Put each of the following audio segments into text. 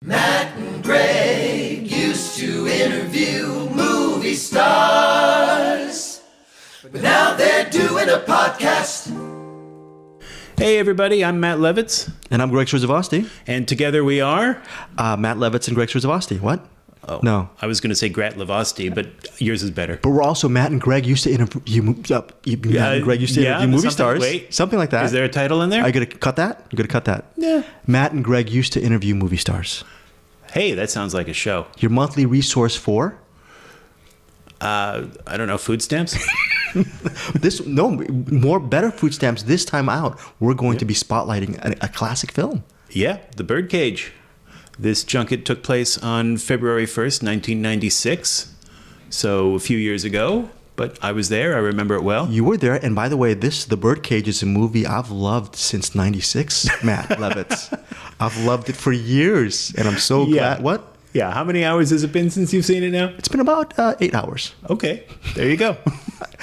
Matt and Greg used to interview movie stars, but now they're doing a podcast. Hey everybody, I'm Matt Levitz. And I'm Greg Srzewasti. And together we are... Matt Levitz and Greg Srzewasti. What? Oh, no. I was going to say Grat Levasti, but yours is better. But we're also Matt and Greg used to interview movie stars. Wait. Something like that. Is there a title in there? Are you going to cut that? You're going to cut that? Yeah. Matt and Greg used to interview movie stars. Hey, that sounds like a show. Your monthly resource for? I don't know, food stamps? Better food stamps this time out. We're going to be spotlighting a classic film. Yeah, The Birdcage. This junket took place on February 1st, 1996. So a few years ago, but I was there. I remember it well. You were there. And by the way, The Birdcage is a movie I've loved since 96, Matt Levitz. I've loved it for years. And I'm so glad. What? Yeah, how many hours has it been since you've seen it now? It's been about 8 hours. Okay, there you go.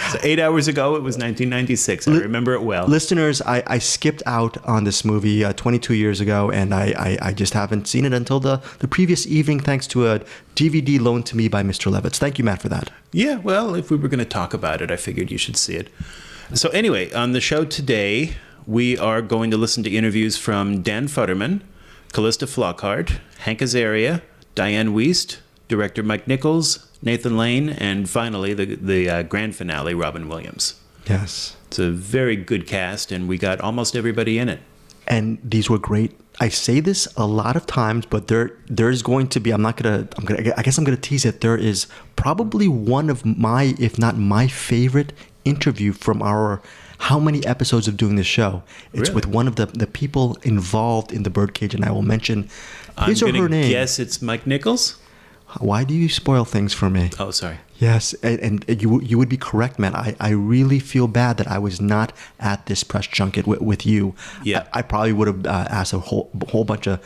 So 8 hours ago, it was 1996. I remember it well. Listeners, I skipped out on this movie 22 years ago, and I just haven't seen it until the previous evening, thanks to a DVD loaned to me by Mr. Levitz. Thank you, Matt, for that. Yeah, well, if we were going to talk about it, I figured you should see it. So anyway, on the show today, we are going to listen to interviews from Dan Futterman, Calista Flockhart, Hank Azaria, Diane Wiest, director Mike Nichols, Nathan Lane, and finally the grand finale, Robin Williams. Yes. It's a very good cast, and we got almost everybody in it. And these were great. I say this a lot of times, but there's going to be, I guess I'm gonna tease it. There is probably one of my, if not my favorite interview from our how many episodes of doing this show. It's really? With one of the people involved in The Birdcage, and I will mention his or her name. Guess it's Mike Nichols? Why do you spoil things for me? Oh, sorry. Yes, and you would be correct, man. I really feel bad that I was not at this press junket with you. Yeah. I probably would have asked a whole bunch of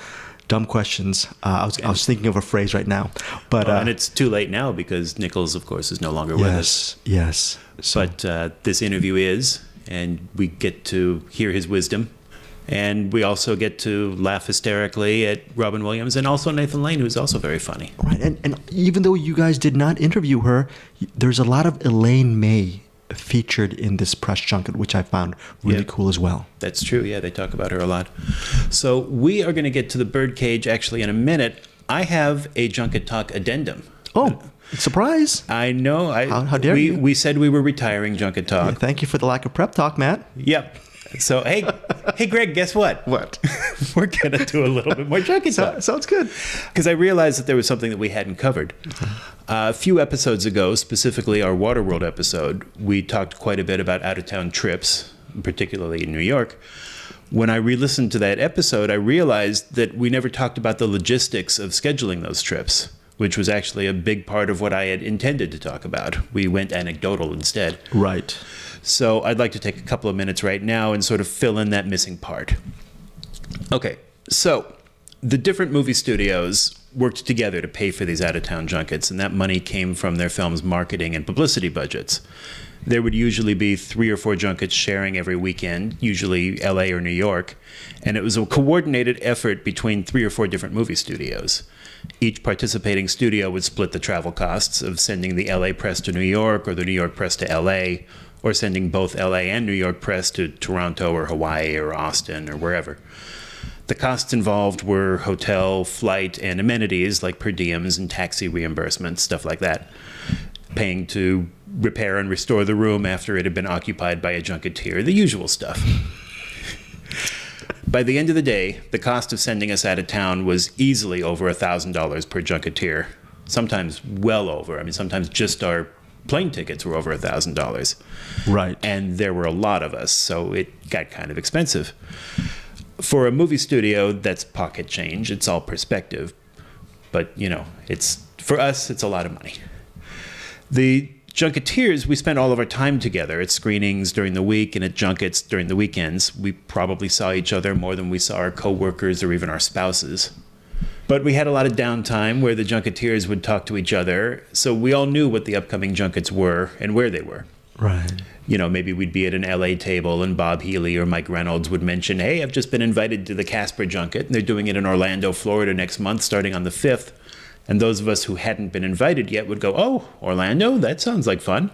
dumb questions. I was thinking of a phrase right now, but and it's too late now because Nichols, of course, is no longer with us. Yes. But this interview is, and we get to hear his wisdom. And we also get to laugh hysterically at Robin Williams and also Nathan Lane, who's also very funny. Right, and even though you guys did not interview her, there's a lot of Elaine May featured in this press junket, which I found really cool as well. That's true, yeah, they talk about her a lot. So we are going to get to The Birdcage actually in a minute. I have a Junket Talk addendum. Oh, surprise. I know. How dare you? We said we were retiring Junket Talk. Yeah, thank you for the lack of prep talk, Matt. Yep. So, hey, Greg, guess what? What? We're going to do a little bit more Junket Talk. Sounds good. Because I realized that there was something that we hadn't covered. A few episodes ago, specifically our Waterworld episode, we talked quite a bit about out-of-town trips, particularly in New York. When I re-listened to that episode, I realized that we never talked about the logistics of scheduling those trips, which was actually a big part of what I had intended to talk about. We went anecdotal instead. Right. So I'd like to take a couple of minutes right now and sort of fill in that missing part. Okay, so the different movie studios worked together to pay for these out-of-town junkets, and that money came from their film's marketing and publicity budgets. There would usually be 3 or 4 junkets sharing every weekend, usually LA or New York, and it was a coordinated effort between 3 or 4 different movie studios. Each participating studio would split the travel costs of sending the LA press to New York or the New York press to LA, or sending both LA and New York press to Toronto or Hawaii or Austin or wherever. The costs involved were hotel, flight, and amenities like per diems and taxi reimbursements, stuff like that. Paying to repair and restore the room after it had been occupied by a junketeer, the usual stuff. By the end of the day, the cost of sending us out of town was easily over $1,000 per junketeer, sometimes well over. I mean, sometimes just our plane tickets were over $1,000. Right. And there were a lot of us, so it got kind of expensive. For a movie studio, that's pocket change. It's all perspective. But, for us, it's a lot of money. The junketeers, we spent all of our time together at screenings during the week and at junkets during the weekends. We probably saw each other more than we saw our coworkers or even our spouses. But we had a lot of downtime where the junketeers would talk to each other, so we all knew what the upcoming junkets were and where they were. Right. You know, maybe we'd be at an LA table and Bob Healy or Mike Reynolds would mention, hey, I've just been invited to the Casper junket, and they're doing it in Orlando, Florida next month, starting on the 5th. And those of us who hadn't been invited yet would go, oh, Orlando? That sounds like fun.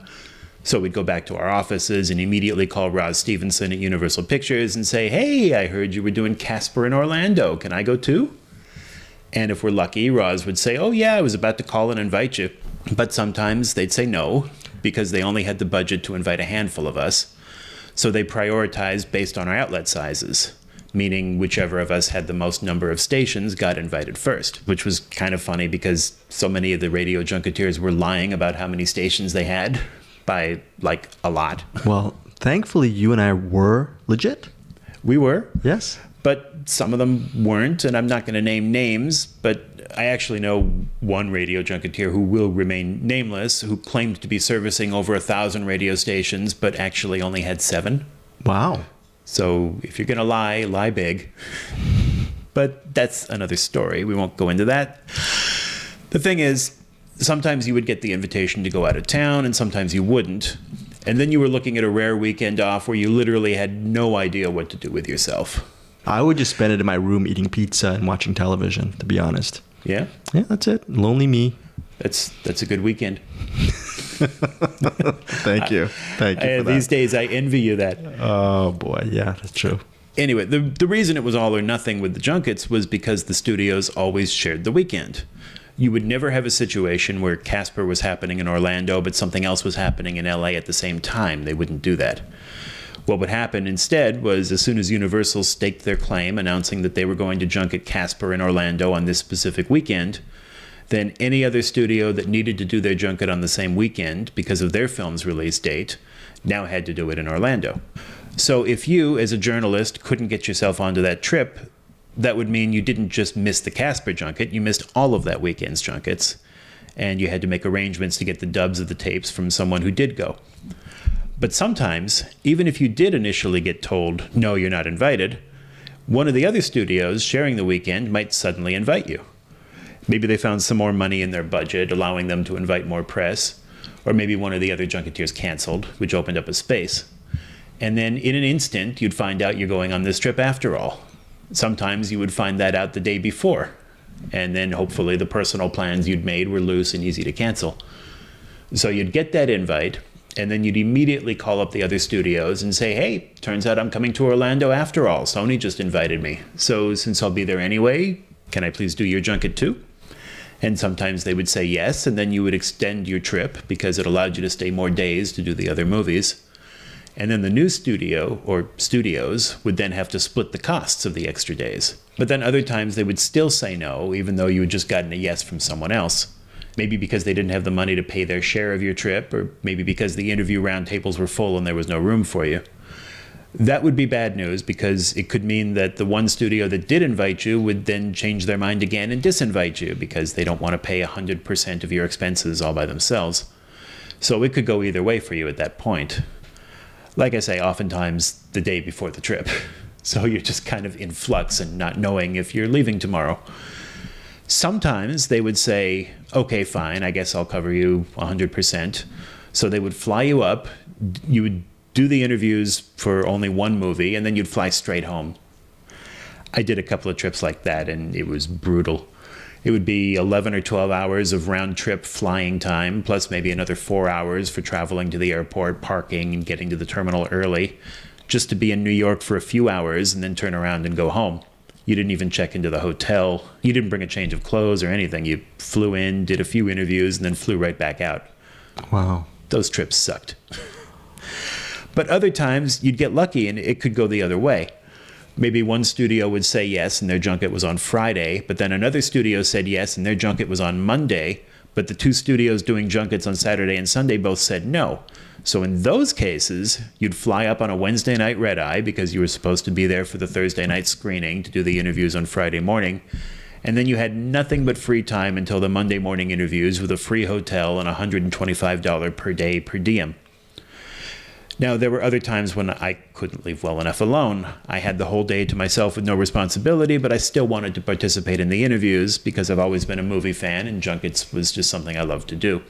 So we'd go back to our offices and immediately call Roz Stevenson at Universal Pictures and say, hey, I heard you were doing Casper in Orlando. Can I go too? And if we're lucky, Roz would say, oh, yeah, I was about to call and invite you. But sometimes they'd say no, because they only had the budget to invite a handful of us. So they prioritized based on our outlet sizes, meaning whichever of us had the most number of stations got invited first, which was kind of funny because so many of the radio junketeers were lying about how many stations they had by, like, a lot. Well, thankfully, you and I were legit. We were. Yes. But some of them weren't, and I'm not going to name names, but I actually know one radio junketeer who will remain nameless, who claimed to be servicing over 1,000 radio stations, but actually only had 7. Wow. So if you're going to lie, lie big. But that's another story. We won't go into that. The thing is, sometimes you would get the invitation to go out of town, and sometimes you wouldn't. And then you were looking at a rare weekend off where you literally had no idea what to do with yourself. I would just spend it in my room eating pizza and watching television, to be honest. Yeah? Yeah, that's it. Lonely me. That's a good weekend. Thank you. Thank you for that. These days, I envy you that. Oh, boy. Yeah, that's true. Anyway, the reason it was all or nothing with the junkets was because the studios always shared the weekend. You would never have a situation where Casper was happening in Orlando, but something else was happening in LA at the same time. They wouldn't do that. What would happen instead was, as soon as Universal staked their claim, announcing that they were going to junket Casper in Orlando on this specific weekend, then any other studio that needed to do their junket on the same weekend because of their film's release date now had to do it in Orlando. So if you, as a journalist, couldn't get yourself onto that trip, that would mean you didn't just miss the Casper junket, you missed all of that weekend's junkets, and you had to make arrangements to get the dubs of the tapes from someone who did go. But sometimes, even if you did initially get told, no, you're not invited, one of the other studios sharing the weekend might suddenly invite you. Maybe they found some more money in their budget, allowing them to invite more press, or maybe one of the other junketeers canceled, which opened up a space. And then in an instant, you'd find out you're going on this trip after all. Sometimes you would find that out the day before, and then hopefully the personal plans you'd made were loose and easy to cancel. So you'd get that invite, and then you'd immediately call up the other studios and say, hey, turns out I'm coming to Orlando after all. Sony just invited me. So since I'll be there anyway, can I please do your junket too? And sometimes they would say yes, and then you would extend your trip because it allowed you to stay more days to do the other movies. And then the new studio, or studios, would then have to split the costs of the extra days. But then other times they would still say no, even though you had just gotten a yes from someone else. Maybe because they didn't have the money to pay their share of your trip, or maybe because the interview roundtables were full and there was no room for you. That would be bad news because it could mean that the one studio that did invite you would then change their mind again and disinvite you because they don't want to pay 100% of your expenses all by themselves. So it could go either way for you at that point. Like I say, oftentimes the day before the trip. So you're just kind of in flux and not knowing if you're leaving tomorrow. Sometimes they would say, okay, fine, I guess I'll cover you 100%. So they would fly you up, you would do the interviews for only one movie, and then you'd fly straight home. I did a couple of trips like that, and it was brutal. It would be 11 or 12 hours of round-trip flying time, plus maybe another 4 hours for traveling to the airport, parking, and getting to the terminal early, just to be in New York for a few hours and then turn around and go home. You didn't even check into the hotel. You didn't bring a change of clothes or anything. You flew in, did a few interviews, and then flew right back out. Wow. Those trips sucked. But other times, you'd get lucky, and it could go the other way. Maybe one studio would say yes, and their junket was on Friday, but then another studio said yes, and their junket was on Monday, but the two studios doing junkets on Saturday and Sunday both said no. So in those cases, you'd fly up on a Wednesday night red-eye because you were supposed to be there for the Thursday night screening to do the interviews on Friday morning, and then you had nothing but free time until the Monday morning interviews with a free hotel and $125 per day per diem. Now, there were other times when I couldn't leave well enough alone. I had the whole day to myself with no responsibility, but I still wanted to participate in the interviews because I've always been a movie fan and junkets was just something I loved to do.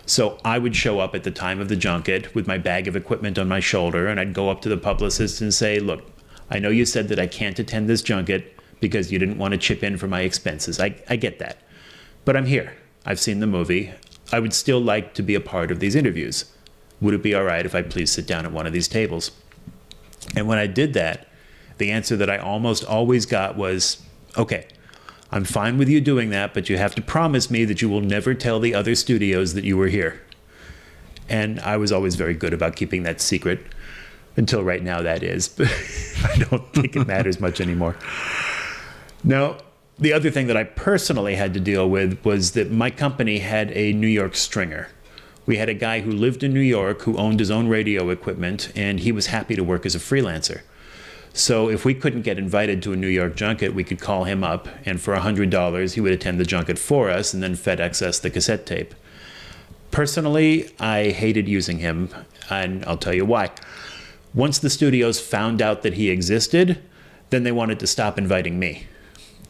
So I would show up at the time of the junket with my bag of equipment on my shoulder, and I'd go up to the publicist and say, look, I know you said that I can't attend this junket because you didn't want to chip in for my expenses. I get that. But I'm here. I've seen the movie. I would still like to be a part of these interviews. Would it be all right if I please sit down at one of these tables? And when I did that, the answer that I almost always got was, okay, I'm fine with you doing that, but you have to promise me that you will never tell the other studios that you were here. And I was always very good about keeping that secret, until right now that is. But I don't think it matters much anymore. Now, the other thing that I personally had to deal with was that my company had a New York stringer. We had a guy who lived in New York who owned his own radio equipment, and he was happy to work as a freelancer. So if we couldn't get invited to a New York junket, we could call him up, and for $100, he would attend the junket for us and then FedEx us the cassette tape. Personally, I hated using him, and I'll tell you why. Once the studios found out that he existed, then they wanted to stop inviting me.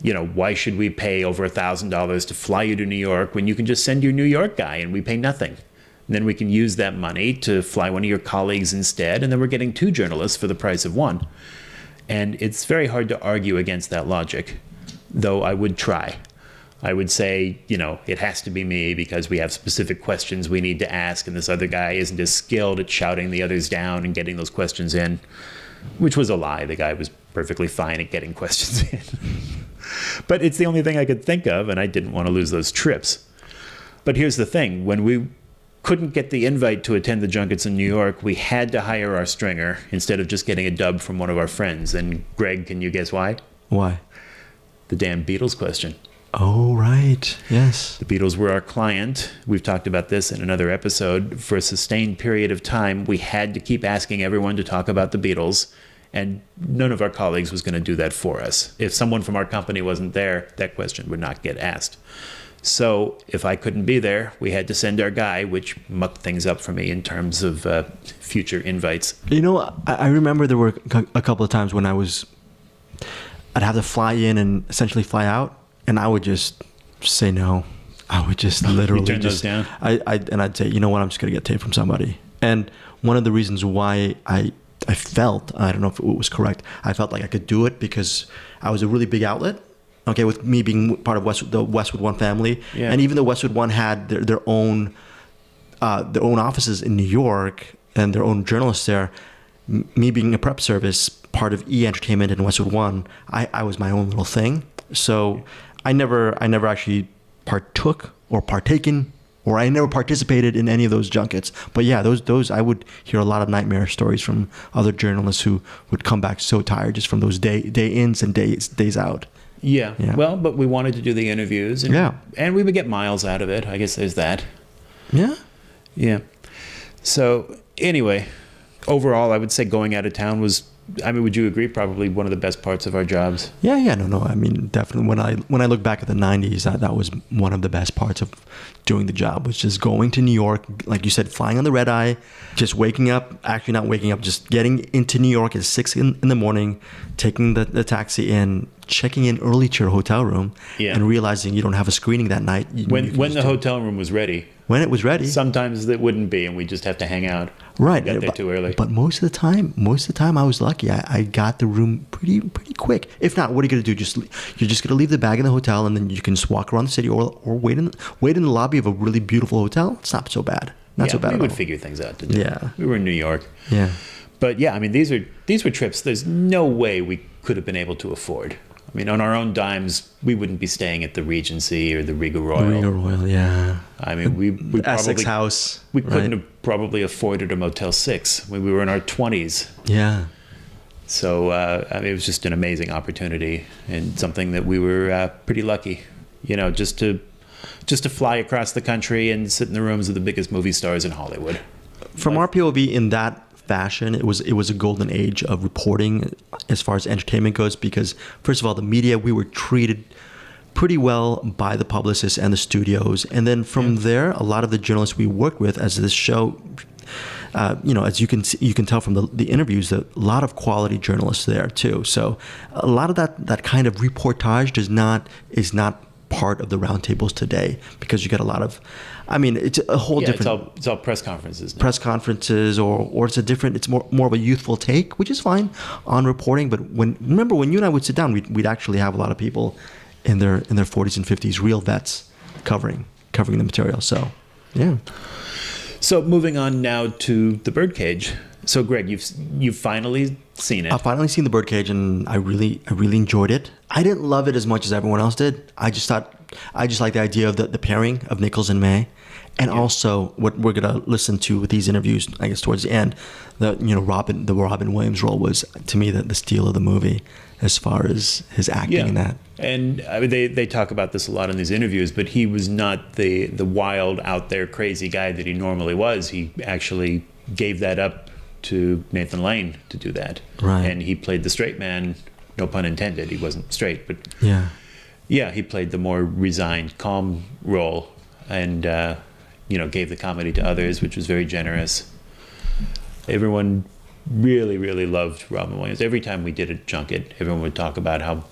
You know, why should we pay over $1,000 to fly you to New York when you can just send your New York guy and we pay nothing? And then we can use that money to fly one of your colleagues instead, and then we're getting 2 journalists for the price of 1. And it's very hard to argue against that logic, though I would try. I would say, you know, it has to be me because we have specific questions we need to ask, and this other guy isn't as skilled at shouting the others down and getting those questions in, which was a lie. The guy was perfectly fine at getting questions in. But it's the only thing I could think of, and I didn't want to lose those trips. But here's the thing. When we couldn't get the invite to attend the junkets in New York, we had to hire our stringer instead of just getting a dub from one of our friends. And Greg, can you guess why? Why? The damn Beatles question. Oh, right. Yes. The Beatles were our client. We've talked about this in another episode. For a sustained period of time, we had to keep asking everyone to talk about the Beatles, and none of our colleagues was going to do that for us. If someone from our company wasn't there, that question would not get asked. So if I couldn't be there, we had to send our guy, which mucked things up for me in terms of future invites. You know, I remember there were a couple of times when I'd have to fly in and essentially fly out, and I would just say no. I would just literally turn those down? I'd say, you know what, I'm just going to get tape from somebody. And one of the reasons why I felt, I don't know if it was correct, I felt like I could do it because I was a really big outlet. Okay, with me being part of the Westwood One family, yeah. And even though Westwood One had their own offices in New York and their own journalists there, me being a prep service, part of E Entertainment and Westwood One, I was my own little thing. So I never actually partook or partaken, or I never participated in any of those junkets. But yeah, those I would hear a lot of nightmare stories from other journalists who would come back so tired just from those day ins and days out. Yeah. Well, but we wanted to do the interviews, and we would get miles out of it. I guess there's that. Yeah. So anyway, overall, I would say going out of town was, I mean, would you agree, probably one of the best parts of our jobs? Yeah, no. I mean, definitely. When I look back at the '90s, that was one of the best parts of doing the job, was just going to New York, like you said, flying on the red eye, just waking up. Actually, not waking up, just getting into New York at 6 in the morning, taking the taxi in, checking in early to your hotel room, and realizing you don't have a screening that night. When the hotel room was ready. When it was ready. Sometimes it wouldn't be, and we just have to hang out. Right. Got there too early. But most of the time I was lucky. I got the room pretty quick. If not, what are you going to do? You're just going to leave the bag in the hotel, and then you can just walk around the city or wait in the lobby of a really beautiful hotel. It's not so bad. Not so bad. We would figure things out to do. Yeah. We were in New York. Yeah. But yeah, I mean, these were trips there's no way we could have been able to afford. I mean, on our own dimes, we wouldn't be staying at the Regency or the Regal Royal. Regal Royal, yeah. I mean, we probably Essex House. We couldn't have probably afforded a Motel 6 when we were in our 20s. Yeah. So I mean, it was just an amazing opportunity and something that we were pretty lucky, you know, just to fly across the country and sit in the rooms of the biggest movie stars in Hollywood. From our POV, in that fashion, it was a golden age of reporting as far as entertainment goes, because first of all, the media, we were treated pretty well by the publicists and the studios, and then from there, a lot of the journalists we worked with as this show, as you can tell from the interviews, a lot of quality journalists there too. So a lot of that kind of reportage is not part of the roundtables today because you get a lot of, I mean, it's a whole different. It's all press conferences now. Press conferences, or it's more of a youthful take, which is fine on reporting. But remember when you and I would sit down, we'd actually have a lot of people in their 40s and 50s, real vets, covering the material. So, yeah. So moving on now to the Birdcage. So Greg, you've finally seen it. I've finally seen the Birdcage, and I really enjoyed it. I didn't love it as much as everyone else did. I just like the idea of the pairing of Nichols and May, and also what we're gonna listen to with these interviews, I guess towards the end, the Robin Williams role was to me the steal of the movie as far as his acting in that. And I mean, they talk about this a lot in these interviews, but he was not the wild, out there, crazy guy that he normally was. He actually gave that up to Nathan Lane to do that. Right. And he played the straight man, no pun intended. He wasn't straight, but he played the more resigned, calm role, and gave the comedy to others, which was very generous. Everyone really, really loved Robin Williams. Every time we did a junket, everyone would talk about how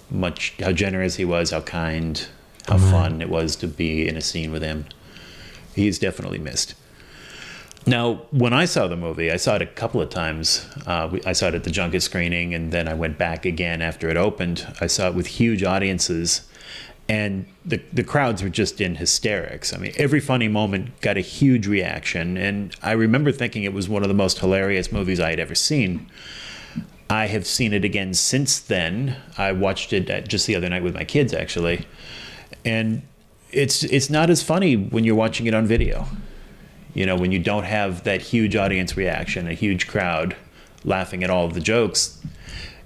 generous he was, how kind, how fun it was to be in a scene with him. He's definitely missed. Now, when I saw the movie, I saw it a couple of times. I saw it at the junket screening, and then I went back again after it opened. I saw it with huge audiences, and the crowds were just in hysterics. I mean, every funny moment got a huge reaction, and I remember thinking it was one of the most hilarious movies I had ever seen. I have seen it again since then. I watched it just the other night with my kids, actually, and it's not as funny when you're watching it on video. When you don't have that huge audience reaction, a huge crowd laughing at all of the jokes,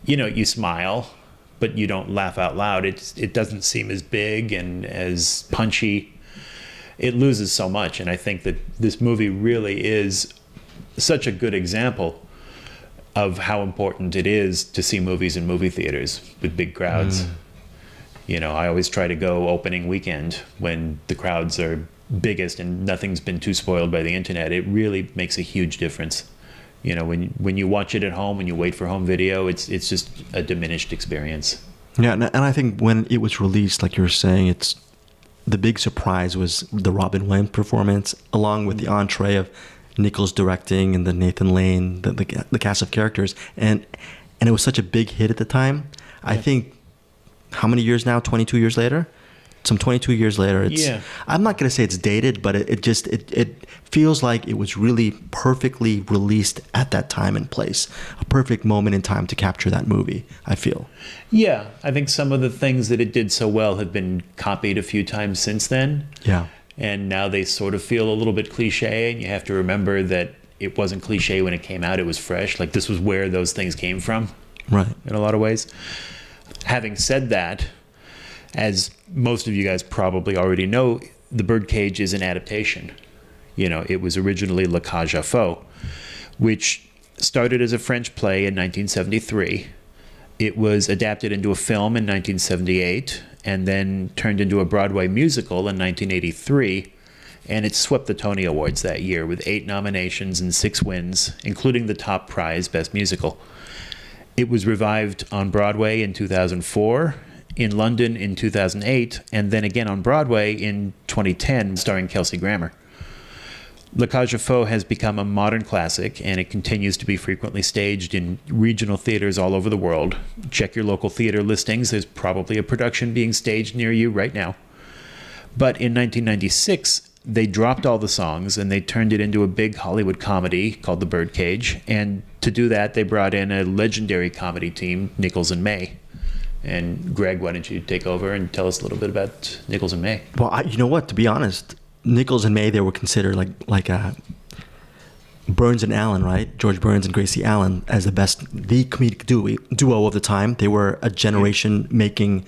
you smile, but you don't laugh out loud. It doesn't seem as big and as punchy. It loses so much. And I think that this movie really is such a good example of how important it is to see movies in movie theaters with big crowds. I always try to go opening weekend when the crowds are biggest and nothing's been too spoiled by the internet. It really makes a huge difference. When you watch it at home, when you wait for home video, it's just a diminished experience. Yeah, and I think when it was released, like you were saying, the big surprise was the Robin Williams performance, along with the entree of Nichols directing and the Nathan Lane, the cast of characters, and it was such a big hit at the time. I think, how many years now? 22 years later. Some 22 years later, I'm not going to say it's dated, but it feels like it was really perfectly released at that time and place. A perfect moment in time to capture that movie, I feel. Yeah, I think some of the things that it did so well have been copied a few times since then. Yeah. And now they sort of feel a little bit cliche, and you have to remember that it wasn't cliche when it came out. It was fresh. Like, this was where those things came from. Right. In a lot of ways. Having said that, as most of you guys probably already know, The Birdcage is an adaptation. It was originally La Cage aux Folles, which started as a French play in 1973. It was adapted into a film in 1978, and then turned into a Broadway musical in 1983, and it swept the Tony Awards that year with 8 nominations and 6 wins, including the top prize, Best Musical. It was revived on Broadway in 2004, in London in 2008, and then again on Broadway in 2010, starring Kelsey Grammer. La Cage aux Folles has become a modern classic, and it continues to be frequently staged in regional theaters all over the world. Check your local theater listings. There's probably a production being staged near you right now. But in 1996, they dropped all the songs, and they turned it into a big Hollywood comedy called The Birdcage. And to do that, they brought in a legendary comedy team, Nichols and May. And Greg, why don't you take over and tell us a little bit about Nichols and May? Well, you know what? To be honest, Nichols and May, they were considered like Burns and Allen, right? George Burns and Gracie Allen as the comedic duo of the time. They were a generation-making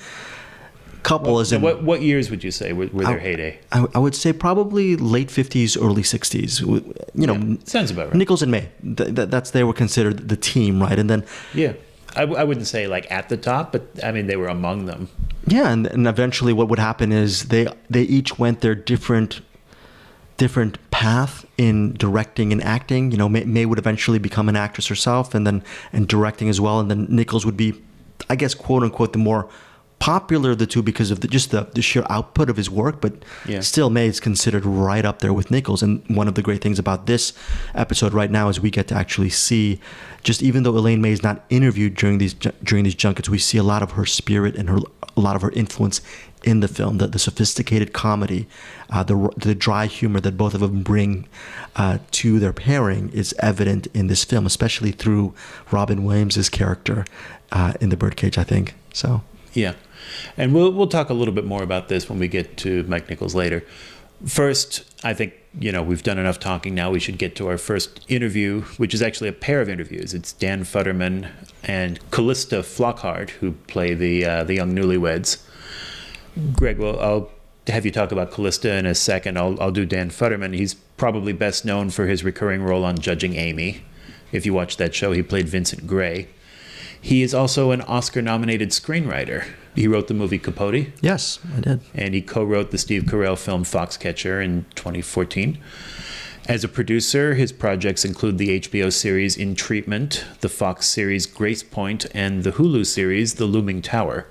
couple. What years would you say were their heyday? I would say probably late 50s, early 60s. Sounds about right. Nichols and May, they were considered the team, right? And then I wouldn't say like at the top, but I mean they were among them. Yeah, and eventually what would happen is they each went their different path in directing and acting. May would eventually become an actress herself, and directing as well. And then Nichols would be, I guess, quote unquote, the more popular of the two because of the sheer output of his work, but Yeah. still May is considered right up there with Nichols. And one of the great things about this episode right now is we get to actually see, just even though Elaine May is not interviewed during these junkets, we see a lot of her spirit and a lot of her influence in the film. The sophisticated comedy, the dry humor that both of them bring to their pairing is evident in this film, especially through Robin Williams' character in the Birdcage, I think. So. Yeah. And we'll talk a little bit more about this when we get to Mike Nichols later. First, I think, we've done enough talking now. We should get to our first interview, which is actually a pair of interviews. It's Dan Futterman and Calista Flockhart, who play the young newlyweds. Greg, well, I'll have you talk about Calista in a second. I'll do Dan Futterman. He's probably best known for his recurring role on Judging Amy. If you watch that show, he played Vincent Gray. He is also an Oscar-nominated screenwriter. He wrote the movie Capote. Yes, I did. And he co-wrote the Steve Carell film Foxcatcher in 2014. As a producer, his projects include the HBO series In Treatment, the Fox series Grace Point, and the Hulu series The Looming Tower.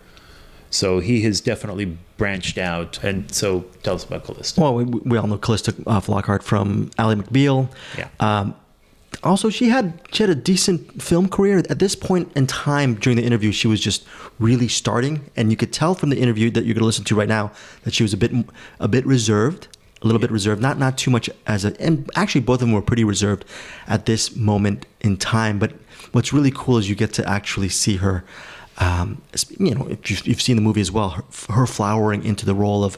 So he has definitely branched out. And so tell us about Calista. Well, we all know Calista Flockhart from Ally McBeal. Yeah. Also, she had a decent film career. At this point in time during the interview, she was just really starting, and you could tell from the interview that you're going to listen to right now that she was a bit reserved, a little bit reserved, not too much and actually both of them were pretty reserved at this moment in time. But what's really cool is you get to actually see her, if you've seen the movie as well, her flowering into the role of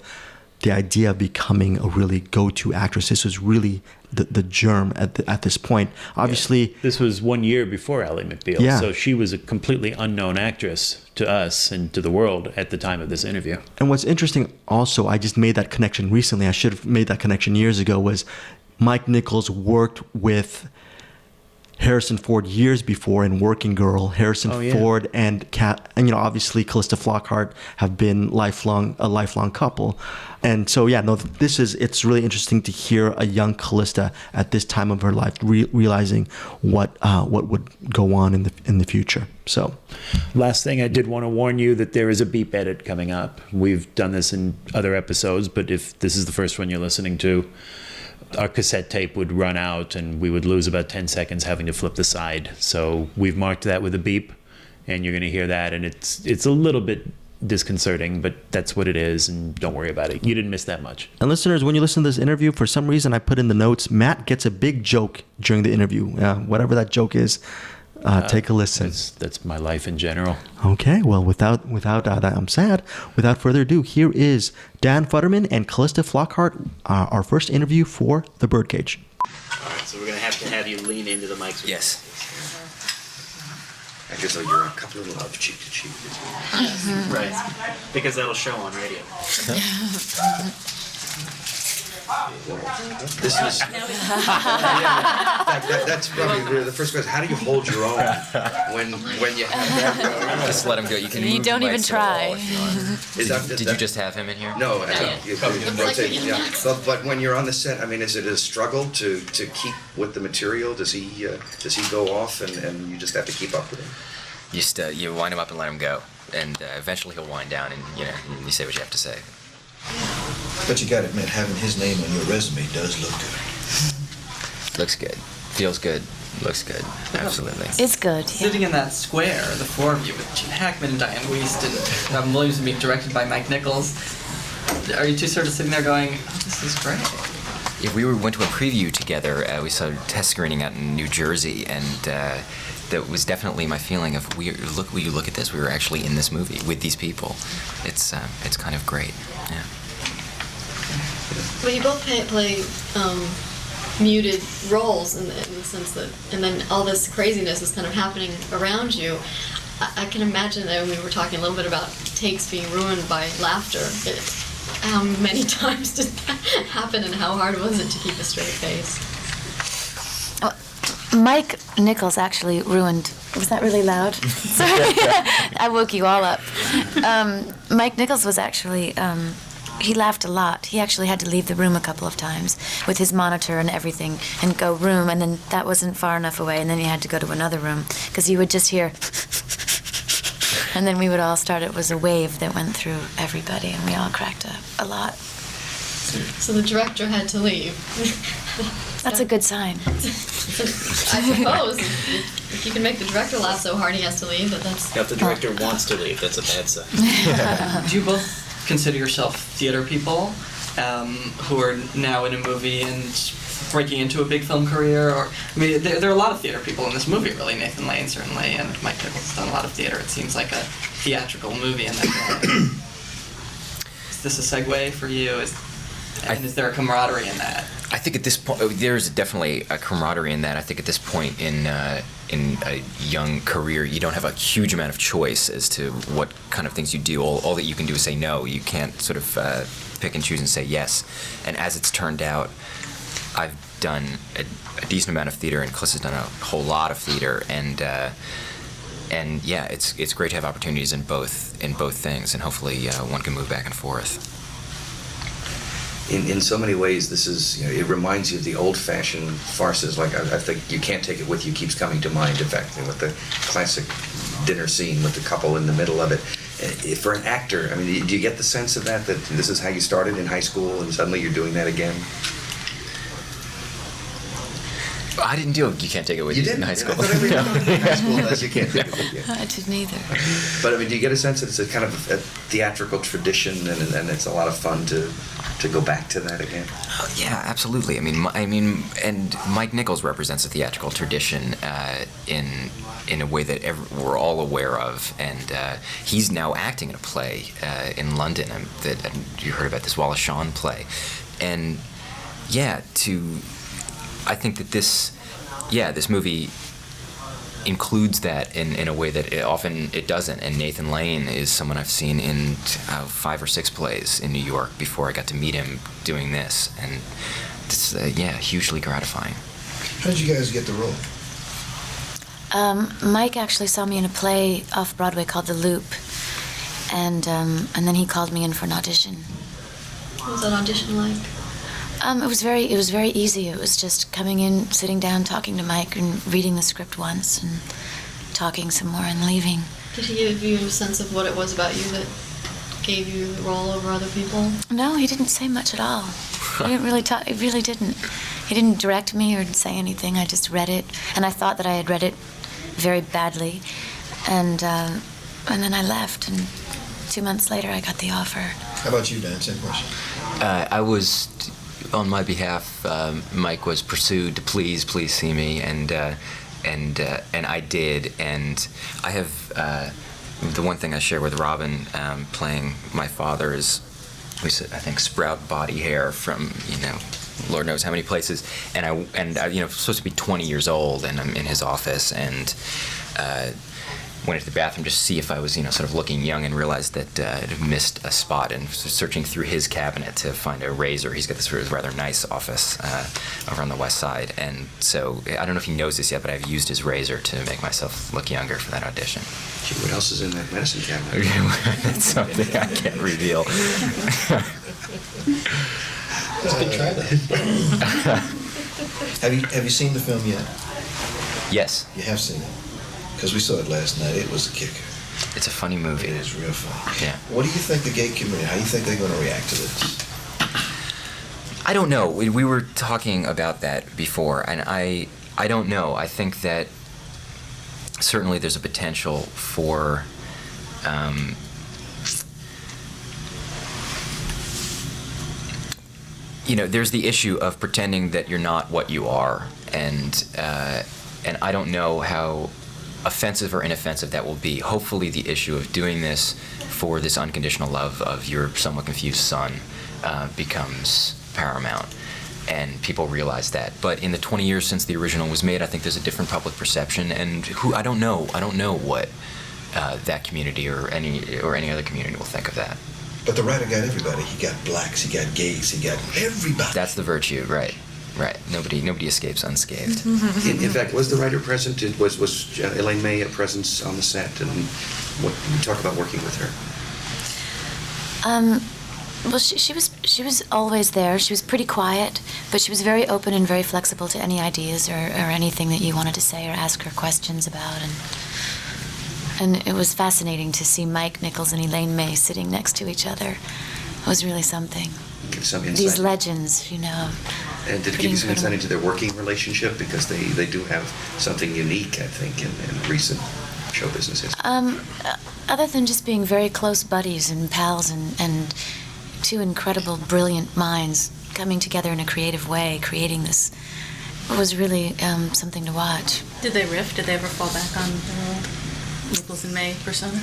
the idea of becoming a really go-to actress. This was really the germ at this point. Obviously, yeah. This was 1 year before Ally McBeal, yeah. So she was a completely unknown actress to us and to the world at the time of this interview. And what's interesting also, I just made that connection recently. I should have made that connection years ago. Was Mike Nichols worked with Harrison Ford years before in Working Girl. Harrison Ford and obviously Calista Flockhart have been a lifelong couple. And so, it's really interesting to hear a young Calista at this time of her life realizing what would go on in the future. So, last thing, I did want to warn you that there is a beep edit coming up. We've done this in other episodes, but if this is the first one you're listening to, our cassette tape would run out and we would lose about 10 seconds having to flip the side. So we've marked that with a beep, and you're going to hear that, and it's a little bit disconcerting, but that's what it is, and don't worry about it. You didn't miss that much. And listeners, when you listen to this interview, for some reason I put in the notes, Matt gets a big joke during the interview. Whatever that joke is, take a listen. That's my life in general. Okay, well, without that, I'm sad. Without further ado, here is Dan Futterman and Calista Flockhart, our first interview for The Birdcage. All right, so we're going to have you lean into the mic. Yes. I just know you're a couple of love cheek to cheek. Right, because that'll show on radio. This is. That's probably the first question. How do you hold your own when you have that? Just let him go. You can. You move don't the even mics at all try. if you want. Did you just have him in here? No, I don't. You can rotate. Yeah. But when you're on the set, I mean, is it a struggle to keep with the material? Does he go off and you just have to keep up with him? You wind him up and let him go, and eventually he'll wind down, and you say what you have to say. But you gotta admit, having his name on your resume does look good. Looks good. Feels good. Looks good. Absolutely. It's good. Yeah. Sitting in that square, the four of you, with Gene Hackman and Diane Wiest and Robin Williams being directed by Mike Nichols, are you two sort of sitting there going, oh, this is great? Yeah, we went to a preview together. We saw a test screening out in New Jersey, and that was definitely my feeling of when you look at this, we were actually in this movie with these people. It's kind of great. Yeah. But you both play muted roles in the sense that, and then all this craziness is kind of happening around you. I can imagine that we were talking a little bit about takes being ruined by laughter. How many times did that happen, and how hard was it to keep a straight face? Mike Nichols actually ruined. Was that really loud? Sorry, I woke you all up. Mike Nichols was actually. He laughed a lot. He actually had to leave the room a couple of times with his monitor and everything and go room, and then that wasn't far enough away, and then he had to go to another room because you would just hear And then we would all start. It was a wave that went through everybody, and we all cracked up a lot. So the director had to leave. That's a good sign. I suppose if you can make the director laugh so hard he has to leave, that's. Now, if the director wants to leave, that's a bad sign. Do you both consider yourself theater people who are now in a movie and breaking into a big film career? Or I mean, there are a lot of theater people in this movie, really. Nathan Lane, certainly, and Mike Nichols has done a lot of theater. It seems like a theatrical movie in that way. Is this a segue for you? Is there a camaraderie in that? I think at this point, there's definitely a camaraderie in that. I think at this point in a young career, you don't have a huge amount of choice as to what kind of things you do. All that you can do is say no. You can't sort of pick and choose and say yes. And as it's turned out, I've done a decent amount of theater, and Calista's done a whole lot of theater, and yeah, it's great to have opportunities in both things, and hopefully one can move back and forth. In so many ways, this is, it reminds you of the old-fashioned farces. Like, I think You Can't Take It With You keeps coming to mind, in fact, with the classic dinner scene with the couple in the middle of it. For an actor, I mean, do you get the sense of that this is how you started in high school and suddenly you're doing that again? I didn't do You Can't Take It With You in high school. I thought everybody in high school does You Can't Take It With You. I didn't either. But I mean, do you get a sense that it's a kind of a theatrical tradition, and it's a lot of fun to go back to that again? Yeah, absolutely. I mean, and Mike Nichols represents a theatrical tradition in a way that we're all aware of, and he's now acting in a play in London that you heard about, this Wallace Shawn play, and yeah, I think that this movie includes that in a way that often it doesn't. And Nathan Lane is someone I've seen in 5 or 6 plays in New York before I got to meet him doing this, and it's hugely gratifying. How did you guys get the role? Mike actually saw me in a play off Broadway called The Loop, and then he called me in for an audition. What was that audition like? It was very easy. It was just coming in, sitting down, talking to Mike, and reading the script once, and talking some more, and leaving. Did he give you a sense of what it was about you that gave you the role over other people? No, he didn't say much at all. He didn't really talk. He really didn't. He didn't direct me or say anything. I just read it, and I thought that I had read it very badly, and then I left, and 2 months later I got the offer. How about you, Dan? Same question. I was, on my behalf, Mike was pursued to please see me, and I did, and I have the one thing I share with Robin playing my father is, we said, I think, sprout body hair from Lord knows how many places, and I supposed to be 20 years old, and I'm in his office, and went into the bathroom just to see if I was, sort of looking young, and realized that I'd missed a spot, and searching through his cabinet to find a razor. He's got this rather nice office over on the west side, and so I don't know if he knows this yet, but I've used his razor to make myself look younger for that audition. Gee, what else is in that medicine cabinet? That's something I can't reveal. Let's try that. Have you seen the film yet? Yes. You have seen it? Because we saw it last night. It was a kicker. It's a funny movie. It is real funny. Yeah. What do you think the gay community, how do you think they're going to react to this? I don't know. We were talking about that before, and I don't know. I think that certainly there's a potential for there's the issue of pretending that you're not what you are, and I don't know how offensive or inoffensive that will be. Hopefully the issue of doing this for this unconditional love of your somewhat confused son becomes paramount, and people realize that. But in the 20 years since the original was made, I think there's a different public perception, and I don't know what that community or any other community will think of that. But the writer got everybody. He got blacks, he got gays, he got everybody. That's the virtue, right. Right. Nobody escapes unscathed. In fact, was the writer present? Was Elaine May a presence on the set? And what you talk about working with her? Well, she was always there. She was pretty quiet, but she was very open and very flexible to any ideas or anything that you wanted to say or ask her questions about. And And it was fascinating to see Mike Nichols and Elaine May sitting next to each other. It was really something. Give some insight. These legends, you know. And did it give you some insight into their working relationship? Because they do have something unique, I think, in recent show business history. Other than just being very close buddies and pals and two incredible, brilliant minds coming together in a creative way, creating this, was really something to watch. Did they riff? Did they ever fall back on the Nichols and May persona?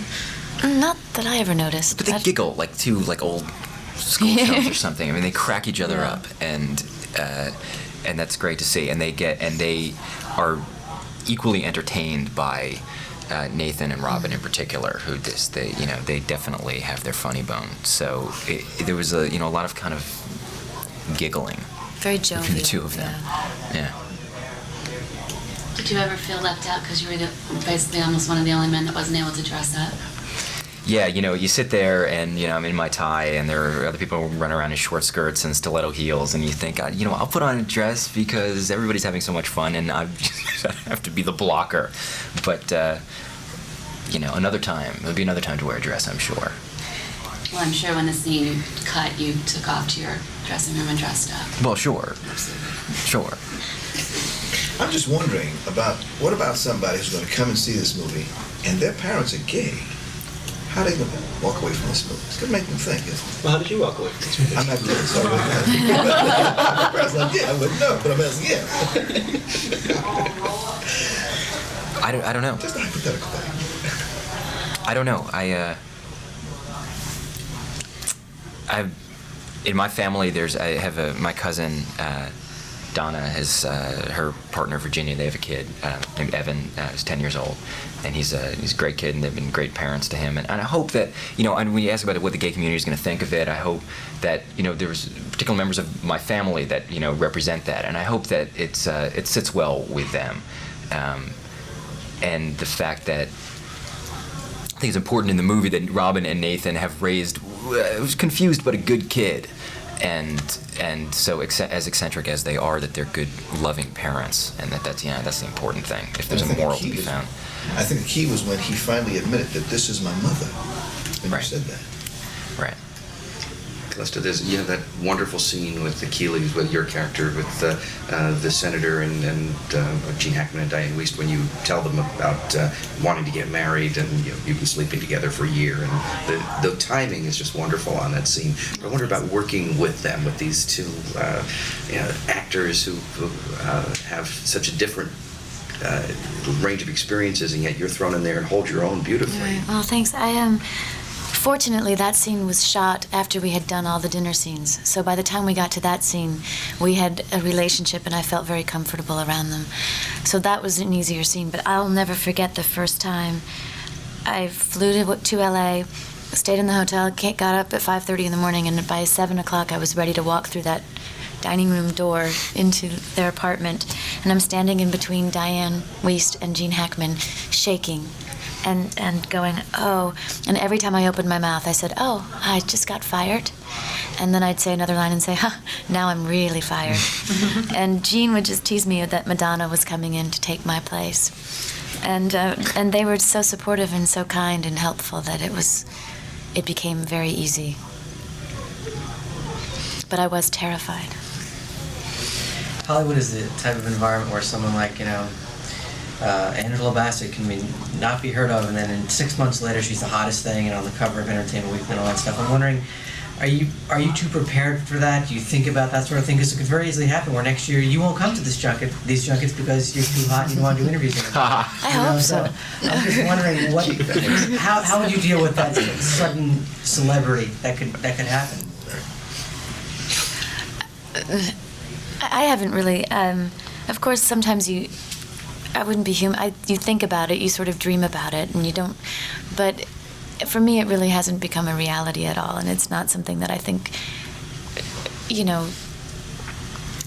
Not that I ever noticed. But they giggle like two old school chums or something. I mean, they crack each other up, and that's great to see. And they are equally entertained by Nathan and Robin in particular, who they definitely have their funny bone. So there was a lot of kind of giggling. Very jovial. Between the two of them. Yeah. Did you ever feel left out because you were basically almost one of the only men that wasn't able to dress up? Yeah, you sit there and, I'm in my tie and there are other people who run around in short skirts and stiletto heels and you think, I'll put on a dress because everybody's having so much fun and I have to be the blocker. But, another time, it'll be another time to wear a dress, I'm sure. Well, I'm sure when the scene cut, you took off to your dressing room and dressed up. Well, sure. Sure. I'm just wondering what about somebody who's going to come and see this movie and their parents are gay? How are they going to walk away from this movie? It's going to make them think. Well, how did you walk away from this movie? I'm not gay, so I wouldn't know. My parents are like, yeah, I wouldn't know, but I'm asking, yeah. I don't know. Just a hypothetical thing. I don't know. In my family, my cousin, Donna, has her partner Virginia. They have a kid named Evan, who's 10 years old, and he's a great kid, and they've been great parents to him. And I hope that and when you ask about what the gay community is going to think of it, I hope that there's particular members of my family that represent that, and I hope that it sits well with them, and the fact that I think it's important in the movie that Robin and Nathan have raised who's confused but a good kid. And so as eccentric as they are, that they're good, loving parents, and that's the important thing. If there's a moral to be found. I think the key was when he finally admitted that this is my mother, and you said that. Right. Calista, you have that wonderful scene with the Keeleys, with your character, with the senator and Gene Hackman and Diane Wiest, when you tell them about wanting to get married and you've been sleeping together for a year, and the timing is just wonderful on that scene. I wonder about working with them, with these two actors who have such a different range of experiences, and yet you're thrown in there and hold your own beautifully. Right. Well, thanks. Fortunately, that scene was shot after we had done all the dinner scenes. So by the time we got to that scene, we had a relationship and I felt very comfortable around them. So that was an easier scene. But I'll never forget the first time I flew to LA, stayed in the hotel, got up at 5:30 in the morning, and by 7 o'clock I was ready to walk through that dining room door into their apartment. And I'm standing in between Diane Wiest and Gene Hackman, shaking. And going, oh, and every time I opened my mouth, I said, oh, I just got fired. And then I'd say another line and say, now I'm really fired. And Gene would just tease me that Madonna was coming in to take my place. And they were so supportive and so kind and helpful that it became very easy. But I was terrified. Hollywood is the type of environment where someone like, Angela Bassett can not be heard of, and then in 6 months later she's the hottest thing and on the cover of Entertainment Weekly and all that stuff. I'm wondering, are you too prepared for that? Do you think about that sort of thing? Because it could very easily happen where next year you won't come to these junkets because you're too hot and you don't want to do interviews anymore. I hope so. I'm just wondering how would you deal with that sudden celebrity that could happen? I haven't really. Of course, sometimes I wouldn't be human. You think about it, you sort of dream about it, and you don't. But for me, it really hasn't become a reality at all, and it's not something that I think.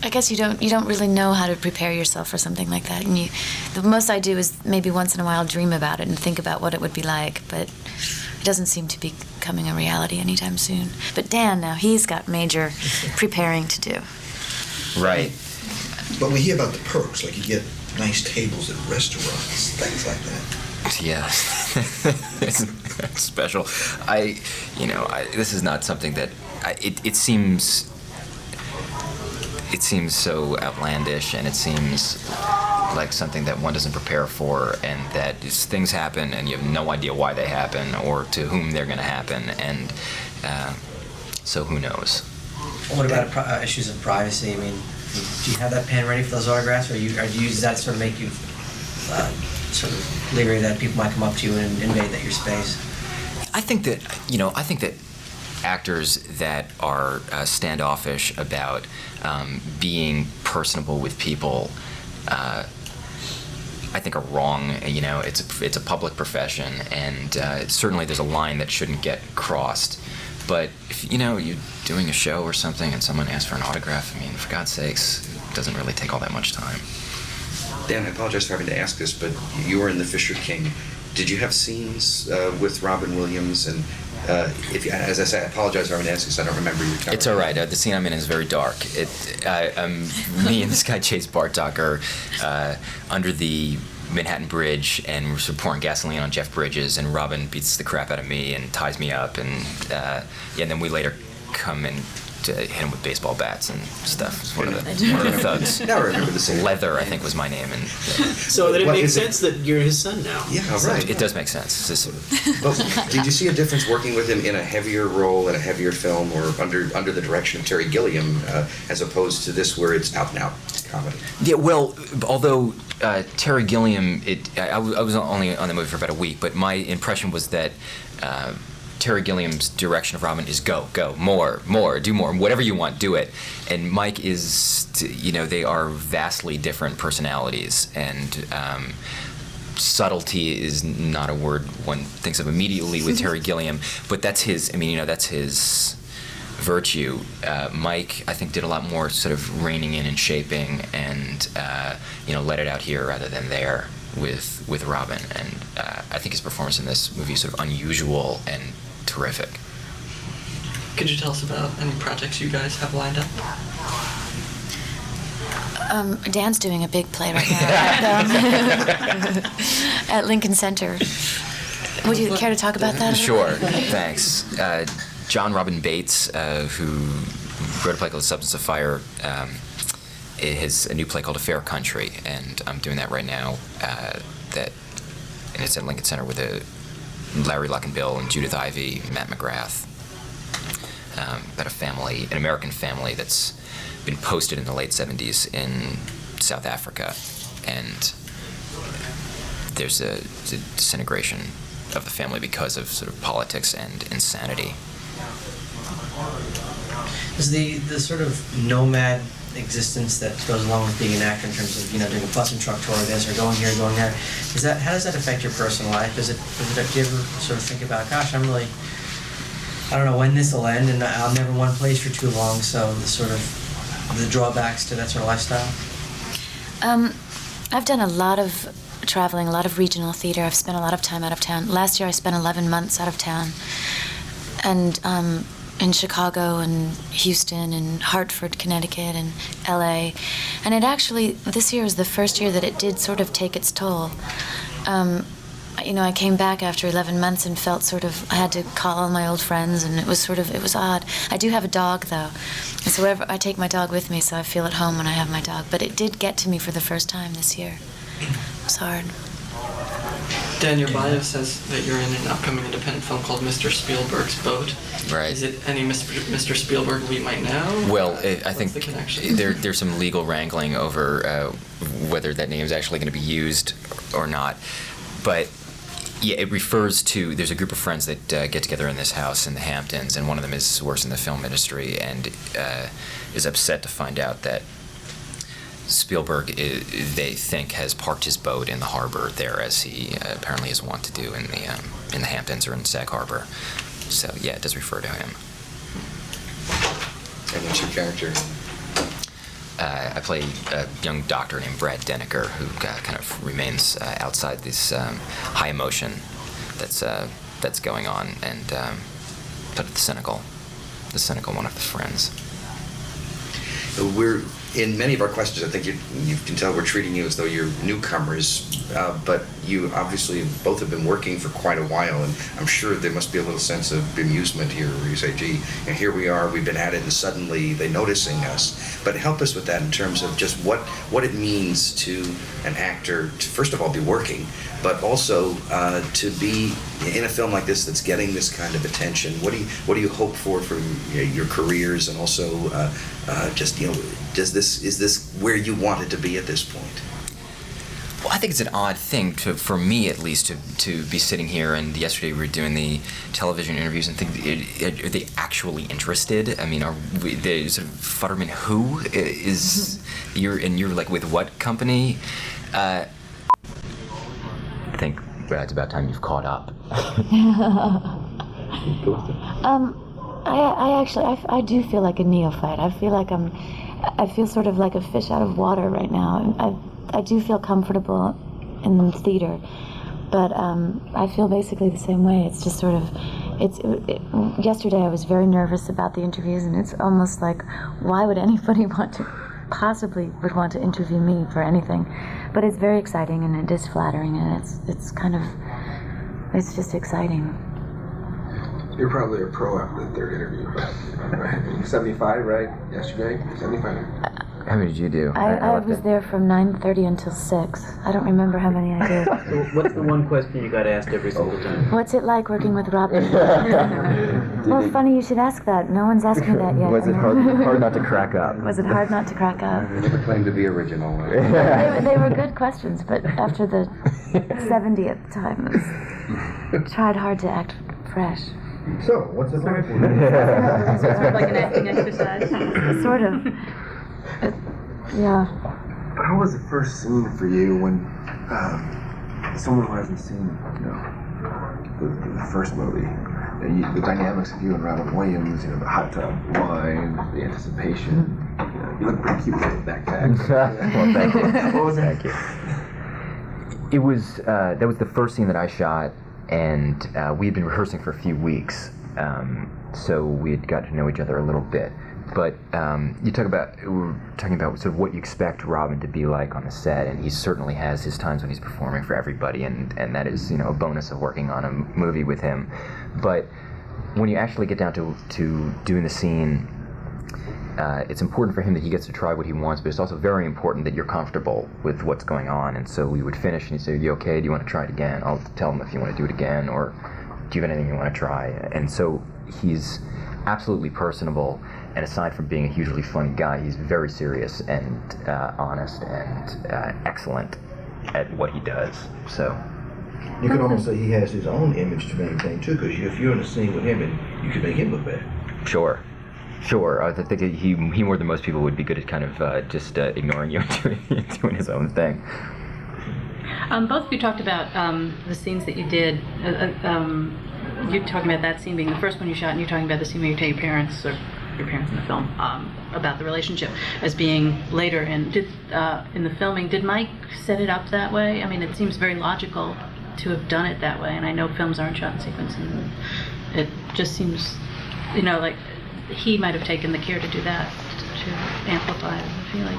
I guess you don't really know how to prepare yourself for something like that, and the most I do is maybe once in a while dream about it and think about what it would be like, but it doesn't seem to be becoming a reality anytime soon. But Dan, now he's got major preparing to do. Right. But we hear about the perks, like you get nice tables at restaurants, things like that. Yeah, it's special. This is not something that it seems so outlandish, and it seems like something that one doesn't prepare for, and that things happen, and you have no idea why they happen or to whom they're going to happen, and so who knows? What about issues of privacy? I mean, do you have that pen ready for those autographs, or does that sort of make you sort of leery that people might come up to you and invade your space? I think that actors that are standoffish about being personable with people, I think are wrong. It's a public profession, and certainly there's a line that shouldn't get crossed. But if you're doing a show or something and someone asks for an autograph, I mean, for God's sakes, it doesn't really take all that much time. Dan, I apologize for having to ask this, but you were in The Fisher King. Did you have scenes with Robin Williams? And as I say, I apologize for having to ask this. I don't remember your cover. It's all right. The scene I'm in is very dark. Me and this guy Chase Bartok are under the Manhattan Bridge, and we're sort of pouring gasoline on Jeff Bridges, and Robin beats the crap out of me and ties me up, and and then we later come and hit him with baseball bats and stuff. It's one of the thugs. Now I remember the scene. Leather, I think, was my name. And so then it makes sense that you're his son now. Yeah, right. It does make sense. Did you see a difference working with him in a heavier role in a heavier film, or under the direction of Terry Gilliam, as opposed to this where it's out and out comedy? Yeah, well, although Terry Gilliam, I was only on the movie for about a week, but my impression was that Terry Gilliam's direction of Robin is go, more, do more, whatever you want, do it. And Mike is, they are vastly different personalities, and subtlety is not a word one thinks of immediately with Terry Gilliam, but that's his, that's his virtue. Mike, I think, did a lot more sort of reining in and shaping, and let it out here rather than there with Robin. And I think his performance in this movie is sort of unusual and terrific. Could you tell us about any projects you guys have lined up? Dan's doing a big play right now at Lincoln Center. Would you care to talk about that? Sure, thanks. John Robin Bates, who wrote a play called Substance of Fire, has a new play called A Fair Country, and I'm doing that right now. And it's at Lincoln Center with Larry Luckenbill and Judith Ivey, Matt McGrath, about an American family that's been posted in the late 70s in South Africa, and there's a disintegration of the family because of sort of politics and insanity. Is the sort of nomad existence that goes along with being an actor in terms of doing a bus and truck tour of this or going here, going there, how does that affect your personal life? Do you ever sort of think about, gosh, I don't know when this will end, and I'll never in one place for too long, so the drawbacks to that sort of lifestyle? I've done a lot of traveling, a lot of regional theater. I've spent a lot of time out of town. Last year I spent 11 months out of town, and in Chicago and Houston and Hartford, Connecticut and LA. And it actually, this year was the first year that it did sort of take its toll. I came back after 11 months and felt I had to call all my old friends, and it was odd. I do have a dog, though, and so I take my dog with me, so I feel at home when I have my dog. But it did get to me for the first time this year. It was hard. Dan, your bio says that you're in an upcoming independent film called Mr. Spielberg's Boat. Right. Is it any Mr. Spielberg we might know? Well, I think there's some legal wrangling over whether that name is actually going to be used or not. But yeah, it refers to, there's a group of friends that get together in this house in the Hamptons, and one of them works in the film industry and is upset to find out that Spielberg, they think, has parked his boat in the harbor there, as he apparently is wont to do in the Hamptons or in Sag Harbor. So yeah, it does refer to him. And what's your character? I play a young doctor named Brad Denneker, who kind of remains outside this high emotion that's going on, and but the cynical one of the friends. in many of our questions, I think you can tell we're treating you as though you're newcomers, but you obviously both have been working for quite a while, and I'm sure there must be a little sense of bemusement here where you say, gee, and here we are, we've been at it, and suddenly they're noticing us. But help us with that in terms of just what it means to an actor to, first of all, be working, but also to be in a film like this that's getting this kind of attention. What do you hope for your careers, and also just, you know, is this where you wanted to be at this point? Well, I think it's an odd thing for me at least, to be sitting here, and yesterday we were doing the television interviews and think, are they actually interested? I mean, are we, the sort of Futterman who is, you're like with what company? I think it's about time you've caught up. I do feel like a neophyte. I feel sort of like a fish out of water right now. I do feel comfortable in the theater, but I feel basically the same way. It's just sort of, yesterday I was very nervous about the interviews, and it's almost like, why would anybody want to interview me for anything? But it's very exciting, and it is flattering, and it's just exciting. You're probably a pro after the third interview, right? 75, right? Yesterday? 75. How many did you do? I was there from 9:30 until 6. I don't remember how many I did. So what's the one question you got asked every single time? What's it like working with Robin? Well, funny you should ask that. No one's asked me that yet. Was it hard not to crack up? Was it hard not to crack up? They never claimed to be original. They were good questions, but after the 70th time, I tried hard to act fresh. So, what's it like? Sort of like an acting exercise? Sort of. Yeah. How was the first scene for you when someone who hasn't seen, the first movie, the dynamics of you and Robin Williams, the hot tub wine, the anticipation. You look pretty cute with the backpack. Well, thank you. What was it? Thank you. It was that was the first scene that I shot, and we had been rehearsing for a few weeks, so we had got to know each other a little bit. But we were talking about sort of what you expect Robin to be like on the set, and he certainly has his times when he's performing for everybody, and that is, a bonus of working on a movie with him. But when you actually get down to doing the scene, it's important for him that he gets to try what he wants, but it's also very important that you're comfortable with what's going on. And so we would finish, and he'd say, "Are you okay? Do you want to try it again?" I'll tell him if you want to do it again, or do you have anything you want to try? And so he's absolutely personable, and aside from being a hugely funny guy, he's very serious and honest and excellent at what he does. So you can almost say he has his own image to maintain too, because if you're in a scene with him, and you can make him look bad. Sure. I think he more than most people would be good at kind of just ignoring you and doing his own thing. Both of you talked about the scenes that you did. You're talking about that scene being the first one you shot, and you're talking about the scene where you tell your parents in the film about the relationship as being later. And in the filming, did Mike set it up that way? I mean, it seems very logical to have done it that way. And I know films aren't shot in sequence, and it just seems, like he might have taken the care to do that to amplify the feeling.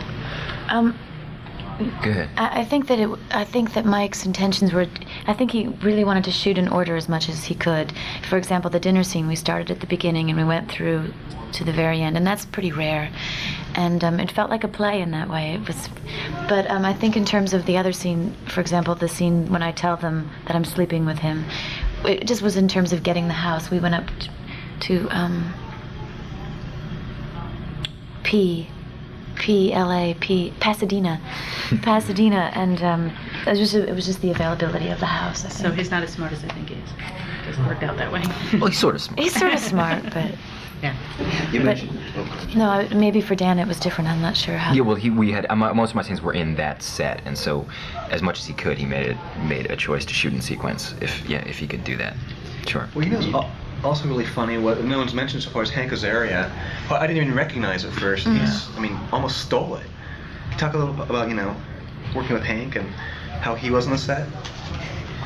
Go ahead. I think that Mike's intentions were, I think he really wanted to shoot in order as much as he could. For example, the dinner scene, we started at the beginning and we went through to the very end, and that's pretty rare. And it felt like a play in that way. But I think in terms of the other scene, for example, the scene when I tell them that I'm sleeping with him, it just was in terms of getting the house. We went up to Pasadena, and it was just the availability of the house. So he's not as smart as I think he is. It doesn't work out that way. Well, he's sort of smart. He's sort of smart, but yeah. You mentioned. No, maybe for Dan it was different. I'm not sure how. Yeah, well, we had most of my scenes were in that set, and so as much as he could, he made a choice to shoot in sequence. If he could do that, sure. Well, also really funny, what no one's mentioned so far is Hank Azaria. Well, I didn't even recognize at first. Mm-hmm. Almost stole it. Talk a little about, working with Hank and how he was on the set.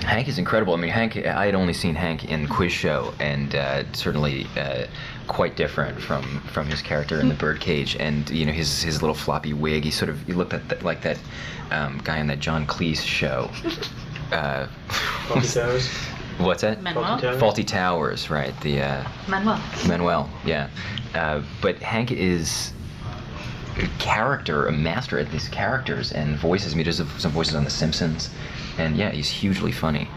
Hank is incredible. I mean, Hank, I had only seen Hank in Quiz Show, and certainly quite different from his character in the Birdcage. And you know, his little floppy wig. He looked like that guy on that John Cleese show. Faulty Towers. What's that? Manuel. Faulty Towers, right? The Manuel, yeah. But Hank is a master at these characters and voices. I mean, he does some voices on The Simpsons, and yeah, he's hugely funny.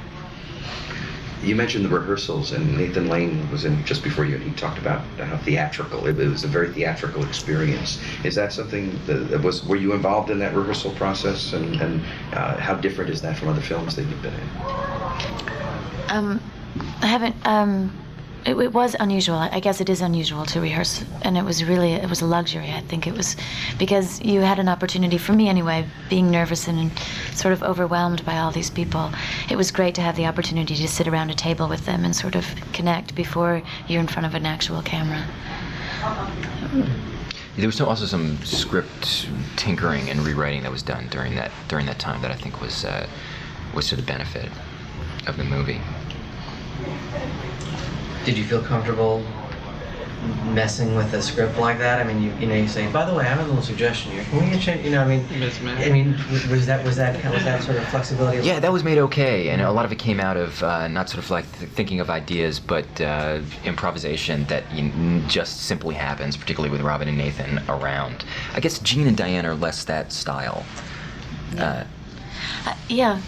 You mentioned the rehearsals, and Nathan Lane was in just before you, and he talked about how theatrical. It was a very theatrical experience. Is that something that were you involved in that rehearsal process, and how different is that from other films that you've been in? I haven't. It was unusual. I guess it is unusual to rehearse, and it was a luxury. I think it was because you had an opportunity, for me anyway, being nervous and sort of overwhelmed by all these people. It was great to have the opportunity to sit around a table with them and sort of connect before you're in front of an actual camera. There was also some script tinkering and rewriting that was done during that time that I think was to the benefit of the movie. Did you feel comfortable messing with a script like that? I mean, you say, by the way, I have a little suggestion here. Can we get change? You know, I mean, was that sort of flexibility? Yeah, that was made okay, and a lot of it came out of not sort of like thinking of ideas, but improvisation that just simply happens, particularly with Robin and Nathan around. I guess Gene and Diane are less that style. Yeah.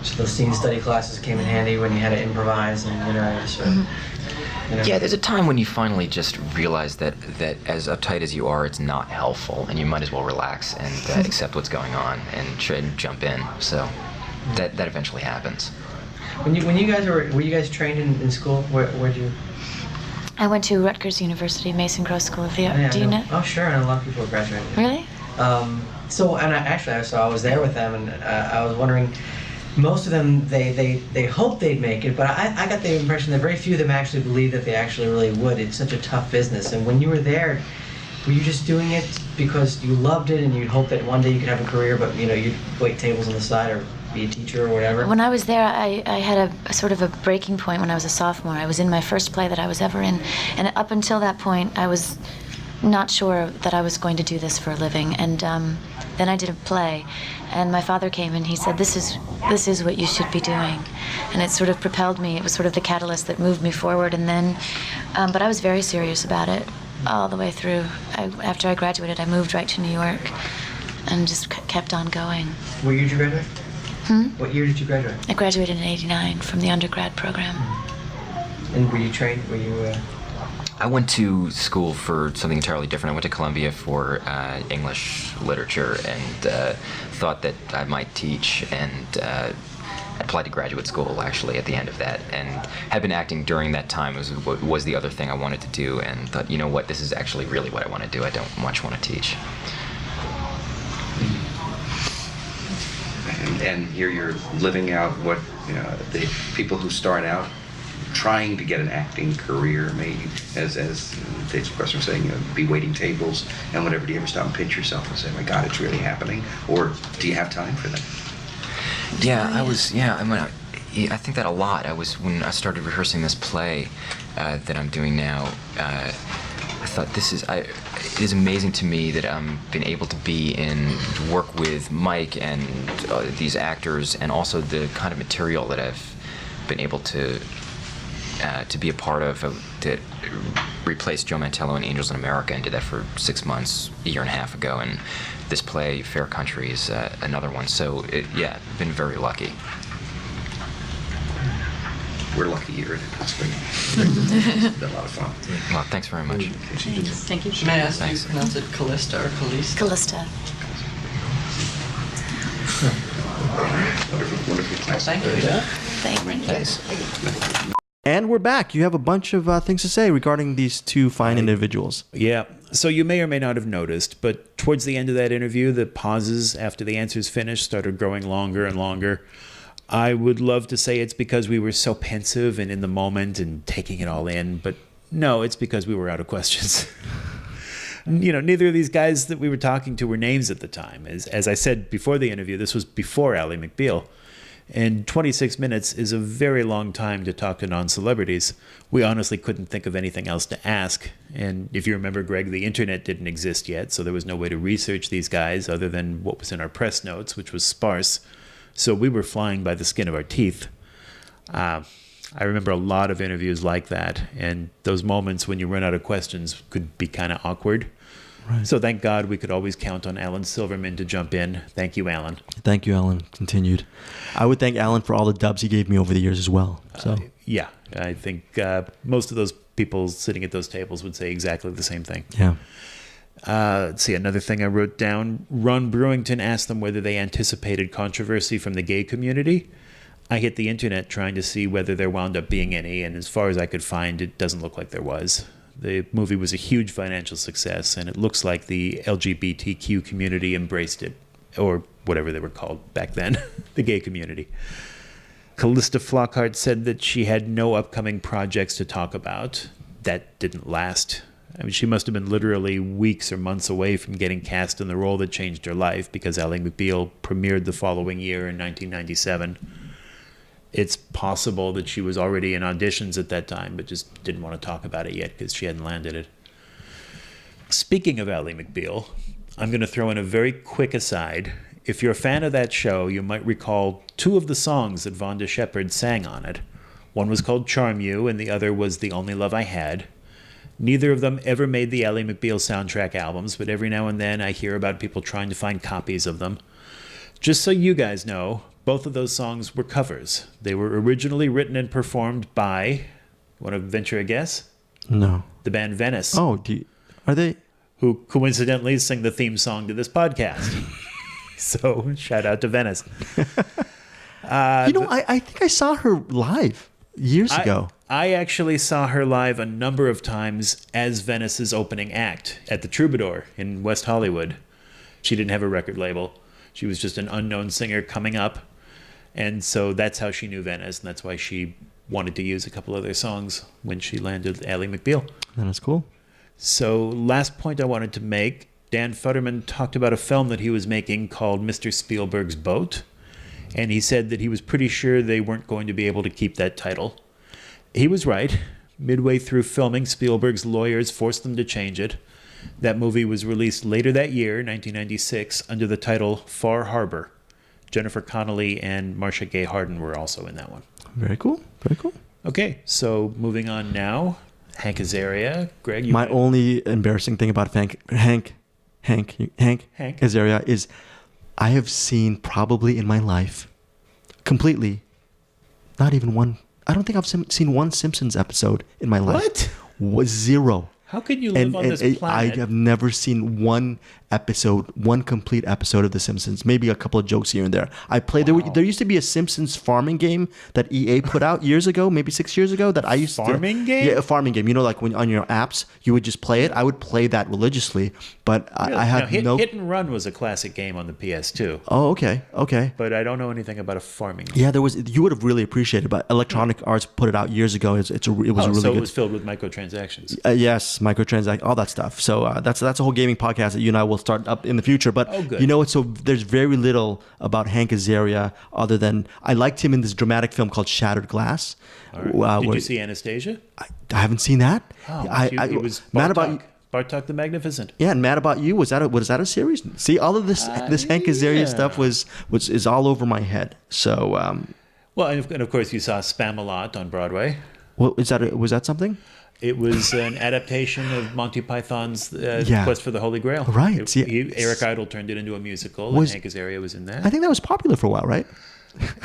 So those scene study classes came in handy when you had to improvise and sort of. Yeah, there's a time when you finally just realize that as uptight as you are, it's not helpful, and you might as well relax and accept what's going on and try and jump in. So that eventually happens. When you guys were you guys trained in school? Where'd you? I went to Rutgers University, Mason Gross School of the Art. Do you know? Oh, sure. And a lot of people graduated. Really? So I was there with them, and I was wondering. Most of them, they hoped they'd make it, but I got the impression that very few of them actually believed that they actually really would. It's such a tough business. And when you were there, were you just doing it because you loved it and you'd hope that one day you could have a career, but you'd wait tables on the side or be a teacher or whatever? When I was there, I had a sort of a breaking point when I was a sophomore. I was in my first play that I was ever in, and up until that point, I was not sure that I was going to do this for a living. And then I did a play, and my father came and he said, this is what you should be doing. And it sort of propelled me. It was sort of the catalyst that moved me forward. And then, but I was very serious about it all the way through. After I graduated, I moved right to New York and just kept on going. What year did you graduate? What year did you graduate? I graduated in '89 from the undergrad program. And were you trained? I went to school for something entirely different. I went to Columbia for English literature and thought that I might teach, and applied to graduate school actually at the end of that, and had been acting during that time. Was the other thing I wanted to do, and thought, you know what, this is actually really what I want to do. I don't much want to teach. And here you're living out what the people who start out trying to get an acting career may, as Dave's question was saying, be waiting tables and whatever. Do you ever stop and pinch yourself and say, my God, it's really happening? Or do you have time for that? Yeah, I think that a lot. When I started rehearsing this play that I'm doing now, I thought it is amazing to me that I'm been able to work with Mike and these actors, and also the kind of material that I've been able to be a part of, that replaced Joe Mantello in Angels in America, and did that for 6 months, a year and a half ago, and this play, Fair Country, is another one. So, I've been very lucky. We're lucky you're in it. It's been a lot of fun. Well, thanks very much. Thank you. May I ask, do you pronounce it Calista or Calista? Calista. Wonderful class. Thank you. Thank you. And we're back. You have a bunch of things to say regarding these two fine individuals. Yeah. So you may or may not have noticed, but towards the end of that interview, the pauses after the answers finished started growing longer and longer. I would love to say it's because we were so pensive and in the moment and taking it all in, but no, it's because we were out of questions. Neither of these guys that we were talking to were names at the time. As I said before the interview, this was before Ally Mcbeal. And 26 minutes is a very long time to talk to non-celebrities. We honestly couldn't think of anything else to ask. And if you remember, Greg, the internet didn't exist yet, so there was no way to research these guys other than what was in our press notes, which was sparse. So we were flying by the skin of our teeth. I remember a lot of interviews like that, and those moments when you run out of questions could be kind of awkward. Right. So thank God we could always count on Alan Silverman to jump in. Thank you, Alan. Thank you, Alan. Continued. I would thank Alan for all the dubs he gave me over the years as well. So Yeah, I think most of those people sitting at those tables would say exactly the same thing. yeah. Let's see, another thing I wrote down. Ron Brewington asked them whether they anticipated controversy from the gay community. I hit the internet trying to see whether there wound up being any, and as far as I could find, it doesn't look like there was. The movie was a huge financial success, and it looks like the LGBTQ community embraced it, or whatever they were called back then, the gay community. Calista Flockhart said that she had no upcoming projects to talk about. That didn't last. I mean, she must have been literally weeks or months away from getting cast in the role that changed her life, because Ally McBeal premiered the following year in 1997. It's possible that she was already in auditions at that time, but just didn't want to talk about it yet because she hadn't landed it. Speaking of Ally McBeal, I'm going to throw in a very quick aside. If you're a fan of that show, you might recall two of the songs that Vonda Shepard sang on it. One was called Charm You, and the other was The Only Love I Had. Neither of them ever made the Ally McBeal soundtrack albums, but every now and then I hear about people trying to find copies of them. Just so you guys know, both of those songs were covers. They were originally written and performed by, want to venture a guess? No. The band Venice. Oh, are they? Who coincidentally sing the theme song to this podcast. So shout out to Venice. I think I saw her live years ago. I actually saw her live a number of times as Venice's opening act at the Troubadour in West Hollywood. She didn't have a record label. She was just an unknown singer coming up. And so that's how she knew Venice, and that's why she wanted to use a couple of their songs when she landed Ally McBeal. That is cool. So last point I wanted to make, Dan Futterman talked about a film that he was making called Mr. Spielberg's Boat, and he said that he was pretty sure they weren't going to be able to keep that title. He was right. Midway through filming, Spielberg's lawyers forced them to change it. That movie was released later that year, 1996, under the title Far Harbor. Jennifer Connelly and Marcia Gay Harden were also in that one. Very cool. Very cool. Okay, so moving on now. Hank Azaria. Greg, My only embarrassing thing about Hank Azaria is I have seen probably in my life completely, not even one. I don't think I've seen one Simpsons episode in my life. What? Was zero. How could you live on this planet? I have never seen one complete episode of The Simpsons. Maybe a couple of jokes here and there. I played. Wow. There used to be a Simpsons farming game that EA put out years ago, maybe 6 years ago. That I used Farming game? Yeah, a farming game. You know, like when on your apps you would just play it. I would play that religiously, but Really? I have Now, no. Hit and Run was a classic game on the PS2. Oh, okay. But I don't know anything about a farming game. Yeah, there was. You would have really appreciated it, but Electronic Arts put it out years ago. It was really so good. it was filled with microtransactions. Yes, microtransactions, all that stuff. So that's a whole gaming podcast that you and I will start up in the future. But good. you know what? So there's very little about Hank Azaria other than I liked him in this dramatic film called Shattered Glass. All right. Did you see Anastasia? I haven't seen that. Oh, it was Mad About You. Bartok the Magnificent. Yeah, and Mad About You was that a series? See, all of this Hank Azaria stuff is all over my head. So well, and of course you saw Spam-A-Lot on Broadway. Well, was that something? It was an adaptation of Monty Python's Quest for the Holy Grail. Right. Eric Idle turned it into a musical, and Hank Azaria was in that. I think that was popular for a while, right?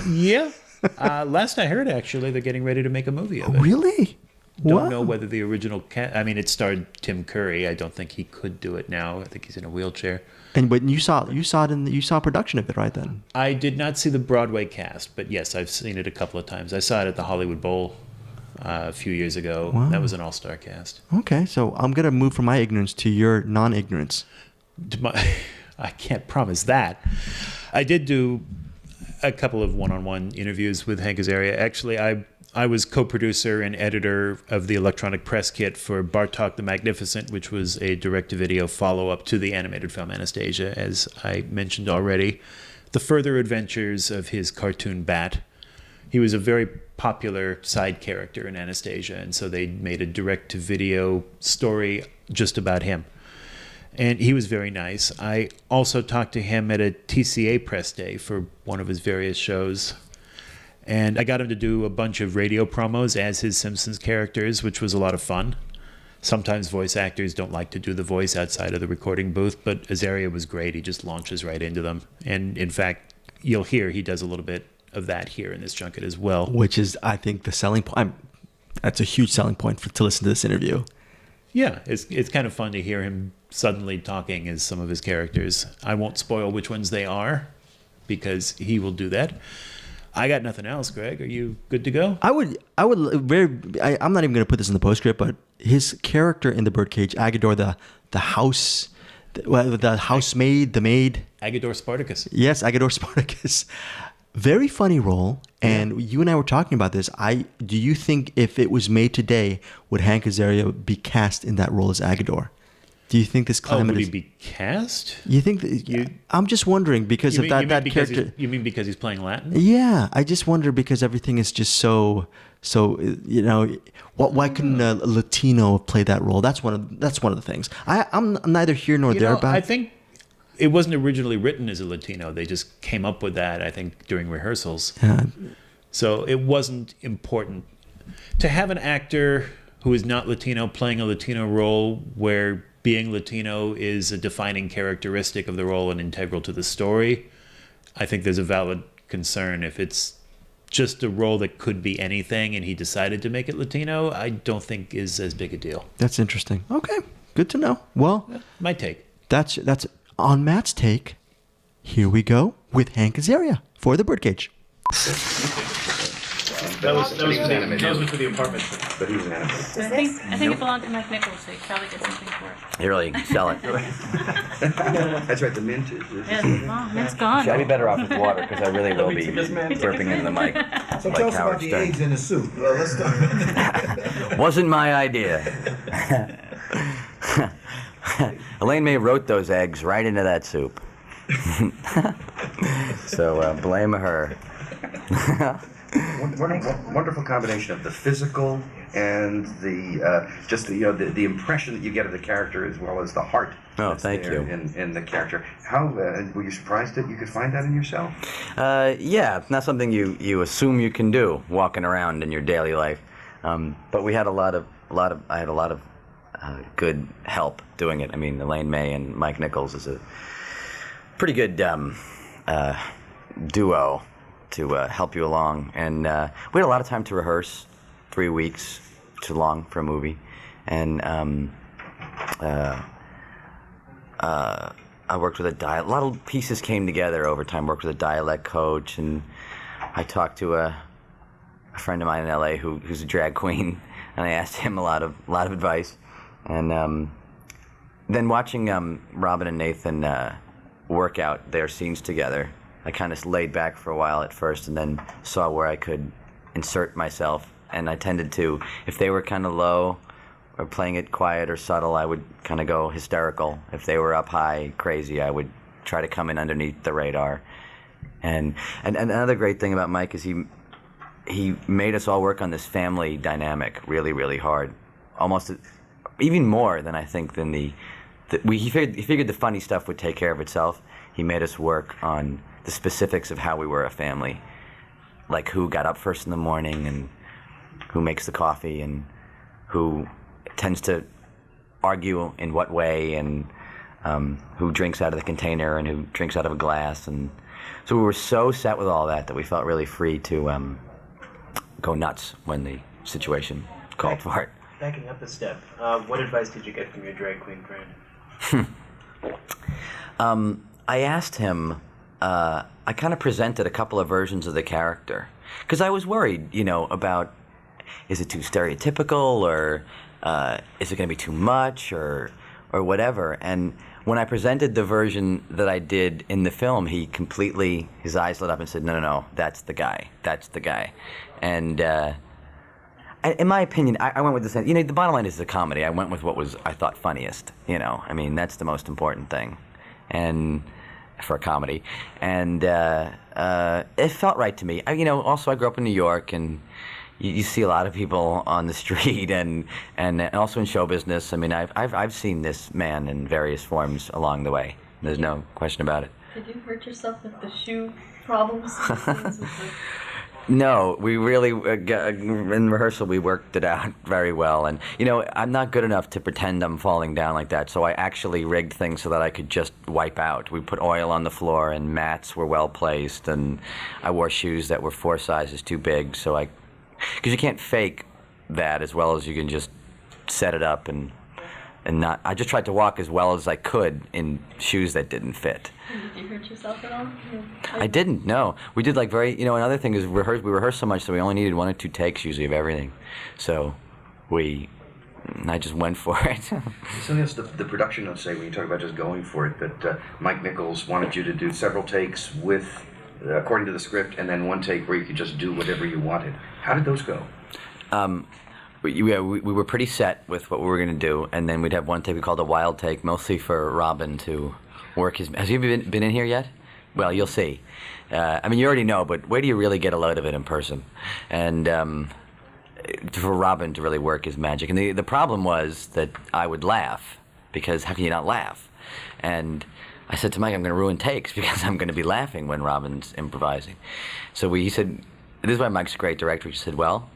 Yeah. Last I heard, actually, they're getting ready to make a movie of it. Really? Don't know whether the original it starred Tim Curry. I don't think he could do it now. I think he's in a wheelchair. But you saw production of it, right then? I did not see the Broadway cast, but yes, I've seen it a couple of times. I saw it at the Hollywood Bowl a few years ago. Wow. That was an all-star cast. Okay, so I'm gonna move from my ignorance to your non-ignorance. I can't promise that. I did do a couple of one-on-one interviews with Hank Azaria. Actually, I was co-producer and editor of the electronic press kit for Bartok the Magnificent, which was a direct-to-video follow-up to the animated film Anastasia, as I mentioned already. the further adventures of his cartoon bat. He was a very popular side character in Anastasia, and so they made a direct-to-video story just about him. And he was very nice. I also talked to him at a TCA press day for one of his various shows. And I got him to do a bunch of radio promos as his Simpsons characters, which was a lot of fun. Sometimes voice actors don't like to do the voice outside of the recording booth, but Azaria was great. He just launches right into them. And in fact, you'll hear he does a little bit of that here in this junket as well. Which is, I think, the selling point. That's a huge selling point to listen to this interview. Yeah, it's kind of fun to hear him suddenly talking as some of his characters. I won't spoil which ones they are, because he will do that. I got nothing else, Greg. Are you good to go? I'm not even going to put this in the postscript, but his character in the Birdcage, Agador, the housemaid, the maid. Agador Spartacus. Yes, Agador Spartacus. Very funny role. And you and I were talking about this. Do you think if it was made today, would Hank Azaria be cast in that role as Agador? Do you think this climate would he be cast? You think I'm just wondering because of that character. You mean because he's playing Latin? Yeah, I just wonder because everything is just so why couldn't a Latino play that role? That's one of the things. I'm neither here nor there about. I think it wasn't originally written as a Latino. They just came up with that, I think, during rehearsals. Yeah. So it wasn't important to have an actor who is not Latino playing a Latino role where being Latino is a defining characteristic of the role and integral to the story. I think there's a valid concern. If it's just a role that could be anything and he decided to make it Latino, I don't think is as big a deal. That's interesting. Okay, good to know. Well, my take. That's on Matt's take. Here we go with Hank Azaria for the Birdcage. That was for the apartment. But he was animated. I think it belonged to Mike Nichols, so he probably get something for it. You really sell it. That's right, the mint is... Yeah, mint's gone. Should I be better off with water? Because I really will be burping into the mic. So like tell us Howard about the Stern. eggs in the soup. Well, let's start. Wasn't my idea. Elaine May wrote those eggs right into that soup. So blame her. Wonderful combination of the physical and the impression that you get of the character as well as the heart. Oh, that's thank there you. In the character. How were you surprised that you could find that in yourself? Yeah, it's not something you assume you can do walking around in your daily life. But we had I had a lot of good help doing it. I mean, Elaine May and Mike Nichols is a pretty good duo to help you along. And we had a lot of time to rehearse, 3 weeks, too long for a movie. And I worked with a lot of pieces came together over time. Worked with a dialect coach, and I talked to a friend of mine in LA who's a drag queen, and I asked him a lot of advice. And then watching Robin and Nathan work out their scenes together, I kind of laid back for a while at first and then saw where I could insert myself. And I tended to, if they were kind of low or playing it quiet or subtle, I would kind of go hysterical. If they were up high, crazy, I would try to come in underneath the radar. And another great thing about Mike is he made us all work on this family dynamic really, really hard. Almost even more than I think than he figured the funny stuff would take care of itself. He made us work on the specifics of how we were a family, like who got up first in the morning and who makes the coffee and who tends to argue in what way and who drinks out of the container and who drinks out of a glass. And so we were so set with all that we felt really free to go nuts when the situation called for it. Backing up a step, what advice did you get from your drag queen friend? I asked him, I kind of presented a couple of versions of the character. Because I was worried, about, is it too stereotypical, or is it going to be too much, or whatever. And when I presented the version that I did in the film, his eyes lit up and said, no, that's the guy. And in my opinion, I went with this. The bottom line is the comedy. I went with what was I thought funniest. That's the most important thing. And for a comedy, and it felt right to me. Also I grew up in New York, and you see a lot of people on the street, and also in show business. I mean, I've seen this man in various forms along the way. There's no question about it. Did you hurt yourself with the shoe problems? No, we really, in rehearsal, we worked it out very well. And, I'm not good enough to pretend I'm falling down like that, so I actually rigged things so that I could just wipe out. We put oil on the floor, and mats were well placed, and I wore shoes that were 4 sizes too big, because you can't fake that as well as you can just set it up and not. I just tried to walk as well as I could in shoes that didn't fit. Did you hurt yourself at all? I didn't. No, we did another thing is we rehearsed so much that we only needed 1 or 2 takes usually of everything, so I just went for it. Something else, the production notes say when you talk about just going for it, that Mike Nichols wanted you to do several takes with, according to the script, and then 1 take where you could just do whatever you wanted. How did those go? We were pretty set with what we were going to do, and then we'd have 1 take we called a wild take, mostly for Robin to work his. Has he been in here yet? Well, you'll see. You already know, but where do you really get a load of it in person? And for Robin to really work his magic. And the problem was that I would laugh, because how can you not laugh? And I said to Mike, I'm going to ruin takes because I'm going to be laughing when Robin's improvising. So he said, this is why Mike's a great director. He said, well,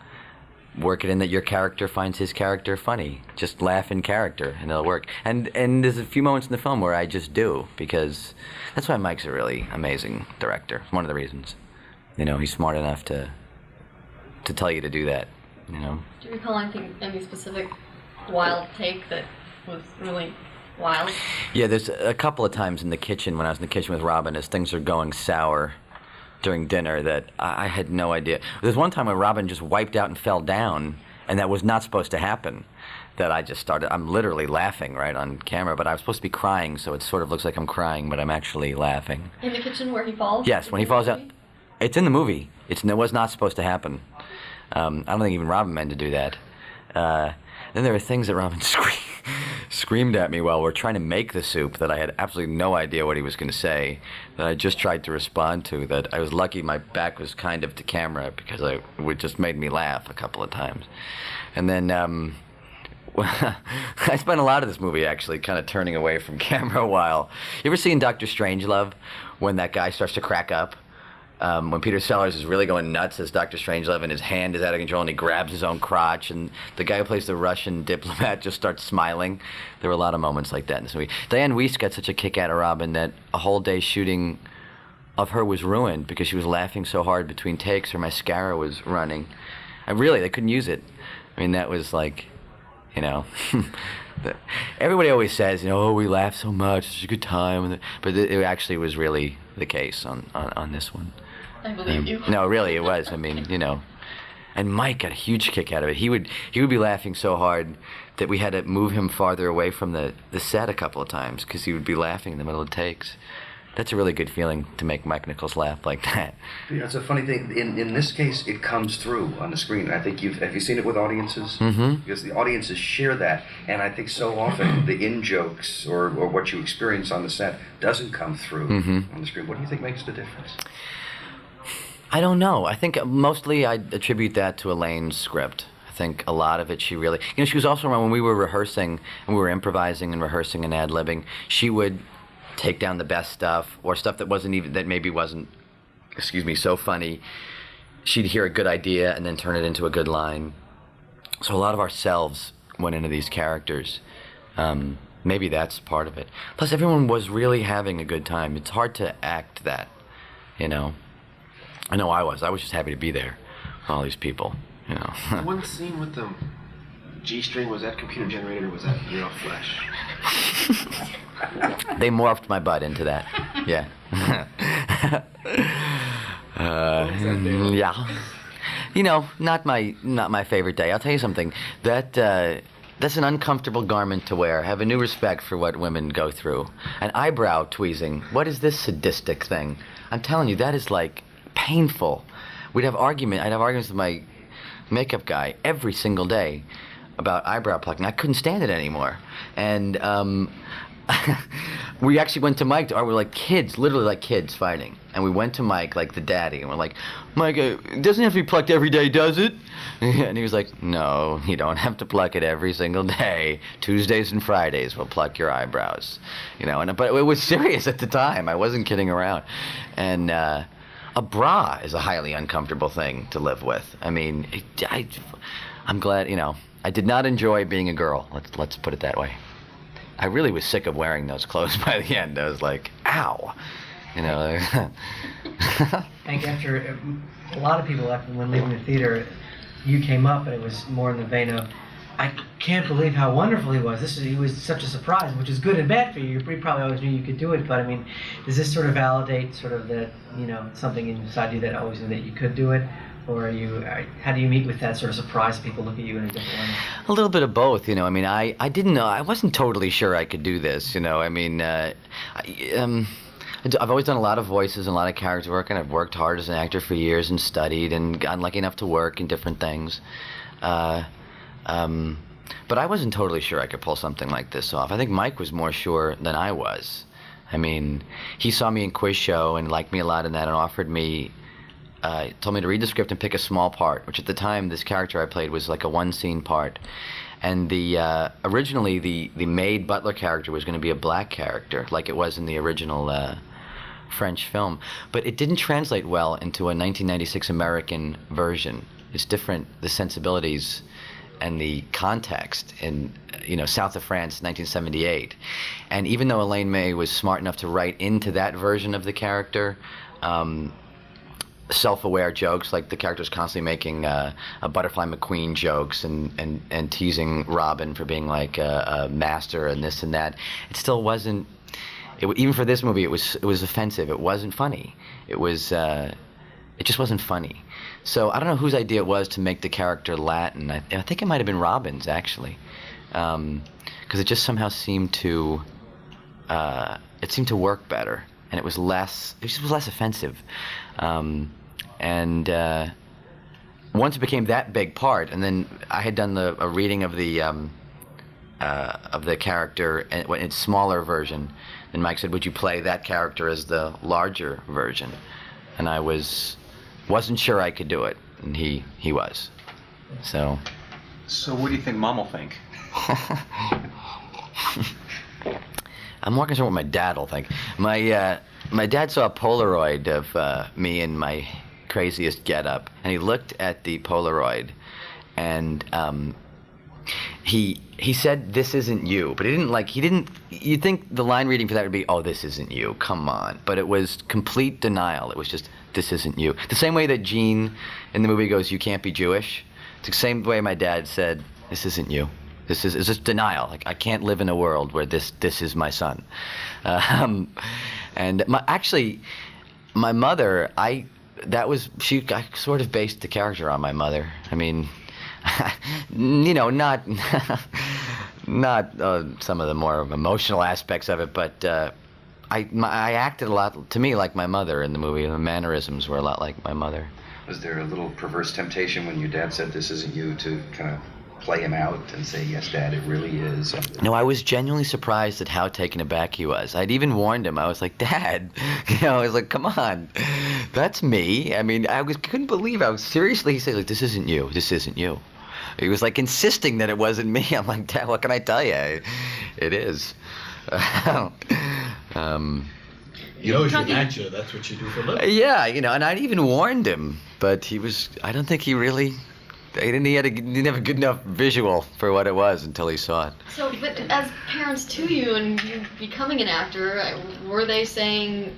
work it in that your character finds his character funny. Just laugh in character, and it'll work. And there's a few moments in the film where I just do, because that's why Mike's a really amazing director. It's one of the reasons. He's smart enough to tell you to do that. Do you recall any specific wild take that was really wild? Yeah, there's a couple of times in the kitchen, when I was in the kitchen with Robin, as things are going sour during dinner, that I had no idea. There's one time when Robin just wiped out and fell down, and that was not supposed to happen, that I'm literally laughing right on camera, but I was supposed to be crying, so it sort of looks like I'm crying, but I'm actually laughing. In the kitchen where he falls? Yes, when he falls out. It's in the movie. It was not supposed to happen. I don't think even Robin meant to do that. Then there were things that Robin screamed at me while we're trying to make the soup that I had absolutely no idea what he was going to say, that I just tried to respond to, that I was lucky my back was kind of to camera, because it just made me laugh a couple of times. And then I spent a lot of this movie actually kind of turning away from camera a while. You ever seen Dr. Strangelove, when that guy starts to crack up? When Peter Sellers is really going nuts as Dr. Strangelove, and his hand is out of control, and he grabs his own crotch, and the guy who plays the Russian diplomat just starts smiling. There were a lot of moments like that in this movie. Diane Weiss got such a kick out of Robin that a whole day shooting of her was ruined because she was laughing so hard between takes. Her mascara was running. They couldn't use it. That was like, everybody always says, we laugh so much, it's a good time, but it actually was really the case on this one. I believe you. No, really, it was. And Mike got a huge kick out of it. He would be laughing so hard that we had to move him farther away from the set a couple of times, because he would be laughing in the middle of takes. That's a really good feeling, to make Mike Nichols laugh like that. It's a funny thing. In this case, it comes through on the screen. I think have you seen it with audiences? Mm-hmm. Because the audiences share that, and I think so often the in-jokes or what you experience on the set doesn't come through on the screen. What do you think makes the difference? I don't know. I think mostly I attribute that to Elaine's script. I think a lot of it she really... she was also around when we were rehearsing, and we were improvising and rehearsing and ad-libbing. She would take down the best stuff, or stuff that maybe wasn't so funny. She'd hear a good idea and then turn it into a good line. So a lot of ourselves went into these characters. Maybe that's part of it. Plus, everyone was really having a good time. It's hard to act that, I know I was just happy to be there, all these people, One scene with the G-string, was that computer generated, or was that real flesh? They morphed my butt into that. Yeah. Yeah. Not my favorite day. I'll tell you something. That's an uncomfortable garment to wear. Have a new respect for what women go through. An eyebrow tweezing. What is this sadistic thing? I'm telling you, that is like painful. I'd have arguments with my makeup guy every single day about eyebrow plucking. I couldn't stand it anymore. And we actually went to Mike. We were like kids, literally like kids fighting. And we went to Mike, like the daddy, and we're like, Mike, it doesn't have to be plucked every day, does it? And he was like, no, you don't have to pluck it every single day. Tuesdays and Fridays we'll pluck your eyebrows. But it was serious at the time. I wasn't kidding around. And a bra is a highly uncomfortable thing to live with. I mean, I'm glad, I did not enjoy being a girl. Let's put it that way. I really was sick of wearing those clothes by the end. I was like, ow. I think after a lot of people, when leaving the theater, you came up and it was more in the vein of, I can't believe how wonderful he was. He was such a surprise, which is good and bad for you. You probably always knew you could do it, but I mean, does this sort of validate sort of that, something inside you that always knew that you could do it? Or how do you meet with that sort of surprise? People look at you in a different way. A little bit of both, I mean, I didn't know. I wasn't totally sure I could do this, I mean, I've always done a lot of voices and a lot of character work, and I've worked hard as an actor for years and studied and gotten lucky enough to work in different things. But I wasn't totally sure I could pull something like this off. I think Mike was more sure than I was. I mean, he saw me in Quiz Show and liked me a lot in that and offered me, told me to read the script and pick a small part, which at the time this character I played was like a one-scene part. And originally the maid butler character was going to be a black character, like it was in the original French film. But it didn't translate well into a 1996 American version. It's different, the sensibilities and the context in south of France, 1978. And even though Elaine May was smart enough to write into that version of the character, self-aware jokes, like the character's constantly making a Butterfly McQueen jokes and teasing Robin for being like a master and this and that. It still wasn't. Even for this movie, it was offensive. It wasn't funny. It just wasn't funny. So I don't know whose idea it was to make the character Latin. I think it might have been Robin's actually, because it just somehow seemed to work better, and it just was less offensive. And once it became that big part, and then I had done a reading of the character in its smaller version, and Mike said, "Would you play that character as the larger version?" And I wasn't sure I could do it, and he was. So what do you think Mom will think? I'm more concerned what my dad will think. My dad saw a Polaroid of me in my craziest getup, and he looked at the Polaroid, and he said, "This isn't you," but he didn't. You'd think the line reading for that would be, "Oh, this isn't you. Come on!" But it was complete denial. It was just, "This isn't you." The same way that Gene in the movie goes, "You can't be Jewish." It's the same way my dad said, "This isn't you. It's just denial. Like, I can't live in a world where this is my son." And my mother, I sort of based the character on my mother. I mean, not some of the more emotional aspects of it, but I acted a lot to me like my mother in the movie. The mannerisms were a lot like my mother. Was there a little perverse temptation when your dad said this isn't you to kind of play him out and say, "Yes, Dad, it really is"? No, I was genuinely surprised at how taken aback he was. I'd even warned him. I was like, "Dad," I was like, "Come on, that's me." I mean, couldn't believe how seriously he said, like, "This isn't you. This isn't you." He was like insisting that it wasn't me. I'm like, "Dad, what can I tell you? It is." You know, as an actor, that's what you do for a living. Yeah, and I'd even warned him, but I don't think he really. He didn't have a good enough visual for what it was until he saw it. So, but as parents to you and you becoming an actor, were they saying,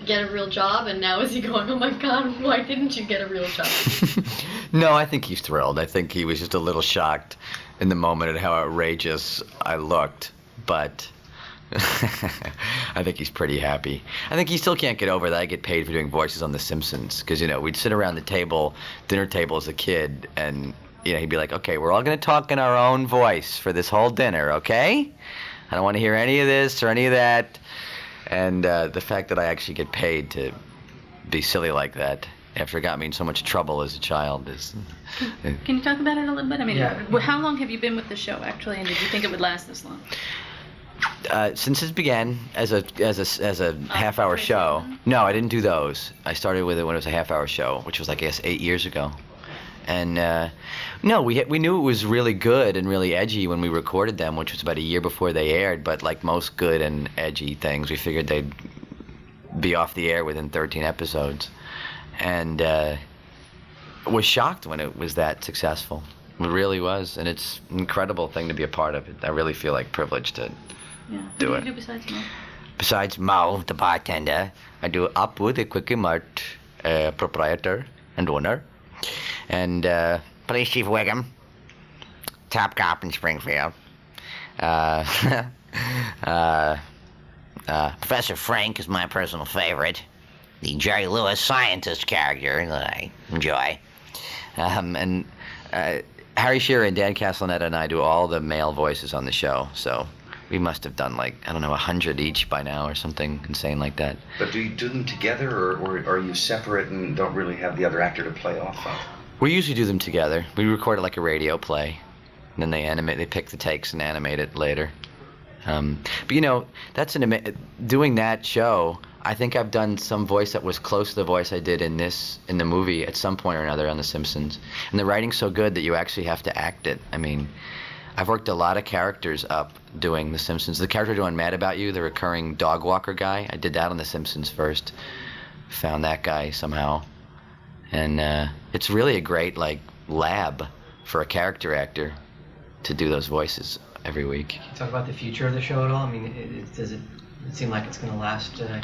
"Get a real job," and now is he going, "Oh my God, why didn't you get a real job?" No, I think he's thrilled. I think he was just a little shocked in the moment at how outrageous I looked, but I think he's pretty happy. I think he still can't get over that I get paid for doing voices on The Simpsons, because we'd sit around the dinner table as a kid, and he'd be like, "Okay, we're all going to talk in our own voice for this whole dinner, okay? I don't want to hear any of this or any of that." And the fact that I actually get paid to be silly like that after it got me in so much trouble as a child is... Can you talk about it a little bit? I mean, Yeah. how long have you been with the show, actually, and did you think it would last this long? Since it began as a half-hour show. No, I didn't do those. I started with it when it was a half-hour show, which was, I guess, 8 years ago. And no, we knew it was really good and really edgy when we recorded them, which was about a year before they aired. But like most good and edgy things, we figured they'd be off the air within 13 episodes. And was shocked when it was that successful. It really was, and it's an incredible thing to be a part of it. I really feel like privileged to do it. What do you do besides Mo? Besides Mo, the bartender, I do Apu, the Quickie Mart proprietor and owner, and Police Chief Wiggum, top cop in Springfield. Professor Frank is my personal favorite, the Jerry Lewis scientist character that I enjoy. And Harry Shearer and Dan Castellaneta and I do all the male voices on the show, so we must have done 100 each by now or something insane like that. But do you do them together, or are you separate and don't really have the other actor to play off of? We usually do them together. We record it like a radio play, and then they pick the takes and animate it later. But that's doing that show. I think I've done some voice that was close to the voice I did in the movie at some point or another on The Simpsons. And the writing's so good that you actually have to act it. I mean, I've worked a lot of characters up doing The Simpsons. The character doing Mad About You, the recurring dog walker guy, I did that on The Simpsons first. Found that guy somehow. And it's really a great lab for a character actor to do those voices every week. Can you talk about the future of the show at all? I mean, does it seem like it's going to last, continue?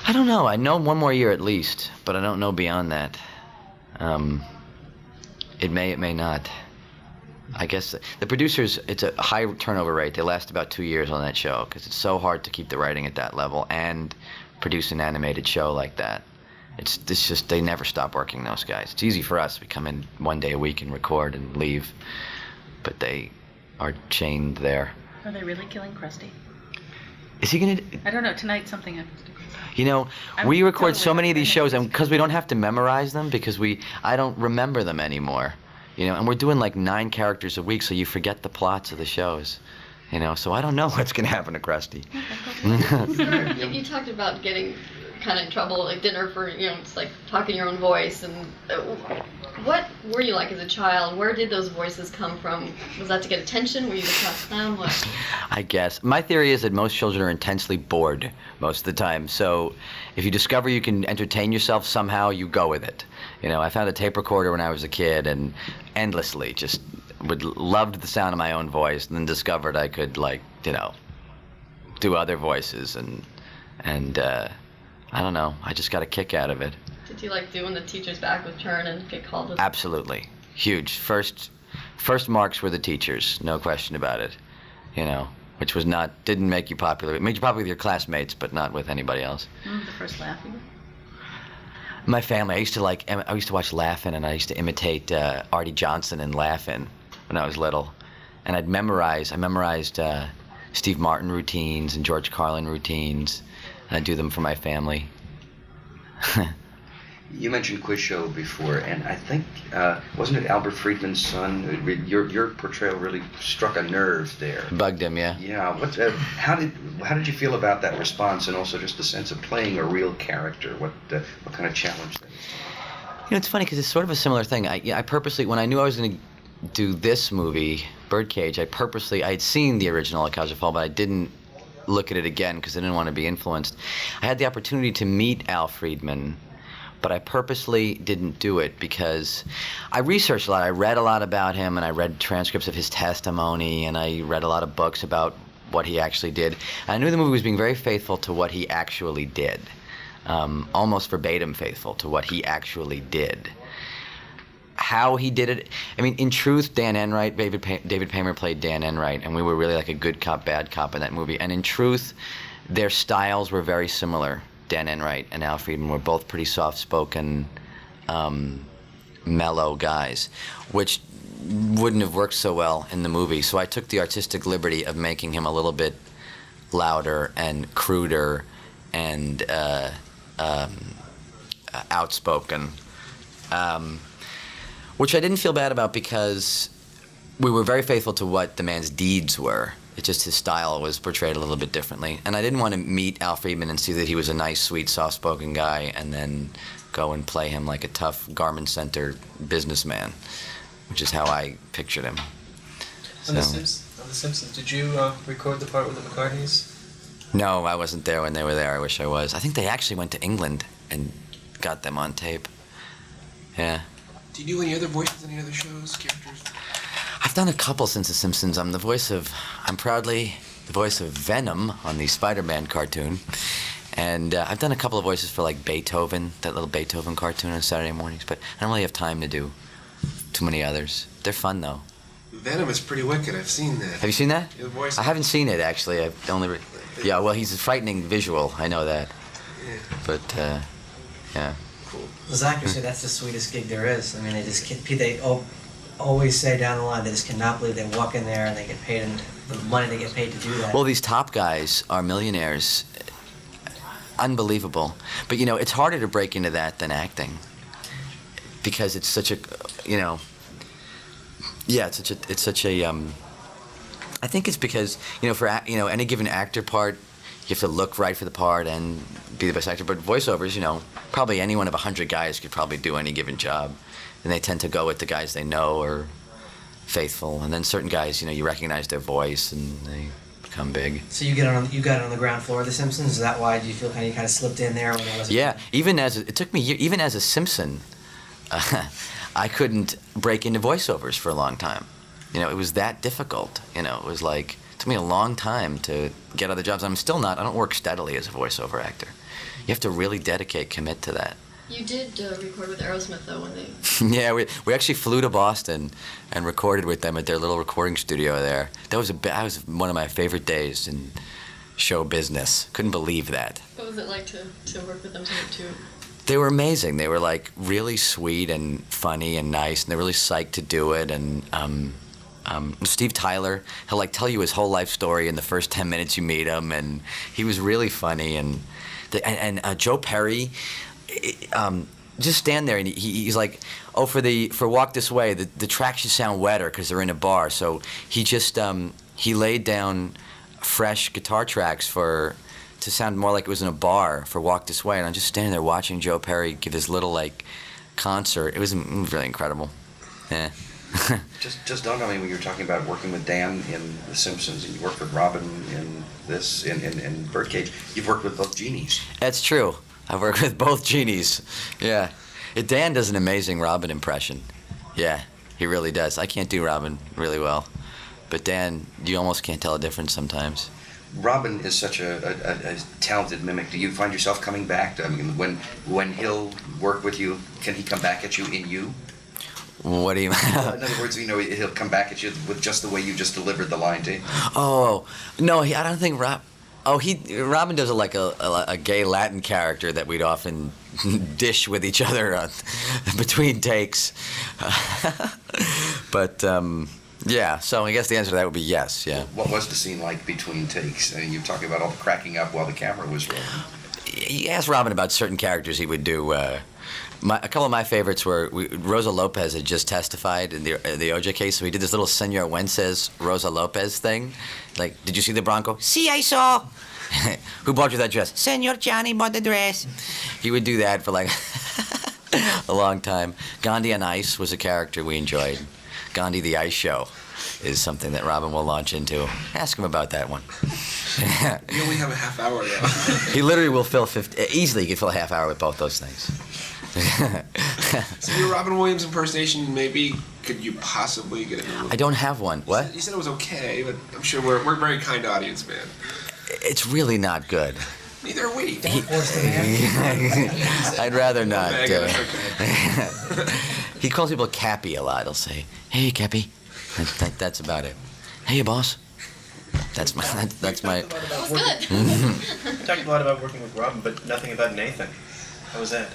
I don't know. I know one more year at least, but I don't know beyond that. It may not. I guess the producers, it's a high turnover rate. They last about 2 years on that show because it's so hard to keep the writing at that level and produce an animated show like that. It's just, they never stop working, those guys. It's easy for us. We come in 1 day a week and record and leave, but they are chained there. Are they really killing Krusty? Is he gonna? I don't know. Tonight something happens to Krusty. We record so many of these shows, and because we don't have to memorize them, because I don't remember them anymore. And we're doing 9 characters a week, so you forget the plots of the shows. So I don't know what's gonna happen to Krusty. You talked about getting kind of in trouble at dinner for it's like talking your own voice, and what were you like as a child? Where did those voices come from? Was that to get attention? Were you the clown? What? I guess my theory is that most children are intensely bored most of the time. So if you discover you can entertain yourself somehow, you go with it. I found a tape recorder when I was a kid and endlessly just loved the sound of my own voice, and then discovered I could do other voices and I don't know. I just got a kick out of it. Did you like doing the teacher's back with turn and get called? Absolutely. Huge. First marks were the teachers, no question about it. Which didn't make you popular. It made you popular with your classmates, but not with anybody else. The first laugh you? My family, I used to watch Laugh-In, and I used to imitate Artie Johnson in Laugh-In when I was little. And I memorized Steve Martin routines and George Carlin routines. I do them for my family. You mentioned Quiz Show before, and I think, wasn't it Albert Friedman's son? Your portrayal really struck a nerve there. Bugged him, yeah. Yeah. How did you feel about that response, and also just the sense of playing a real character? What kind of challenge that is? It's funny because it's sort of a similar thing. I purposely, when I knew I was going to do this movie, Birdcage, I had seen the original at Casa Fall, but I didn't look at it again because I didn't want to be influenced. I had the opportunity to meet Al Friedman, but I purposely didn't do it because I researched a lot. I read a lot about him, and I read transcripts of his testimony, and I read a lot of books about what he actually did. And I knew the movie was being very faithful to what he actually did, almost verbatim faithful to what he actually did. How he did it, I mean, in truth, Dan Enright, David Paymer played Dan Enright, and we were really like a good cop, bad cop in that movie. And in truth, their styles were very similar. Dan Enright and Al Friedman were both pretty soft-spoken, mellow guys, which wouldn't have worked so well in the movie. So I took the artistic liberty of making him a little bit louder and cruder and outspoken, which I didn't feel bad about because we were very faithful to what the man's deeds were. It just his style was portrayed a little bit differently. And I didn't want to meet Al Friedman and see that he was a nice, sweet, soft-spoken guy and then go and play him like a tough garment center businessman, which is how I pictured him. On The Simpsons, did you record the part with the McCartneys? No, I wasn't there when they were there. I wish I was. I think they actually went to England and got them on tape. Yeah. Do you do any other voices, any other shows, characters? I've done a couple since The Simpsons. I'm proudly the voice of Venom on the Spider-Man cartoon. And I've done a couple of voices for like Beethoven, that little Beethoven cartoon on Saturday mornings, but I don't really have time to do too many others. They're fun though. Venom is pretty wicked. I've seen that. Have you seen that? The voice. I haven't seen it actually. I've only. Yeah, well, he's a frightening visual. I know that. Yeah. But yeah. Those actors say that's the sweetest gig there is. I mean, they always say down the line they just cannot believe they walk in there and they get paid and the money they get paid to do that. Well, these top guys are millionaires. Unbelievable. But it's harder to break into that than acting because it's such a, it's such a. I think it's because for any given actor part, you have to look right for the part and be the best actor. But voiceovers, probably any one of 100 guys could probably do any given job, and they tend to go with the guys they know are faithful. And then certain guys, you recognize their voice and they become big. So you got it on the ground floor of The Simpsons. Is that why? Do you feel kind of slipped in there when it wasn't? Yeah, it took me even as a Simpson, I couldn't break into voiceovers for a long time. It was that difficult. It was like, it took me a long time to get other jobs. I don't work steadily as a voiceover actor. You have to really commit to that. You did record with Aerosmith, though, when they... Yeah, we actually flew to Boston and recorded with them at their little recording studio there. That was one of my favorite days in show business. Couldn't believe that. What was it like to work with them too? They were amazing. They were like really sweet and funny and nice, and they're really psyched to do it. And Steve Tyler, he'll like tell you his whole life story in the first 10 minutes you meet him, and he was really funny. And Joe Perry, just stand there and he's like, for Walk This Way, the track should sound wetter because they're in a bar. So he just he laid down fresh guitar tracks to sound more like it was in a bar for Walk This Way, and I'm just standing there watching Joe Perry give his little like concert. It was really incredible. Yeah. just dawned on me when you were talking about working with Dan in The Simpsons, and you worked with Robin in this in Birdcage. You've worked with both genies. That's true. I've worked with both genies. Yeah. Dan does an amazing Robin impression. Yeah, he really does. I can't do Robin really well, but Dan, you almost can't tell a difference sometimes. Robin is such a talented mimic. Do you find yourself coming back? I mean, when he'll work with you, can he come back at you in you? What do you mean? In other words, he'll come back at you with just the way you just delivered the line to him. Oh, no, I don't think Robin does a gay Latin character that we'd often dish with each other between takes. But yeah, so I guess the answer to that would be yes. Yeah. What was the scene like between takes? You're talking about all the cracking up while the camera was rolling. He asked Robin about certain characters he would do. A couple of my favorites were Rosa Lopez had just testified in the OJ case, so he did this little Senor Wences Rosa Lopez thing. Like, did you see the Bronco? See, I saw. Who bought you that dress? Senor Johnny bought the dress. He would do that for like a long time. Gandhi on Ice was a character we enjoyed. Gandhi the Ice Show is something that Robin will launch into. Ask him about that one. You only have a half hour though. He literally will fill easily. He could fill a half hour with both those things. So your Robin Williams impersonation, maybe could you possibly get it? I don't have one. What? You said it was okay, but I'm sure we're a very kind audience, man. It's really not good. Neither are we. I'd rather not. He calls people Cappy a lot. He'll say, "Hey, Cappy." That's about it. Hey, boss. That's my. That was good. You talked a lot about working with Robin, but nothing about Nathan. How was that?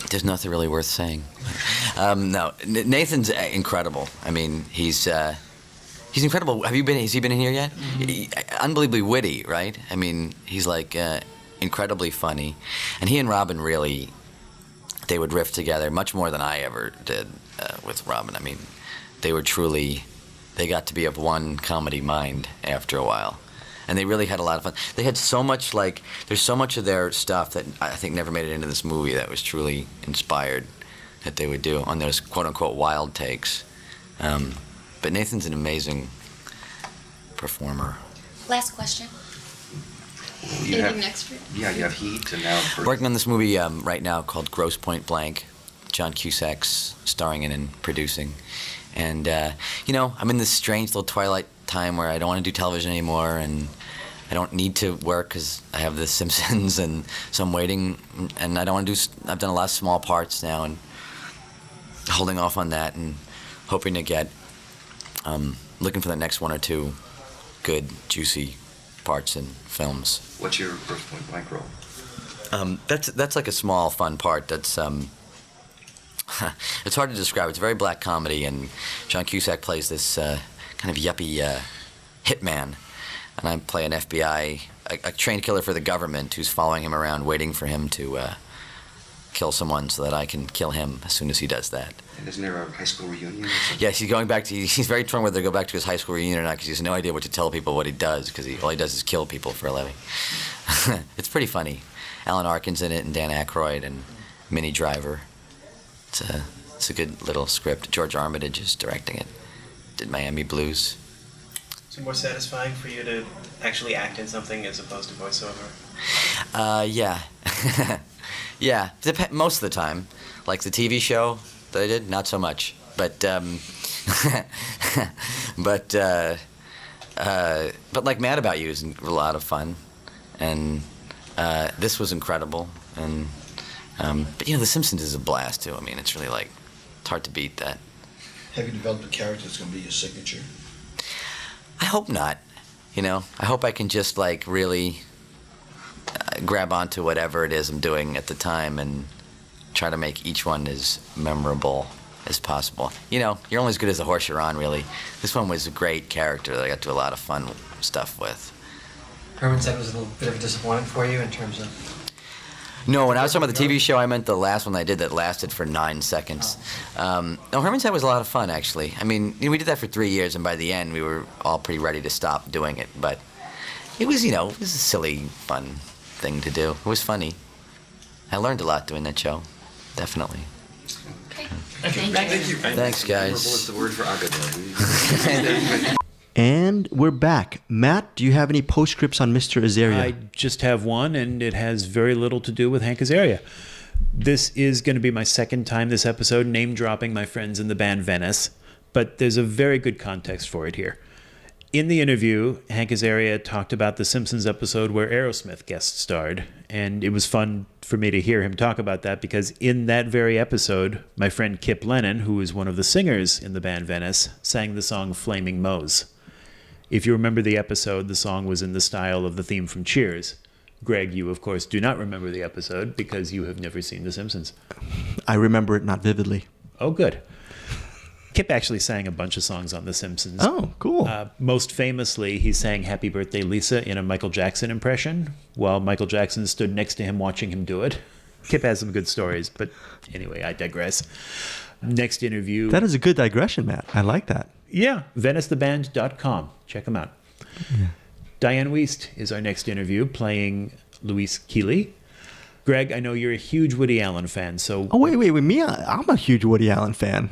There's nothing really worth saying. No, Nathan's incredible. I mean, he's incredible. Has he been in here yet? Mm-hmm. Unbelievably witty, right? I mean, he's like incredibly funny, and he and Robin really, they would riff together much more than I ever did with Robin. I mean, they were truly they got to be of one comedy mind after a while. And they really had a lot of fun. They had so much, there's so much of their stuff that I think never made it into this movie that was truly inspired that they would do on those quote-unquote wild takes. But Nathan's an amazing performer. Last question. Anything next for you? Yeah, you have Heat, and now... Working on this movie right now called Grosse Point Blank. John Cusack's starring in and producing. And, I'm in this strange little twilight time where I don't want to do television anymore, and I don't need to work because I have The Simpsons, and so I'm waiting, and I don't want to I've done a lot of small parts now, and holding off on that, and hoping to get, looking for the next one or two good, juicy parts in films. What's your Grosse Point Blank role? That's like a small, fun part. That's it's hard to describe. It's a very black comedy, and John Cusack plays this kind of yuppie hitman, and I play an FBI, a trained killer for the government who's following him around, waiting for him to kill someone so that I can kill him as soon as he does that. And isn't there a high school reunion? Yes, he's very torn whether to go back to his high school reunion or not because he has no idea what to tell people what he does because all he does is kill people for a living. It's pretty funny. Alan Arkin's in it, and Dan Aykroyd, and Minnie Driver. It's a good little script. George Armitage is directing it. Did Miami Blues. Is it more satisfying for you to actually act in something as opposed to voiceover? Yeah. Yeah, most of the time. Like the TV show that I did, not so much. But but like Mad About You is a lot of fun, and this was incredible. And but The Simpsons is a blast too. I mean, it's really it's hard to beat that. Have you developed a character that's going to be your signature? I hope not. I hope I can just really grab onto whatever it is I'm doing at the time and try to make each one as memorable as possible. You're only as good as the horse you're on, really. This one was a great character that I got to do a lot of fun stuff with. Herman said it was a little bit of a disappointment for you in terms of... No, when I was talking about the TV show, I meant the last one I did that lasted for 9 seconds. No, Herman's Head was a lot of fun, actually. I mean, we did that for 3 years, and by the end, we were all pretty ready to stop doing it. But it was, it was a silly, fun thing to do. It was funny. I learned a lot doing that show, definitely. Okay. Thank you. Thanks, guys. What's the word for Agador? And we're back. Matt, do you have any postscripts on Mr. Azaria? I just have one, and it has very little to do with Hank Azaria. This is going to be my second time this episode name-dropping my friends in the band Venice, but there's a very good context for it here. In the interview, Hank Azaria talked about the Simpsons episode where Aerosmith guest starred, and it was fun for me to hear him talk about that because in that very episode, my friend Kip Lennon, who is one of the singers in the band Venice, sang the song Flaming Moe's. If you remember the episode, the song was in the style of the theme from Cheers. Greg, you, of course, do not remember the episode because you have never seen The Simpsons. I remember it not vividly. Oh, good. Kip actually sang a bunch of songs on The Simpsons. Oh, cool. Most famously, he sang Happy Birthday, Lisa in a Michael Jackson impression while Michael Jackson stood next to him watching him do it. Kip has some good stories, but anyway, I digress. Next interview. That is a good digression, Matt. I like that. Yeah, VeniceTheBand.com. Check them out. Yeah. Diane Wiest is our next interview, playing Louise Keeley. Greg, I know you're a huge Woody Allen fan, so... Oh, wait, me? I'm a huge Woody Allen fan.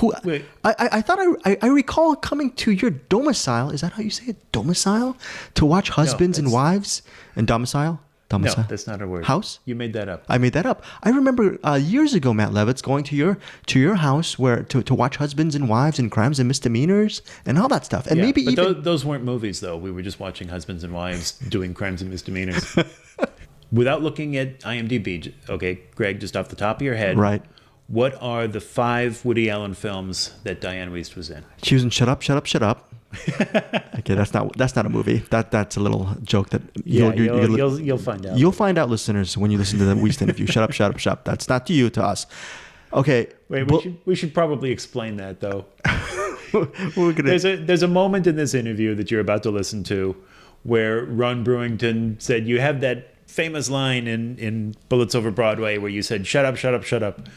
Wait. I thought I recall coming to your domicile. Is that how you say it? Domicile? To watch Husbands and Wives? And domicile? Domicile? No, that's not a word. House? You made that up. I made that up. I remember years ago, Matt Levitz, going to your house to watch Husbands and Wives and Crimes and Misdemeanors and all that stuff. And maybe even... those weren't movies, though. We were just watching Husbands and Wives doing Crimes and Misdemeanors. Without looking at IMDb, okay, Greg, just off the top of your head. Right. What are the 5 Woody Allen films that Diane Wiest was in? She was in Shut Up, Shut Up, Shut Up. Okay, that's not a movie. That's a little joke that you'll find out. You'll find out, listeners, when you listen to the Wiest interview. Shut up, shut up, shut up. That's not to you, to us. Okay. Wait, we should probably explain that though. There's a moment in this interview that you're about to listen to where Ron Brewington said you have that famous line in Bullets Over Broadway where you said shut up, shut up, shut up.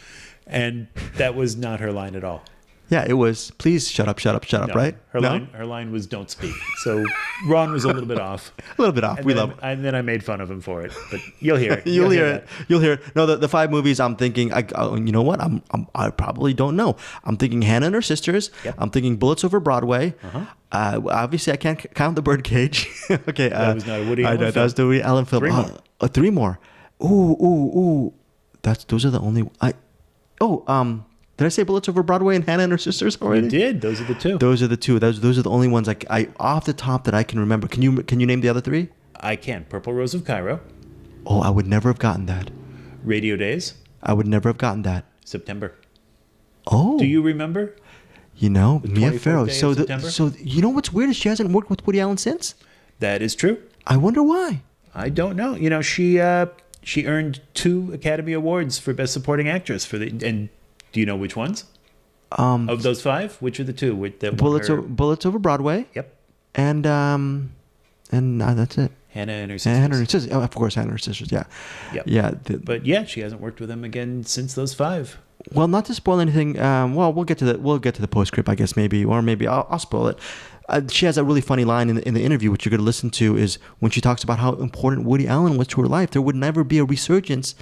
And that was not her line at all. Yeah, it was. Please shut up, No, right? Her No? line was "Don't speak." So Ron was a little bit off. A little bit off. And We then love it. And then I made fun of him for it. But you'll hear it. You'll hear that. it. You'll hear it. No, the 5 movies. I'm thinking. You know what? I probably don't know. I'm thinking Hannah and Her Sisters. Yep. I'm thinking Bullets Over Broadway. Obviously, I can't count the Birdcage. Okay. That was not a Woody I Allen know, film. that was the Woody Allen film. 3 more. 3 more. Ooh. Those are the only. Did I say Bullets Over Broadway and Hannah and Her Sisters already? You did. Those are the 2. Those are the 2. Those are the only ones I off the top that I can remember. Can you name the other 3? I can. Purple Rose of Cairo. Oh, I would never have gotten that. Radio Days. I would never have gotten that. September. Oh. Do you remember? You know, The Mia 24th Farrow. day So of September? you know what's weird is she hasn't worked with Woody Allen since. That is true. I wonder why. I don't know. You know, she earned 2 Academy Awards for Best Supporting Actress and do you know which ones? Of those 5, which are the 2 that Bullets Over Broadway. Yep. And that's it. Hannah and Her Sisters. Hannah and Her Sisters. Oh, of course, Hannah and Her Sisters. Yeah. Yep. Yeah. But yeah, she hasn't worked with them again since those 5. Well, not to spoil anything. We'll get to the postscript, I guess, maybe I'll spoil it. She has a really funny line in the interview, which you're going to listen to, is when she talks about how important Woody Allen was to her life. There would never be a resurgence,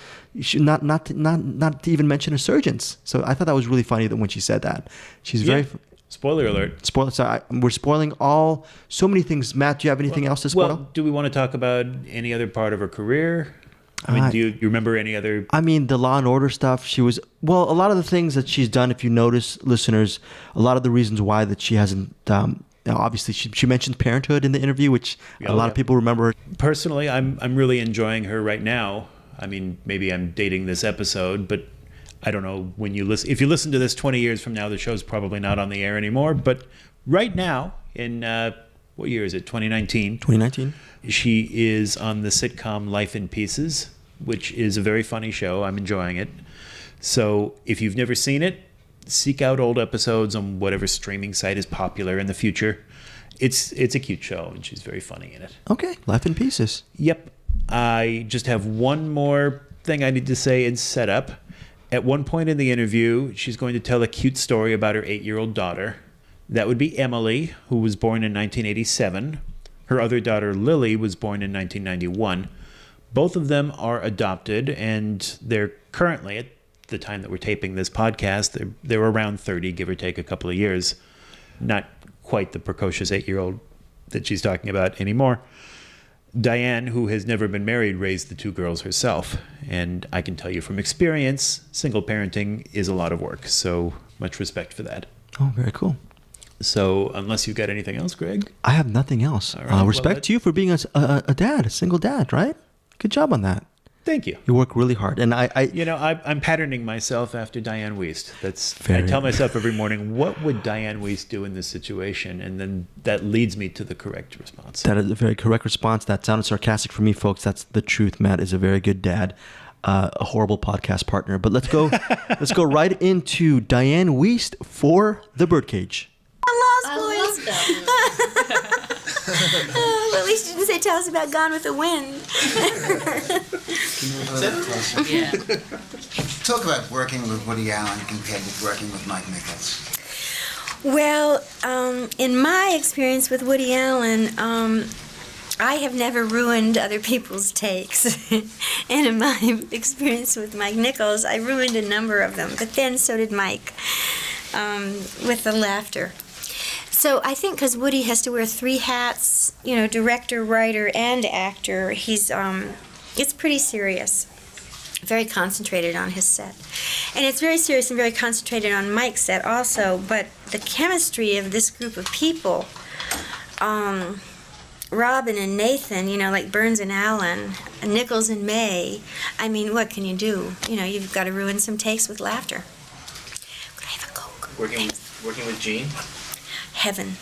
not to even mention a surgence. So I thought that was really funny that when she said that. She's very. Spoiler alert. So we're spoiling so many things. Matt, do you have anything else to spoil? Well, do we want to talk about any other part of her career? I mean, do you remember any other? I mean, the Law and Order stuff. She was a lot of the things that she's done. If you notice, listeners, a lot of the reasons why that she hasn't. Obviously, she mentioned Parenthood in the interview, which a lot of people remember. Personally, I'm really enjoying her right now. I mean, maybe I'm dating this episode, but I don't know when you listen. If you listen to this 20 years from now, the show's probably not on the air anymore. But right now, in what year is it? 2019. 2019. She is on the sitcom Life in Pieces, which is a very funny show. I'm enjoying it. So if you've never seen it, seek out old episodes on whatever streaming site is popular in the future. It's a cute show, and she's very funny in it. Okay, Life in Pieces. Yep. I just have one more thing I need to say in setup. At one point in the interview, she's going to tell a cute story about her 8-year-old daughter. That would be Emily, who was born in 1987. Her other daughter, Lily, was born in 1991. Both of them are adopted, and they're currently, at the time that we're taping this podcast, they're around 30, give or take a couple of years. Not quite the precocious 8-year-old that she's talking about anymore. Diane, who has never been married, raised the 2 girls herself. And I can tell you from experience, single parenting is a lot of work. So much respect for that. Oh, very cool. So unless you've got anything else, Greg? I have nothing else. All right, respect to you for being a dad, a single dad, right? Good job on that. Thank you. You work really hard, and I'm patterning myself after Diane Wiest. I tell myself every morning, what would Diane Wiest do in this situation? And then that leads me to the correct response. That is a very correct response. That sounded sarcastic for me, folks. That's the truth. Matt is a very good dad, a horrible podcast partner. But let's go right into Diane Wiest for The Birdcage. I love that. Well, at least you didn't say tell us about Gone with the Wind. Yeah. Talk about working with Woody Allen compared to working with Mike Nichols. Well, in my experience with Woody Allen, I have never ruined other people's takes. And in my experience with Mike Nichols, I ruined a number of them. But then so did Mike, with the laughter. So I think because Woody has to wear 3 hats, director, writer, and actor, it's pretty serious. Very concentrated on his set. And it's very serious and very concentrated on Mike's set also, but the chemistry of this group of people, Robin and Nathan, like Burns and Allen, and Nichols and May, I mean, what can you do? You've got to ruin some takes with laughter. Could I have a Coke? Working with Gene? Heaven.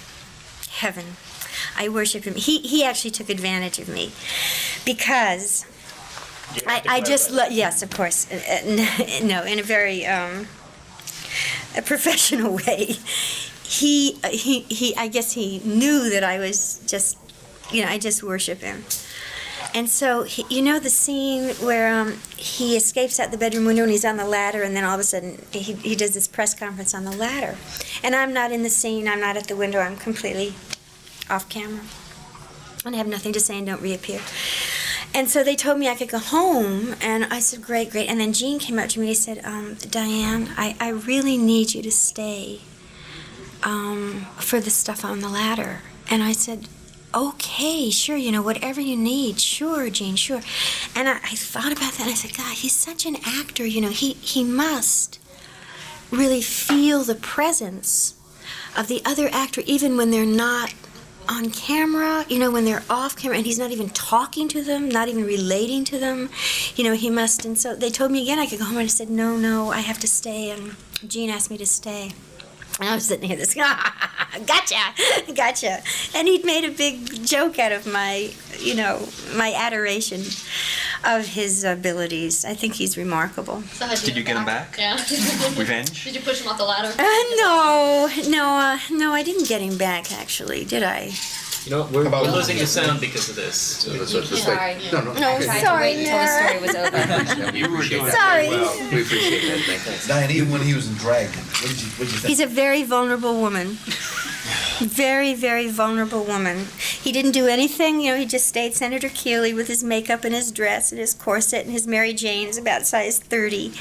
I worship him. He actually took advantage of me because I just yes, of course. No, in a very a professional way. He I guess he knew that I was just I just worship him. And so, you know the scene where he escapes out the bedroom window and he's on the ladder, and then all of a sudden he does this press conference on the ladder. And I'm not in the scene, I'm not at the window, I'm completely off camera. And I have nothing to say and don't reappear. And so they told me I could go home, and I said, great, great. And then Gene came up to me and he said, Diane, I really need you to stay for the stuff on the ladder. And I said, okay, sure, whatever you need. Sure, Gene, sure. And I thought about that, and I said, God, he's such an actor, he must really feel the presence of the other actor, even when they're not on camera, when they're off camera, and he's not even talking to them, not even relating to them, he must. And so they told me again I could go home, and I said, no, I have to stay, and Gene asked me to stay. And I was sitting here, gotcha. And he'd made a big joke out of my adoration of his abilities. I think he's remarkable. So how'd Did you get him back? Yeah. Revenge? Did you push him off the ladder? No, I didn't get him back, actually, did I? You know what? We're losing the sound because of this. Sorry. No, Tried to sorry, wait until the story was over. You were doing Sorry. well. We appreciate that. Thanks. Diane, even when he was in drag, what did you think? He's a very vulnerable woman. Very, very vulnerable woman. He didn't do anything, he just stayed Senator Keeley with his makeup and his dress and his corset and his Mary Jane is about size 30.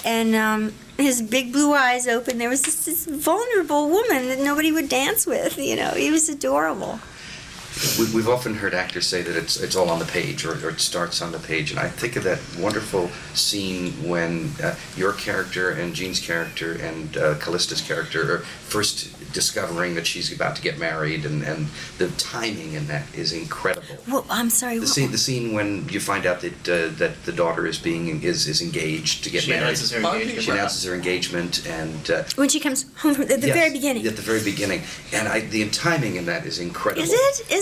And his big blue eyes open. There was this vulnerable woman that nobody would dance with, He was adorable. We've often heard actors say that it's all on the page, or it starts on the page, and I think of that wonderful scene when your character and Gene's character and Callista's character are first discovering that she's about to get married, and the timing in that is incredible. Well, I'm sorry. The scene when you find out that the daughter is engaged to get married. She announces her engagement, and when she comes home at the very beginning. At the very beginning, and the timing in that is incredible.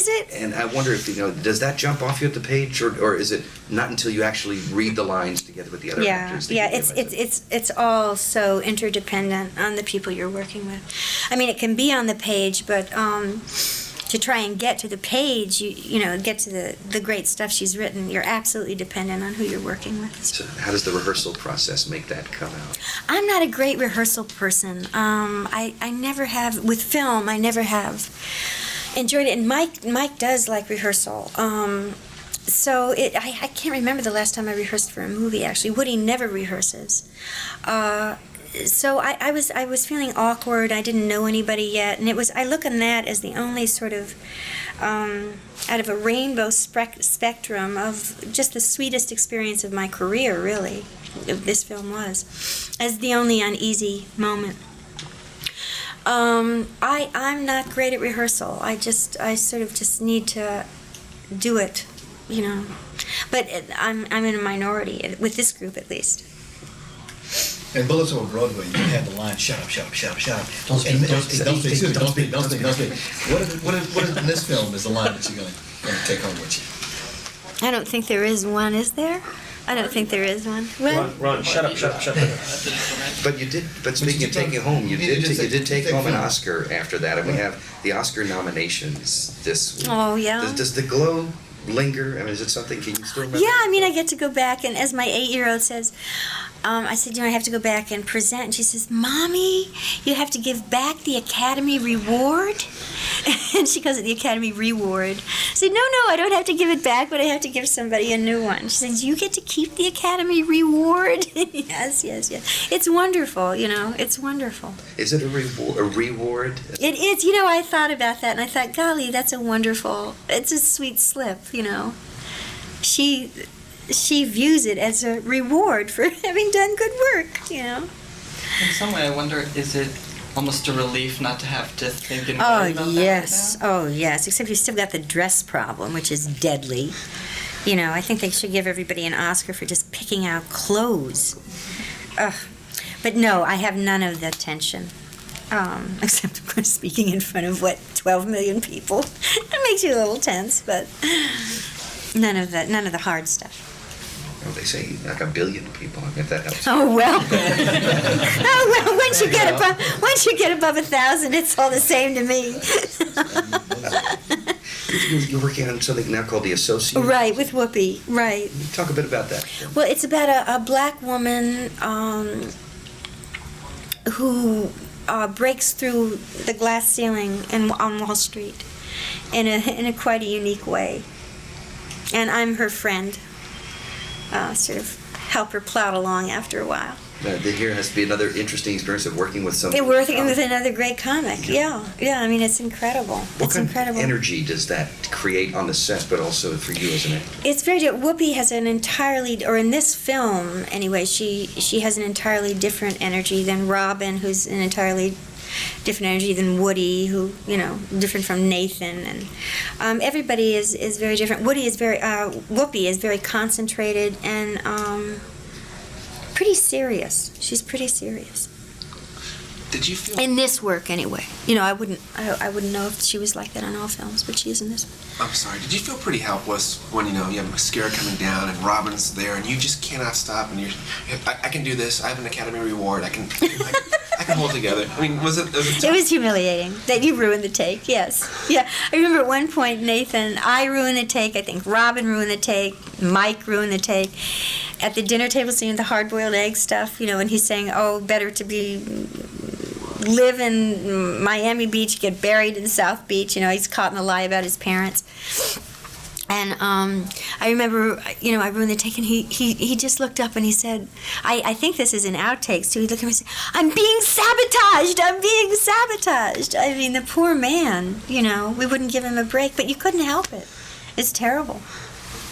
Is it? And I wonder if does that jump off you at the page, or is it not until you actually read the lines together with the other actors? Yeah. It's all so interdependent on the people you're working with. I mean, it can be on the page, but to try and get to the page, get to the great stuff she's written, you're absolutely dependent on who you're working with. So how does the rehearsal process make that come out? I'm not a great rehearsal person. I never have, with film, I never have enjoyed it. And Mike does like rehearsal. So I can't remember the last time I rehearsed for a movie, actually. Woody never rehearses. So I was feeling awkward. I didn't know anybody yet, and I look on that as the only sort of out of a rainbow spectrum of just the sweetest experience of my career, really. This film was as the only uneasy moment. I'm not great at rehearsal. I sort of just need to do it, But I'm in a minority with this group, at least. In Bullets Over Broadway, you had the line, shut up, shut up, shut up, shut up. Don't speak, And- don't and- speak, don't speak, speak, don't don't speak, speak, don't speak, don't speak. What is in this film is the line that you're going to take home with you? I don't think there is one, is there? I don't think there is one. Well, Ron, shut up. But you did. But speaking of taking home, you did take home an Oscar after that, and we have the Oscar nominations this week. Oh, yeah. Does the glow linger? I mean, is it something? Can you still remember? yeah, I mean, I get to go back, and as my 8-year-old says, I said, I have to go back and present. And she says, Mommy, you have to give back the Academy Reward? And she calls it the Academy Reward. I said, no, I don't have to give it back, but I have to give somebody a new one. She says, you get to keep the Academy Reward? Yes. It's wonderful, it's wonderful. Is it a reward? It is, I thought about that, and I thought, golly, that's it's a sweet slip, She views it as a reward for having done good work, In some way, I wonder, is it almost a relief not to have to think and Oh, worry about yes. Oh, yes. Except you've still got the dress problem, which is deadly. I think they should give everybody an Oscar for just picking out clothes. Ugh. But no, I have none of the tension. Except, of course, speaking in front of, 12 million people. It makes you a little tense, but none of the hard stuff. Well, they say like 1 billion people. If that helps. Oh well. Once you get above 1,000, it's all the same to me. You're working on something now called The Associate? Right, with Whoopi, right. Talk a bit about that. Well, it's about a black woman who breaks through the glass ceiling on Wall Street in a quite a unique way. And I'm her friend, sort of help her plod along after a while. Here has to be another interesting experience of working with somebody. Working with another great comic, yeah. I mean, it's incredible. What kind of energy does that create on the set, but also for you as an actor? It's very different. Whoopi has an entirely, or in this film anyway, she has an entirely different energy than Robin, who's an entirely different energy than Woody, who, different from Nathan, and everybody is very different. Whoopi is very concentrated and pretty serious. She's pretty serious. Did you feel in this work anyway? I wouldn't know if she was like that on all films, but she is in this one. I'm sorry. Did you feel pretty helpless when you have mascara coming down and Robin's there and you just cannot stop and I can do this. I have an Academy Award. I can hold together. I mean, was it It was humiliating that you ruined the take. Yes, yeah. I remember at one point I ruined the take. I think Robin ruined the take. Mike ruined the take. At the dinner table scene, the hard-boiled egg stuff. And he's saying, "Oh, better to live in Miami Beach, get buried in South Beach." He's caught in a lie about his parents. And I remember, I ruined the take, and he just looked up and he said, I think this is in outtakes too. He looked at me and said, I'm being sabotaged. I mean, the poor man, we wouldn't give him a break, but you couldn't help it. It's terrible.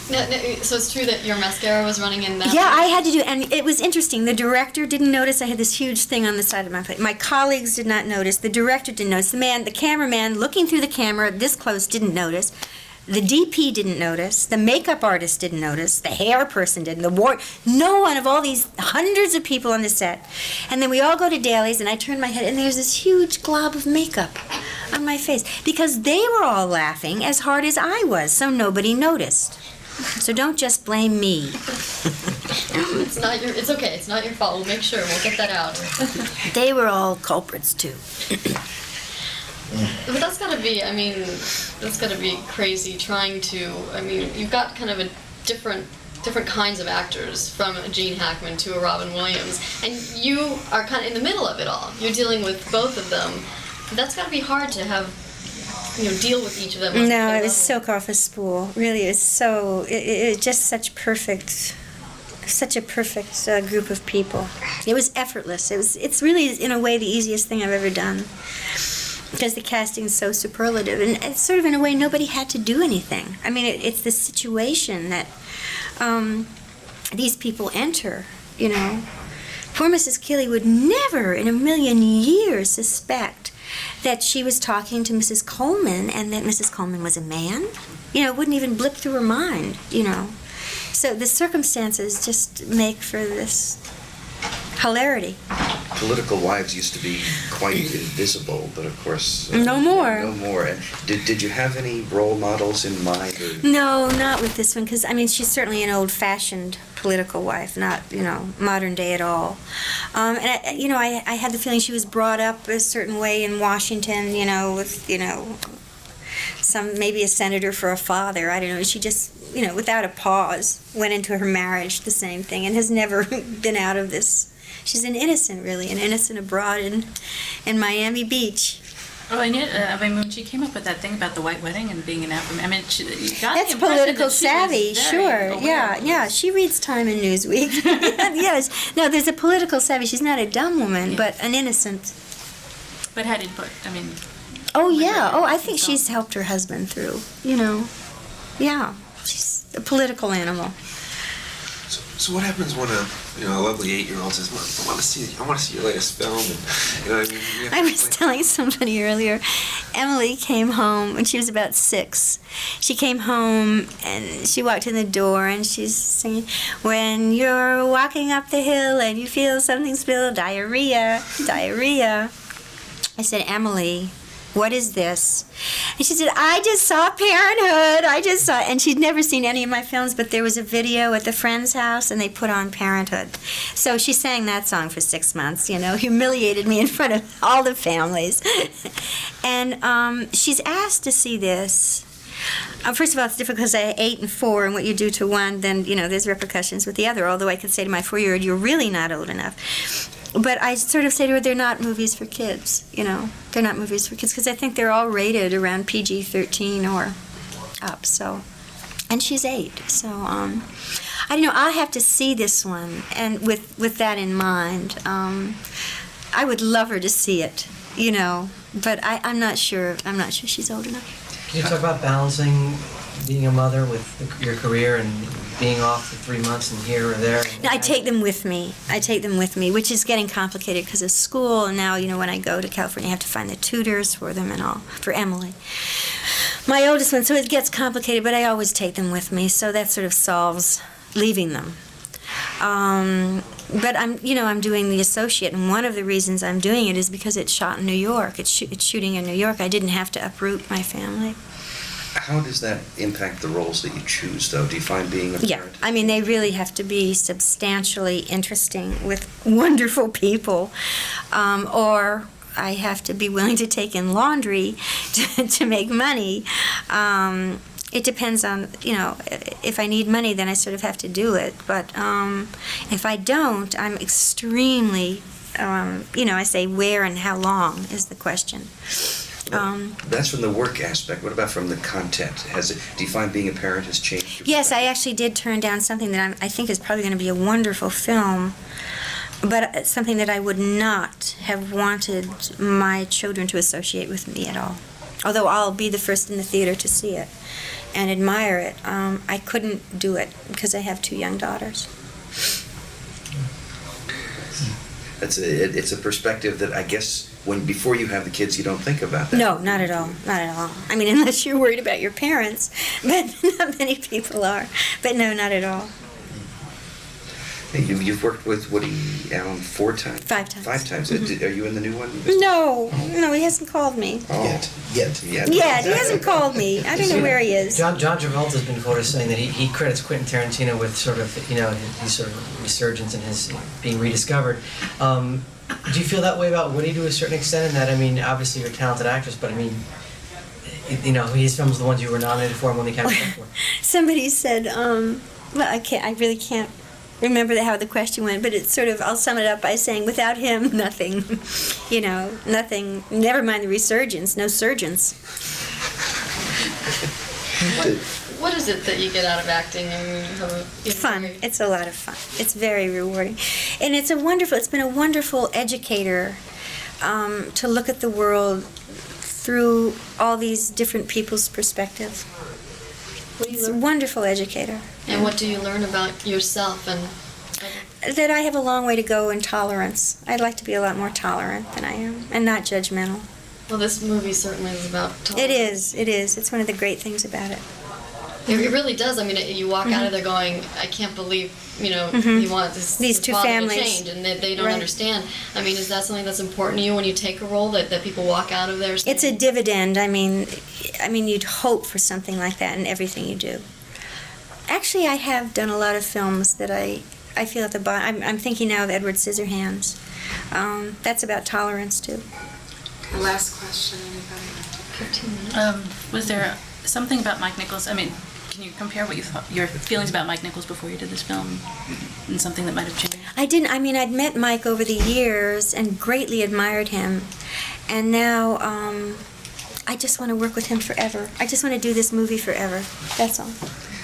No, so it's true that your mascara was running in that? Yeah, I had to do it, and it was interesting. The director didn't notice I had this huge thing on the side of my face. My colleagues did not notice. The director didn't notice. The cameraman looking through the camera this close didn't notice. The DP didn't notice. The makeup artist didn't notice. The hair person didn't. No one of all these hundreds of people on the set. And then we all go to dailies, and I turn my head, and there's this huge glob of makeup on my face because they were all laughing as hard as I was, so nobody noticed. So don't just blame me. It's okay. It's not your fault. We'll make sure. We'll get that out. They were all culprits too. But that's gotta be crazy trying to, you've got kind of a different kinds of actors, from a Gene Hackman to a Robin Williams, and you are kind of in the middle of it all. You're dealing with both of them. That's gotta be hard to have, deal with each of them. No, it was silk off a spool. Really, it was just such a perfect group of people. It was effortless. It's really, in a way, the easiest thing I've ever done. Because the casting is so superlative, and it's sort of in a way nobody had to do anything. I mean, it's the situation that these people enter. Poor Mrs. Keeley would never in a million years suspect that she was talking to Mrs. Coleman and that Mrs. Coleman was a man. It wouldn't even blip through her mind. So the circumstances just make for this hilarity. Political wives used to be quite invisible, but of course... no more. No more. And did you have any role models in mind? Or? No, not with this one, because, she's certainly an old-fashioned political wife, not, modern day at all. And, I had the feeling she was brought up a certain way in Washington, with, maybe a senator for a father, I don't know. She just, without a pause, went into her marriage the same thing and has never been out of this. She's an innocent abroad in Miami Beach. Oh, and yet, when she came up with that thing about the white wedding and being an African, that's political savvy, sure. Yeah. She reads Time and Newsweek. Yes. No, there's a political savvy. She's not a dumb woman, but an innocent. But had input. Oh yeah. Oh, I think she's helped her husband through. Yeah. She's a political animal. So what happens when a lovely 8-year-old says, "I want to see your latest film"? And, I was telling somebody earlier, Emily came home when she was about 6. She came home and she walked in the door and she's singing, "When you're walking up the hill and you feel something spill, diarrhea, diarrhea." I said, "Emily, what is this?" And she said, "I just saw Parenthood. And she'd never seen any of my films, but there was a video at the friend's house, and they put on Parenthood. So she sang that song for 6 months, humiliated me in front of all the families. And she's asked to see this. First of all, it's difficult because I 8 and 4, and what you do to one, then, there's repercussions with the other, although I could say to my 4-year-old, you're really not old enough. But I sort of say to her, they're not movies for kids, They're not movies for kids, because I think they're all rated around PG-13 or up, so. And she's 8, so, I don't know, I'll have to see this one, and with that in mind. I would love her to see it, but I'm not sure she's old enough. Can you talk about balancing being a mother with your career and being off for 3 months and here or there? No, I take them with me, which is getting complicated because of school, and now, when I go to California, I have to find the tutors for them and all, for Emily. My oldest one, so it gets complicated, but I always take them with me, so that sort of solves leaving them. But I'm doing The Associate, and one of the reasons I'm doing it is because it's shot in New York. It's shooting in New York. I didn't have to uproot my family. How does that impact the roles that you choose, though? Do you find being a parent? I mean, they really have to be substantially interesting with wonderful people, or I have to be willing to take in laundry to make money. It depends on, if I need money, then I sort of have to do it. But if I don't, I'm extremely, I say where and how long is the question. That's from the work aspect. What about from the content? Do you find being a parent has changed? Yes, I actually did turn down something that I think is probably going to be a wonderful film, but something that I would not have wanted my children to associate with me at all. Although I'll be the first in the theater to see it and admire it, I couldn't do it because I have 2 young daughters. It's a perspective that I guess before you have the kids, you don't think about that. No, not at all. Not at all. I mean, unless you're worried about your parents, but not many people are. But no, not at all. You've worked with Woody Allen 4 times? 5 times. 5 times. Mm-hmm. Are you in the new one? No, he hasn't called me. Yet. He hasn't called me. I don't know where he is. John Travolta's been quoted saying that he credits Quentin Tarantino with sort of, his sort of resurgence and his being rediscovered. Do you feel that way about Woody to a certain extent? In that, I mean, obviously you're a talented actress, but I mean, his films are the ones you were nominated for and won the Academy Award for. Somebody said, I really can't remember how the question went, but it's sort of, I'll sum it up by saying, without him, nothing. Nothing. Never mind the resurgence, no surgeons. What is it that you get out of acting? Fun. It's a lot of fun. It's very rewarding. And it's been a wonderful educator to look at the world through all these different people's perspectives. It's a wonderful educator. And what do you learn about yourself? And that I have a long way to go in tolerance. I'd like to be a lot more tolerant than I am, and not judgmental. Well, this movie certainly is about tolerance. It is. It's one of the great things about it. It really does. I mean, you walk out of there going, I can't believe, you want these 2 families to change, and they don't right. understand. I mean, is that something that's important to you when you take a role, that people walk out of there saying, it's a dividend. I mean, you'd hope for something like that in everything you do. Actually, I have done a lot of films that I feel at the bottom. I'm thinking now of Edward Scissorhands. That's about tolerance, too. Last question, anybody? 15 minutes. Was there something about Mike Nichols? I mean, can you compare what you thought, your feelings about Mike Nichols before you did this film, and something that might have changed? I didn't. I mean, I'd met Mike over the years and greatly admired him, and now I just want to work with him forever. I just want to do this movie forever. That's all.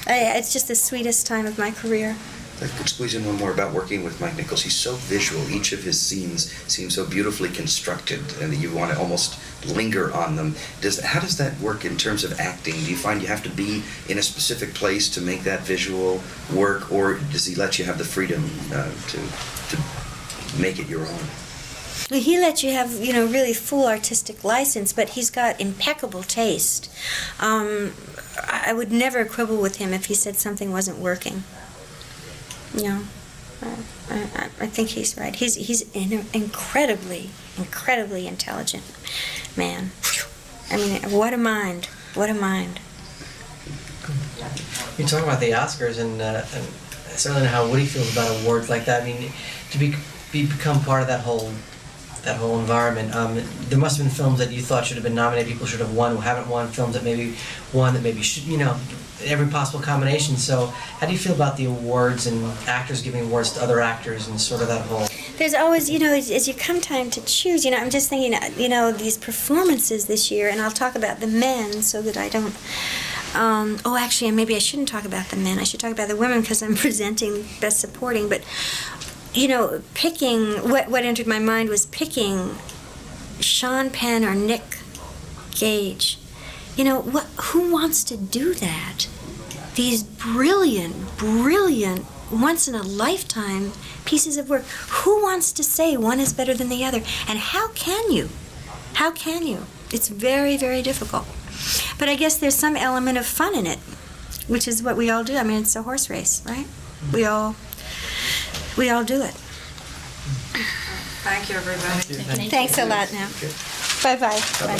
It's just the sweetest time of my career. I could squeeze in one more about working with Mike Nichols. He's so visual. Each of his scenes seems so beautifully constructed, and you want to almost linger on them. How does that work in terms of acting? Do you find you have to be in a specific place to make that visual work, or does he let you have the freedom to make it your own? He lets you have, really full artistic license, but he's got impeccable taste. I would never quibble with him if he said something wasn't working. I think he's right. He's an incredibly intelligent man. I mean, what a mind! What a mind! You talk about the Oscars and certainly how Woody feels about awards like that. I mean, to become part of that whole that whole environment. There must have been films that you thought should have been nominated, people should have won, who haven't won, films that maybe won, that maybe should, every possible combination. So how do you feel about the awards and actors giving awards to other actors and sort of that whole... There's always, as you come time to choose, I'm just thinking, these performances this year, and I'll talk about the men so that I don't... actually, maybe I shouldn't talk about the men. I should talk about the women because I'm presenting Best Supporting. But, picking, what entered my mind was picking Sean Penn or Nick Gage. Who wants to do that? These brilliant, once-in-a-lifetime pieces of work. Who wants to say one is better than the other? And how can you? How can you? It's very, very difficult. But I guess there's some element of fun in it, which is what we all do. I mean, it's a horse race, right? We all do it. Thank you, everybody. Thanks a lot now. Bye-bye. Bye.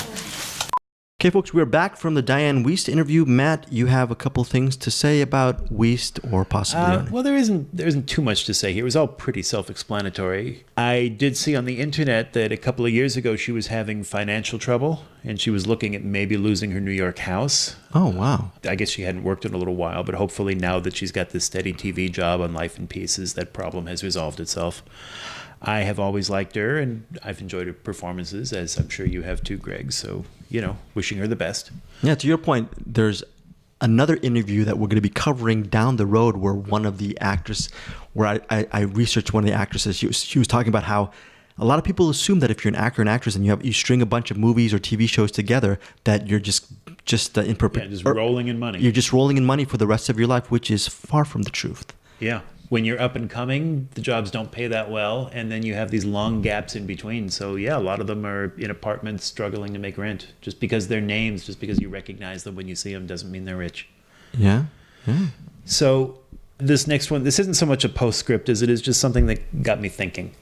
Okay, folks, we're back from the Diane Wiest interview. Matt, you have a couple things to say about Wiest or possibly... Well, there isn't too much to say here. It was all pretty self-explanatory. I did see on the internet that a couple of years ago she was having financial trouble, and she was looking at maybe losing her New York house. Oh, wow. I guess she hadn't worked in a little while, but hopefully now that she's got this steady TV job on Life in Pieces, that problem has resolved itself. I have always liked her, and I've enjoyed her performances, as I'm sure you have too, Greg. So, wishing her the best. Yeah, to your point, there's another interview that we're going to be covering down the road where one of the actors, where I researched one of the actresses, she was talking about how a lot of people assume that if you're an actor and actress and you string a bunch of movies or TV shows together, that you're just in perpetuity. Just rolling in money. You're just rolling in money for the rest of your life, which is far from the truth. Yeah. When you're up and coming, the jobs don't pay that well, and then you have these long gaps in between. So yeah, a lot of them are in apartments struggling to make rent. Just because they're names, just because you recognize them when you see them, doesn't mean they're rich. Yeah. So this next one, this isn't so much a postscript as it is just something that got me thinking.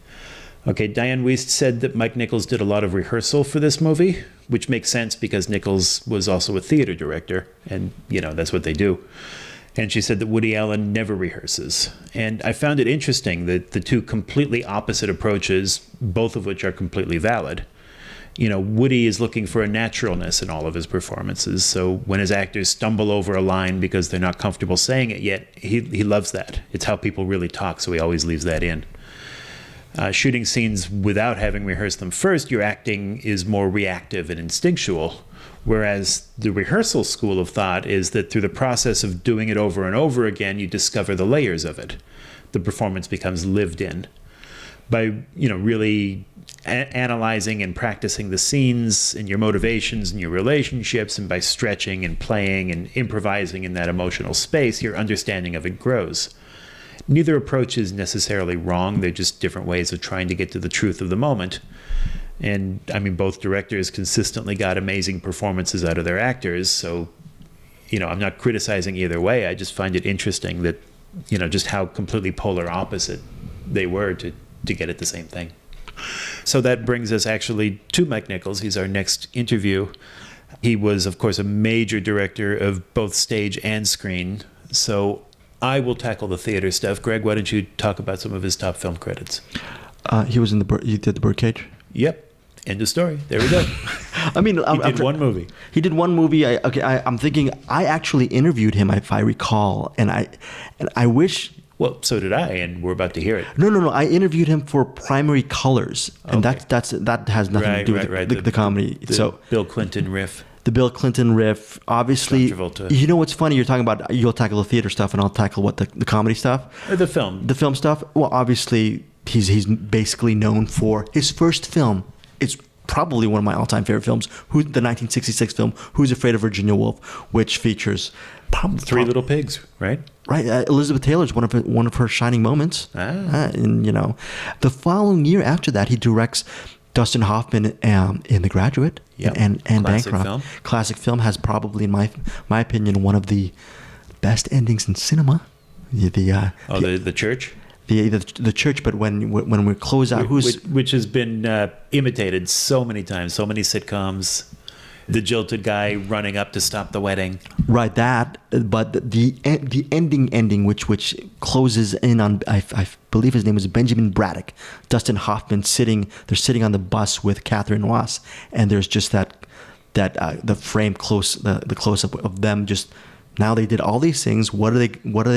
Okay, Diane Wiest said that Mike Nichols did a lot of rehearsal for this movie, which makes sense because Nichols was also a theater director, and that's what they do. And she said that Woody Allen never rehearses. And I found it interesting that the two completely opposite approaches, both of which are completely valid. Woody is looking for a naturalness in all of his performances. So when his actors stumble over a line because they're not comfortable saying it yet, he loves that. It's how people really talk, so he always leaves that in. Shooting scenes without having rehearsed them first, your acting is more reactive and instinctual. Whereas the rehearsal school of thought is that through the process of doing it over and over again, you discover the layers of it. The performance becomes lived in. By, really analyzing and practicing the scenes and your motivations and your relationships, and by stretching and playing and improvising in that emotional space, your understanding of it grows. Neither approach is necessarily wrong. They're just different ways of trying to get to the truth of the moment. And I mean, both directors consistently got amazing performances out of their actors. So, I'm not criticizing either way. I just find it interesting that, just how completely polar opposite they were to get at the same thing. So that brings us actually to Mike Nichols. He's our next interview. He was, of course, a major director of both stage and screen. So I will tackle the theater stuff. Greg, why don't you talk about some of his top film credits? He did the Birdcage. Yep. End of story. There we go. I mean, he did one movie. He did one movie. I'm thinking I actually interviewed him, if I recall, and I wish. Well, so did I, and we're about to hear it. No. I interviewed him for Primary Colors, and Okay. that has nothing to do with the comedy. The Bill Clinton riff. The Bill Clinton riff, obviously. John Travolta. You know what's funny? You're talking about you'll tackle the theater stuff, and I'll tackle the comedy stuff. Or the film. The film stuff. Well, obviously, he's basically known for his first film. It's probably one of my all-time favorite films. The 1966 film "Who's Afraid of Virginia Woolf," which features Three Little Pigs, right? Right. Elizabeth Taylor's one of her shining moments. And the following year after that, he directs Dustin Hoffman in The Graduate. Yep. And Classic Bancroft. film. Classic film. Has probably, in my opinion, one of the best endings in cinema. The church. The church, but when we close out, which has been imitated so many times, so many sitcoms. The jilted guy running up to stop the wedding. Right, that. But the ending, which closes in on, I believe his name is Benjamin Braddock, Dustin Hoffman they're sitting on the bus with Catherine Ross, and there's just the frame close up of them just. Now they did all these things. What are they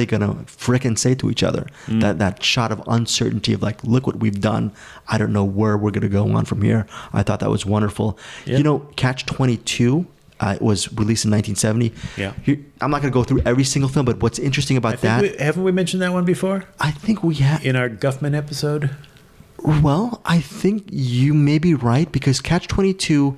gonna frickin' say to each other? That shot of uncertainty of like, look what we've done. I don't know where we're gonna go on from here. I thought that was wonderful. Yeah. You know, Catch-22 was released in 1970. Yeah. I'm not gonna go through every single film, but what's interesting about Haven't we mentioned that one before? I think we have in our Guffman episode. Well, I think you may be right because Catch-22,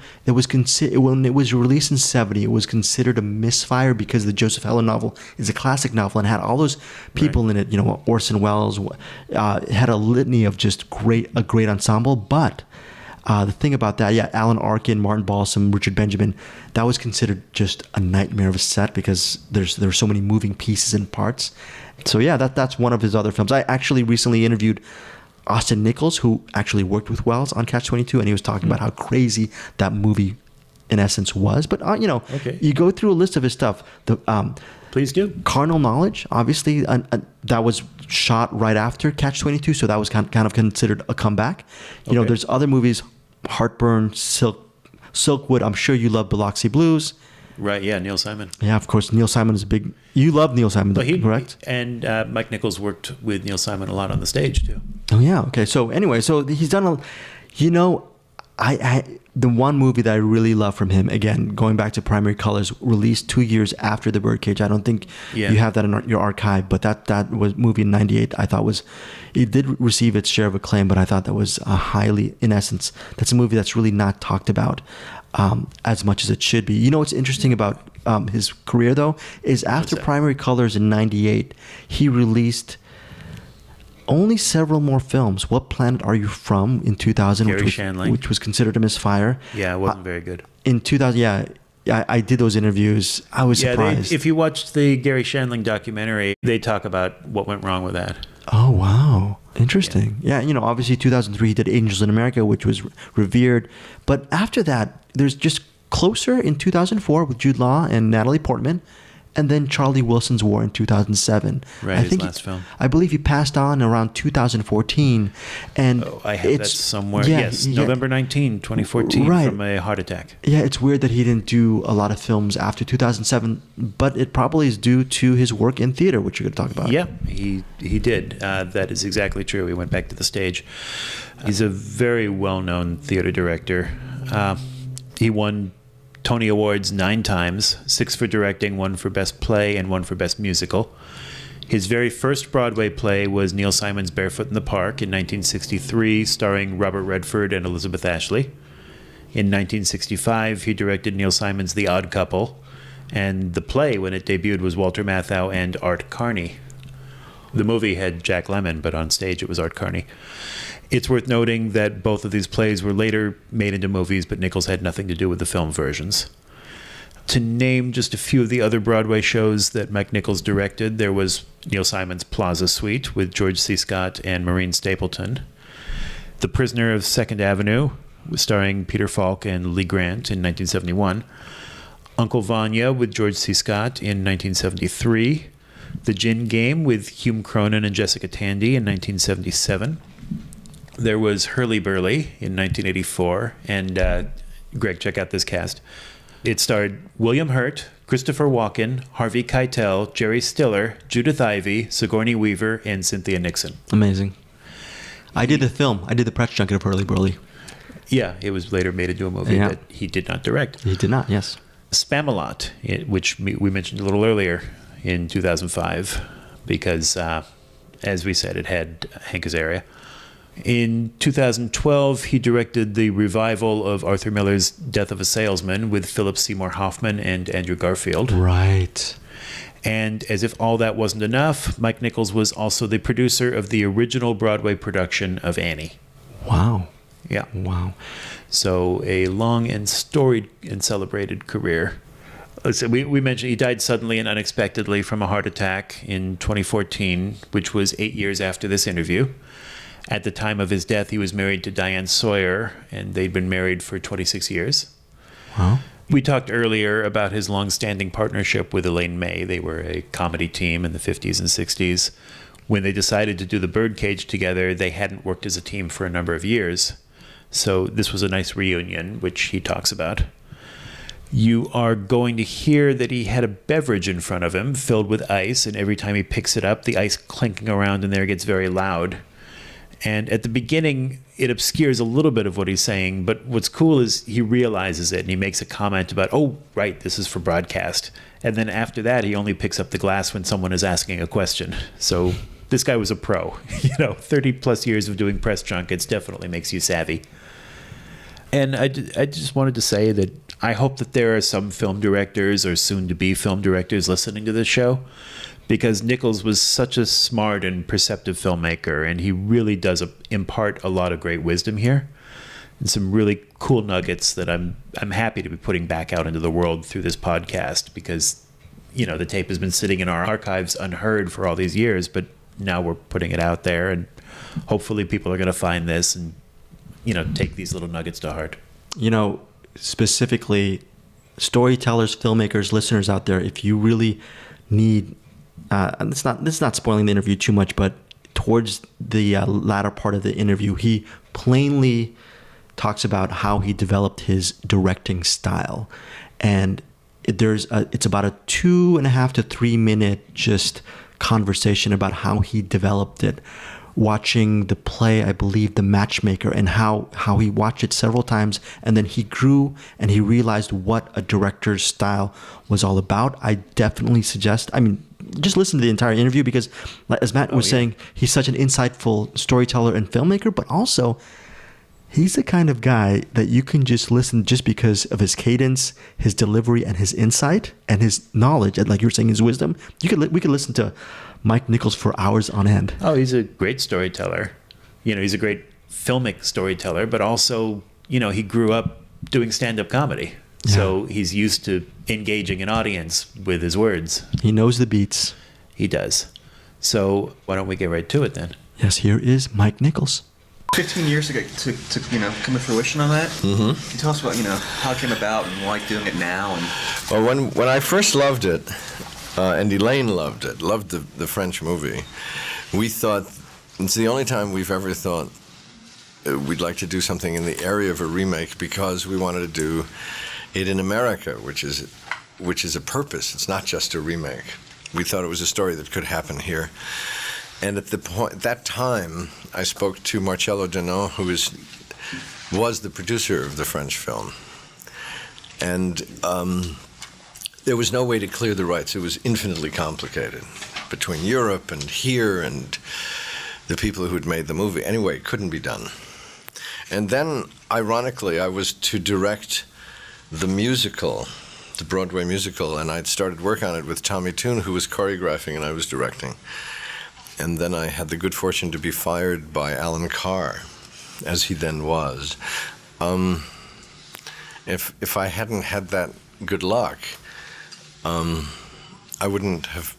when it was released in 70, it was considered a misfire because the Joseph Heller novel is a classic novel and had all those people in it. You know, Orson Welles had a litany of just a great ensemble. But the thing about that, Alan Arkin, Martin Balsam, Richard Benjamin, that was considered just a nightmare of a set because there were so many moving pieces and parts. So yeah, that's one of his other films. I actually recently interviewed Austin Nichols, who actually worked with Wells on Catch-22, and he was talking about how crazy that movie, in essence, was. But you go through a list of his stuff. Please do. Carnal Knowledge, obviously, that was shot right after Catch-22, so that was kind of considered a comeback. You know, there's other movies, Heartburn, Silkwood. I'm sure you love Biloxi Blues. Right, yeah, Neil Simon. Yeah, of course, Neil Simon is a big... You love Neil Simon, correct? And Mike Nichols worked with Neil Simon a lot on the stage, too. Oh, yeah, okay. So anyway, he's done the one movie that I really love from him, again, going back to Primary Colors, released 2 years after The Birdcage. I don't think you have that in your archive, but that was movie in 98. I thought it did receive its share of acclaim, but I thought that was in essence, that's a movie that's really not talked about as much as it should be. You know what's interesting about his career, though, is after Primary Colors in 98, he released only several more films. What Planet Are You From in 2000, which was considered a misfire. Yeah, it wasn't very good. In 2000, I did those interviews. I was surprised. If you watched the Gary Shandling documentary, they talk about what went wrong with that. Oh, wow. Interesting. Yeah, obviously 2003 he did Angels in America, which was revered. But after that, there's just Closer in 2004 with Jude Law and Natalie Portman. And then Charlie Wilson's War in 2007. Right, his last film. I believe he passed on around 2014. And I have that somewhere. Yes, November 19, 2014, from a heart attack. Yeah, it's weird that he didn't do a lot of films after 2007, but it probably is due to his work in theater, which you're going to talk about. Yeah, he did. That is exactly true. He went back to the stage. He's a very well-known theater director. He won Tony Awards 9 times, 6 for directing, 1 for Best Play, and 1 for Best Musical. His very first Broadway play was Neil Simon's Barefoot in the Park in 1963, starring Robert Redford and Elizabeth Ashley. In 1965, he directed Neil Simon's The Odd Couple, and the play, when it debuted, was Walter Matthau and Art Carney. The movie had Jack Lemmon, but on stage it was Art Carney. It's worth noting that both of these plays were later made into movies, but Nichols had nothing to do with the film versions. To name just a few of the other Broadway shows that Mike Nichols directed, there was Neil Simon's Plaza Suite with George C. Scott and Maureen Stapleton. The Prisoner of Second Avenue, starring Peter Falk and Lee Grant in 1971. Uncle Vanya with George C. Scott in 1973. The Gin Game with Hume Cronin and Jessica Tandy in 1977. There was Hurly-Burly in 1984, and Greg, check out this cast. It starred William Hurt, Christopher Walken, Harvey Keitel, Jerry Stiller, Judith Ivey, Sigourney Weaver, and Cynthia Nixon. Amazing. I did the film. I did the press junket of Hurly-Burly. Yeah, it was later made into a movie that he did not direct. He did not, yes. Spamalot, which we mentioned a little earlier in 2005, because, as we said, it had Hank Azaria. In 2012, he directed the revival of Arthur Miller's Death of a Salesman with Philip Seymour Hoffman and Andrew Garfield. Right. And as if all that wasn't enough, Mike Nichols was also the producer of the original Broadway production of Annie. Wow. Yeah. Wow. So a long and storied and celebrated career. So we mentioned he died suddenly and unexpectedly from a heart attack in 2014, which was 8 years after this interview. At the time of his death, he was married to Diane Sawyer, and they'd been married for 26 years. Wow. We talked earlier about his long-standing partnership with Elaine May. They were a comedy team in the 50s and 60s. When they decided to do the Birdcage together, they hadn't worked as a team for a number of years. So this was a nice reunion, which he talks about. You are going to hear that he had a beverage in front of him filled with ice, and every time he picks it up, the ice clinking around in there gets very loud. And at the beginning, it obscures a little bit of what he's saying, but what's cool is he realizes it, and he makes a comment about, oh, right, this is for broadcast. And then after that, he only picks up the glass when someone is asking a question. So this guy was a pro. 30 plus years of doing press junkets definitely makes you savvy. And I just wanted to say that I hope that there are some film directors or soon-to-be film directors listening to this show, because Nichols was such a smart and perceptive filmmaker, and he really does impart a lot of great wisdom here, and some really cool nuggets that I'm happy to be putting back out into the world through this podcast, because the tape has been sitting in our archives unheard for all these years, but now we're putting it out there, and hopefully people are going to find this and take these little nuggets to heart. Specifically, storytellers, filmmakers, listeners out there, if you really need, this is not spoiling the interview too much, but towards the latter part of the interview, he plainly talks about how he developed his directing style, and it's about a 2.5 to 3 minute just conversation about how he developed it, watching the play, I believe, The Matchmaker, and how he watched it several times, and then he grew and he realized what a director's style was all about. I definitely suggest, just listen to the entire interview, because as Matt was saying, he's such an insightful storyteller and filmmaker, but also he's the kind of guy that you can just listen just because of his cadence, his delivery, and his insight, and his knowledge, and like you were saying, his wisdom. We could listen to Mike Nichols for hours on end. Oh, he's a great storyteller. He's a great filmic storyteller, but also, he grew up doing stand-up comedy. Yeah. So he's used to engaging an audience with his words. He knows the beats. He does. So why don't we get right to it then? Yes, here is Mike Nichols. 15 years ago to come to fruition on that. Mm-hmm. Can you tell us about how it came about and why doing it now? And well, when I first loved it, and Elaine loved the French movie, we thought it's the only time we've ever thought we'd like to do something in the area of a remake, because we wanted to do it in America, which is a purpose. It's not just a remake. We thought it was a story that could happen here. And at that time, I spoke to Marcello Denon, who was the producer of the French film. And there was no way to clear the rights. It was infinitely complicated between Europe and here and the people who had made the movie. Anyway, it couldn't be done. And then, ironically, I was to direct the musical, the Broadway musical, and I'd started work on it with Tommy Tune, who was choreographing and I was directing. And then I had the good fortune to be fired by Alan Carr, as he then was. If I hadn't had that good luck, I wouldn't have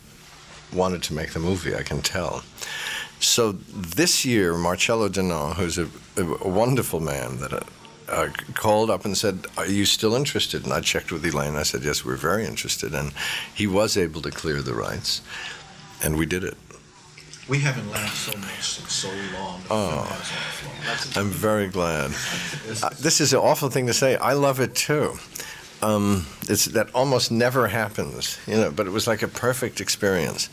wanted to make the movie, I can tell. So this year, Marcello Denon, who's a wonderful man, that called up and said, "Are you still interested?" And I checked with Elaine. I said, "Yes, we're very interested." And he was able to clear the rights, and we did it. We haven't laughed so much in so long. I'm very glad. This is an awful thing to say. I love it too. That almost never happens, but it was like a perfect experience.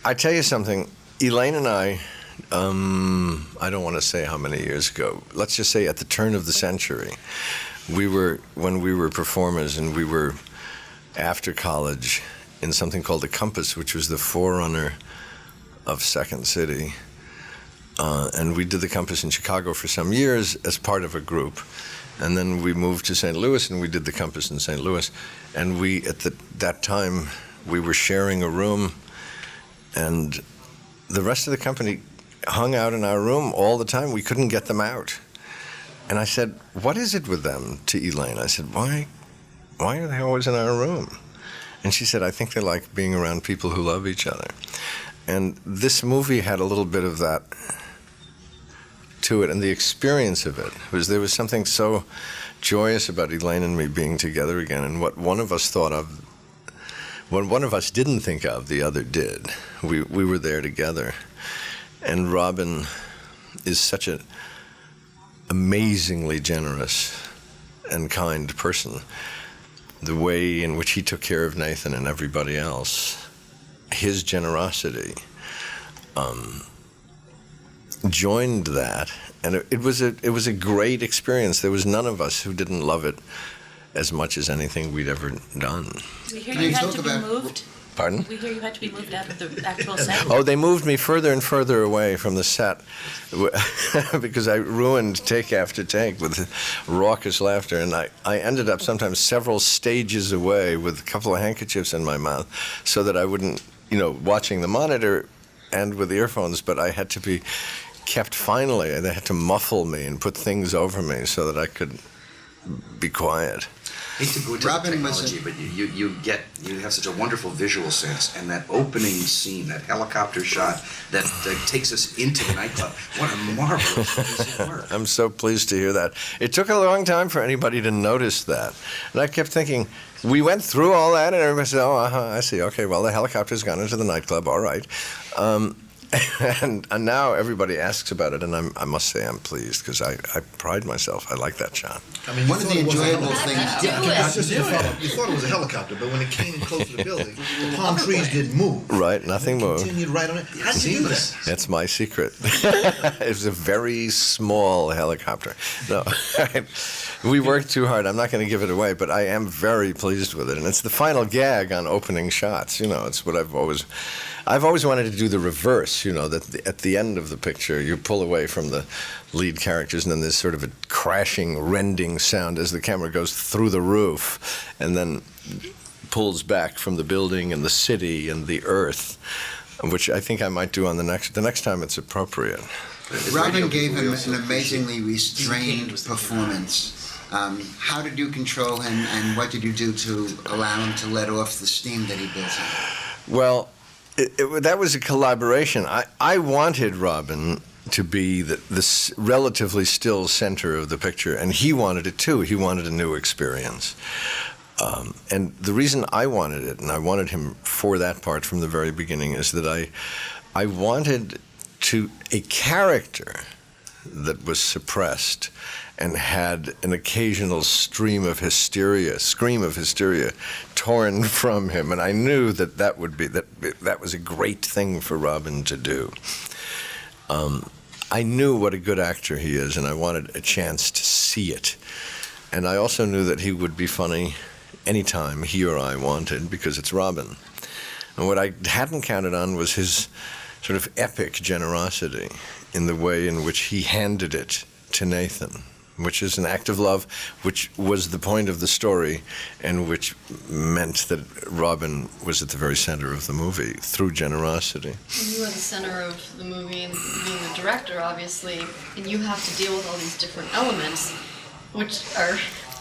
I tell you something, Elaine and I don't want to say how many years ago, let's just say at the turn of the century, when we were performers and we were after college in something called the Compass, which was the forerunner of Second City, and we did the Compass in Chicago for some years as part of a group, and then we moved to St. Louis and we did the Compass in St. Louis, and that time we were sharing a room, and the rest of the company hung out in our room all the time. We couldn't get them out, and I said, "What is it with them?" to Elaine. I said, "Why are they always in our room?" And she said, "I think they like being around people who love each other." And this movie had a little bit of that to it, and the experience of it was there was something so joyous about Elaine and me being together again, and what one of us thought of, when one of us didn't think of, the other did. We were there together. And Robin is such an amazingly generous and kind person. The way in which he took care of Nathan and everybody else, his generosity, joined that, and it was a great experience. There was none of us who didn't love it as much as anything we'd ever done. We hear you had to be moved. Pardon? We hear you had to be moved out of the actual set. Oh, they moved me further and further away from the set because I ruined take after take with raucous laughter, and I ended up sometimes several stages away with a couple of handkerchiefs in my mouth so that I wouldn't, watching the monitor and with earphones, but I had to be kept finally. They had to muffle me and put things over me so that I could be quiet. I hate to go into technology, but you have such a wonderful visual sense, and that opening scene, that helicopter shot that takes us into the nightclub. What a marvelous piece of work. I'm so pleased to hear that. It took a long time for anybody to notice that, and I kept thinking, we went through all that, and everybody said, "Oh, I see. Okay, well, the helicopter's gone into the nightclub. All right." And now everybody asks about it, and I must say I'm pleased because I pride myself. I like that shot. I mean, one of the enjoyable things. You thought it was a helicopter, but when it came close to the building, the palm trees didn't move. Right, nothing moved. Continued right on it. How did you do that? That's my secret. It was a very small helicopter. No, we worked too hard. I'm not going to give it away, but I am very pleased with it, and it's the final gag on opening shots. It's what I've always wanted to do the reverse, that at the end of the picture, you pull away from the lead characters, and then there's sort of a crashing, rending sound as the camera goes through the roof, and then pulls back from the building and the city and the earth, which I think I might do on the next time it's appropriate. Robin gave him an amazingly restrained performance. How did you control him, and what did you do to allow him to let off the steam that he built in? Well, that was a collaboration. I wanted Robin to be the relatively still center of the picture, and he wanted it too. He wanted a new experience. And the reason I wanted it, and I wanted him for that part from the very beginning, is that I wanted a character that was suppressed and had an occasional scream of hysteria torn from him, and I knew that was a great thing for Robin to do. I knew what a good actor he is, and I wanted a chance to see it. And I also knew that he would be funny anytime he or I wanted, because it's Robin. And what I hadn't counted on was his sort of epic generosity in the way in which he handed it to Nathan, which is an act of love, which was the point of the story, and which meant that Robin was at the very center of the movie through generosity. And you are the center of the movie and being the director, obviously, and you have to deal with all these different elements, which are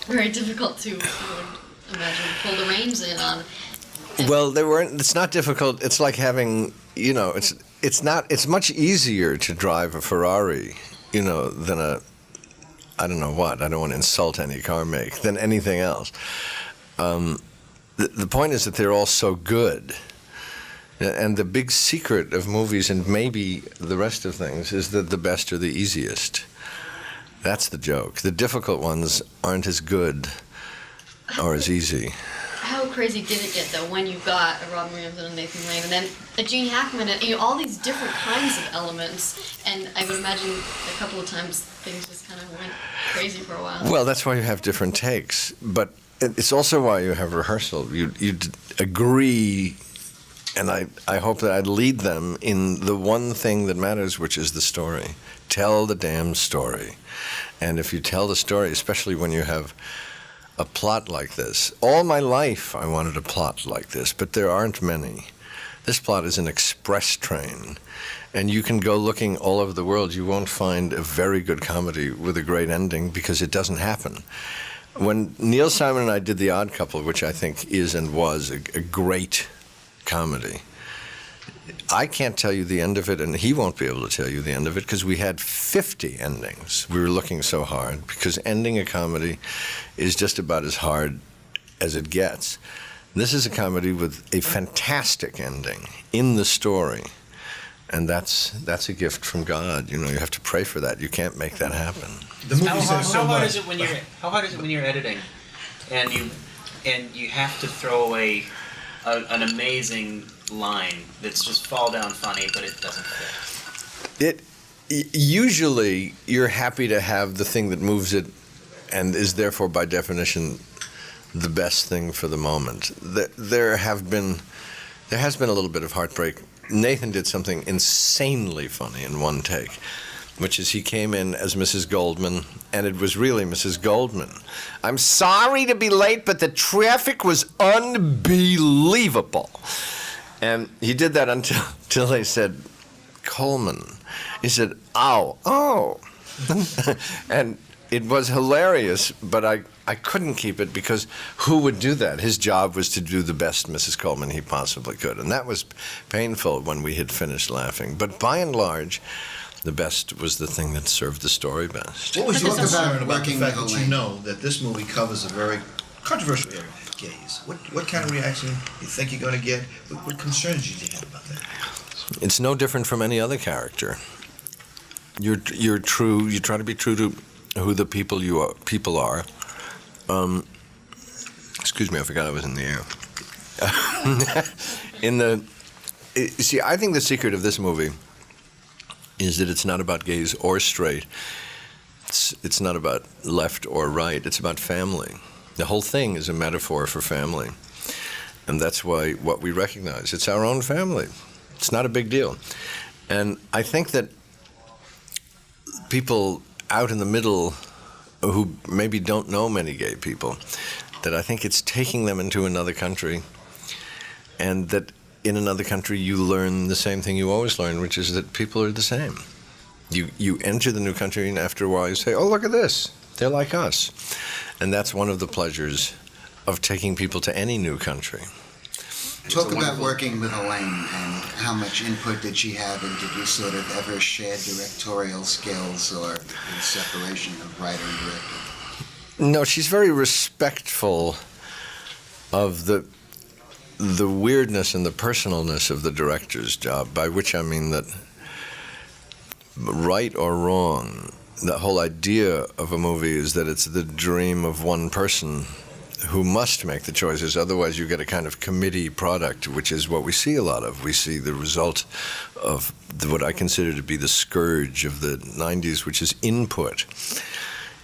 very difficult to, imagine, pull the reins in on. Well, it's not difficult. It's like having, it's much easier to drive a Ferrari, than I don't know what, I don't want to insult any car make, than anything else. The point is that they're all so good. And the big secret of movies, and maybe the rest of things, is that the best are the easiest. That's the joke. The difficult ones aren't as good or as easy. How crazy did it get, though, when you got a Robin Williams and a Nathan Lane, and then a Gene Hackman, and all these different kinds of elements, and I would imagine a couple of times things just kind of went crazy for a while. Well, that's why you have different takes, but it's also why you have rehearsal. You agree, and I hope that I'd lead them in the one thing that matters, which is the story. Tell the damn story. And if you tell the story, especially when you have a plot like this. All my life I wanted a plot like this, but there aren't many. This plot is an express train, and you can go looking all over the world. You won't find a very good comedy with a great ending because it doesn't happen. When Neil Simon and I did The Odd Couple, which I think is and was a great comedy, I can't tell you the end of it, and he won't be able to tell you the end of it, because we had 50 endings. We were looking so hard, because ending a comedy is just about as hard as it gets. This is a comedy with a fantastic ending in the story, and that's a gift from God. You know, you have to pray for that. You can't make that happen. The movie How says so hard much. is it when you're editing, and you have to throw away an amazing line that's just fall down funny, but it doesn't fit? Usually, you're happy to have the thing that moves it, and is therefore by definition the best thing for the moment. There has been a little bit of heartbreak. Nathan did something insanely funny in one take, which is he came in as Mrs. Goldman, and it was really Mrs. Goldman. I'm sorry to be late, but the traffic was unbelievable. And he did that until they said, Coleman. He said, oh. And it was hilarious, but I couldn't keep it, because who would do that? His job was to do the best Mrs. Coleman he possibly could. And that was painful when we had finished laughing. But by and large, the best was the thing that served the story best. What was your concern about the working fact with that you know that this movie covers a very controversial area, gays? What kind of reaction you think you're going to get? What concerns did you have about that? It's no different from any other character. You're true. You try to be true to who the people are. Excuse me, I forgot I was in the air. See, I think the secret of this movie is that it's not about gays or straight. It's not about left or right. It's about family. The whole thing is a metaphor for family. And that's why what we recognize, it's our own family. It's not a big deal. And I think that people out in the middle who maybe don't know many gay people, that I think it's taking them into another country, and that in another country you learn the same thing you always learn, which is that people are the same. You enter the new country, and after a while you say, oh, look at this. They're like us. And that's one of the pleasures of taking people to any new country. Talk about working with Elaine, and how much input did she have, and did you sort of ever share directorial skills or the separation of writer and director? No, she's very respectful of the weirdness and the personalness of the director's job, by which I mean that, right or wrong, the whole idea of a movie is that it's the dream of one person who must make the choices. Otherwise you get a kind of committee product, which is what we see a lot of. We see the result of what I consider to be the scourge of the 90s, which is input.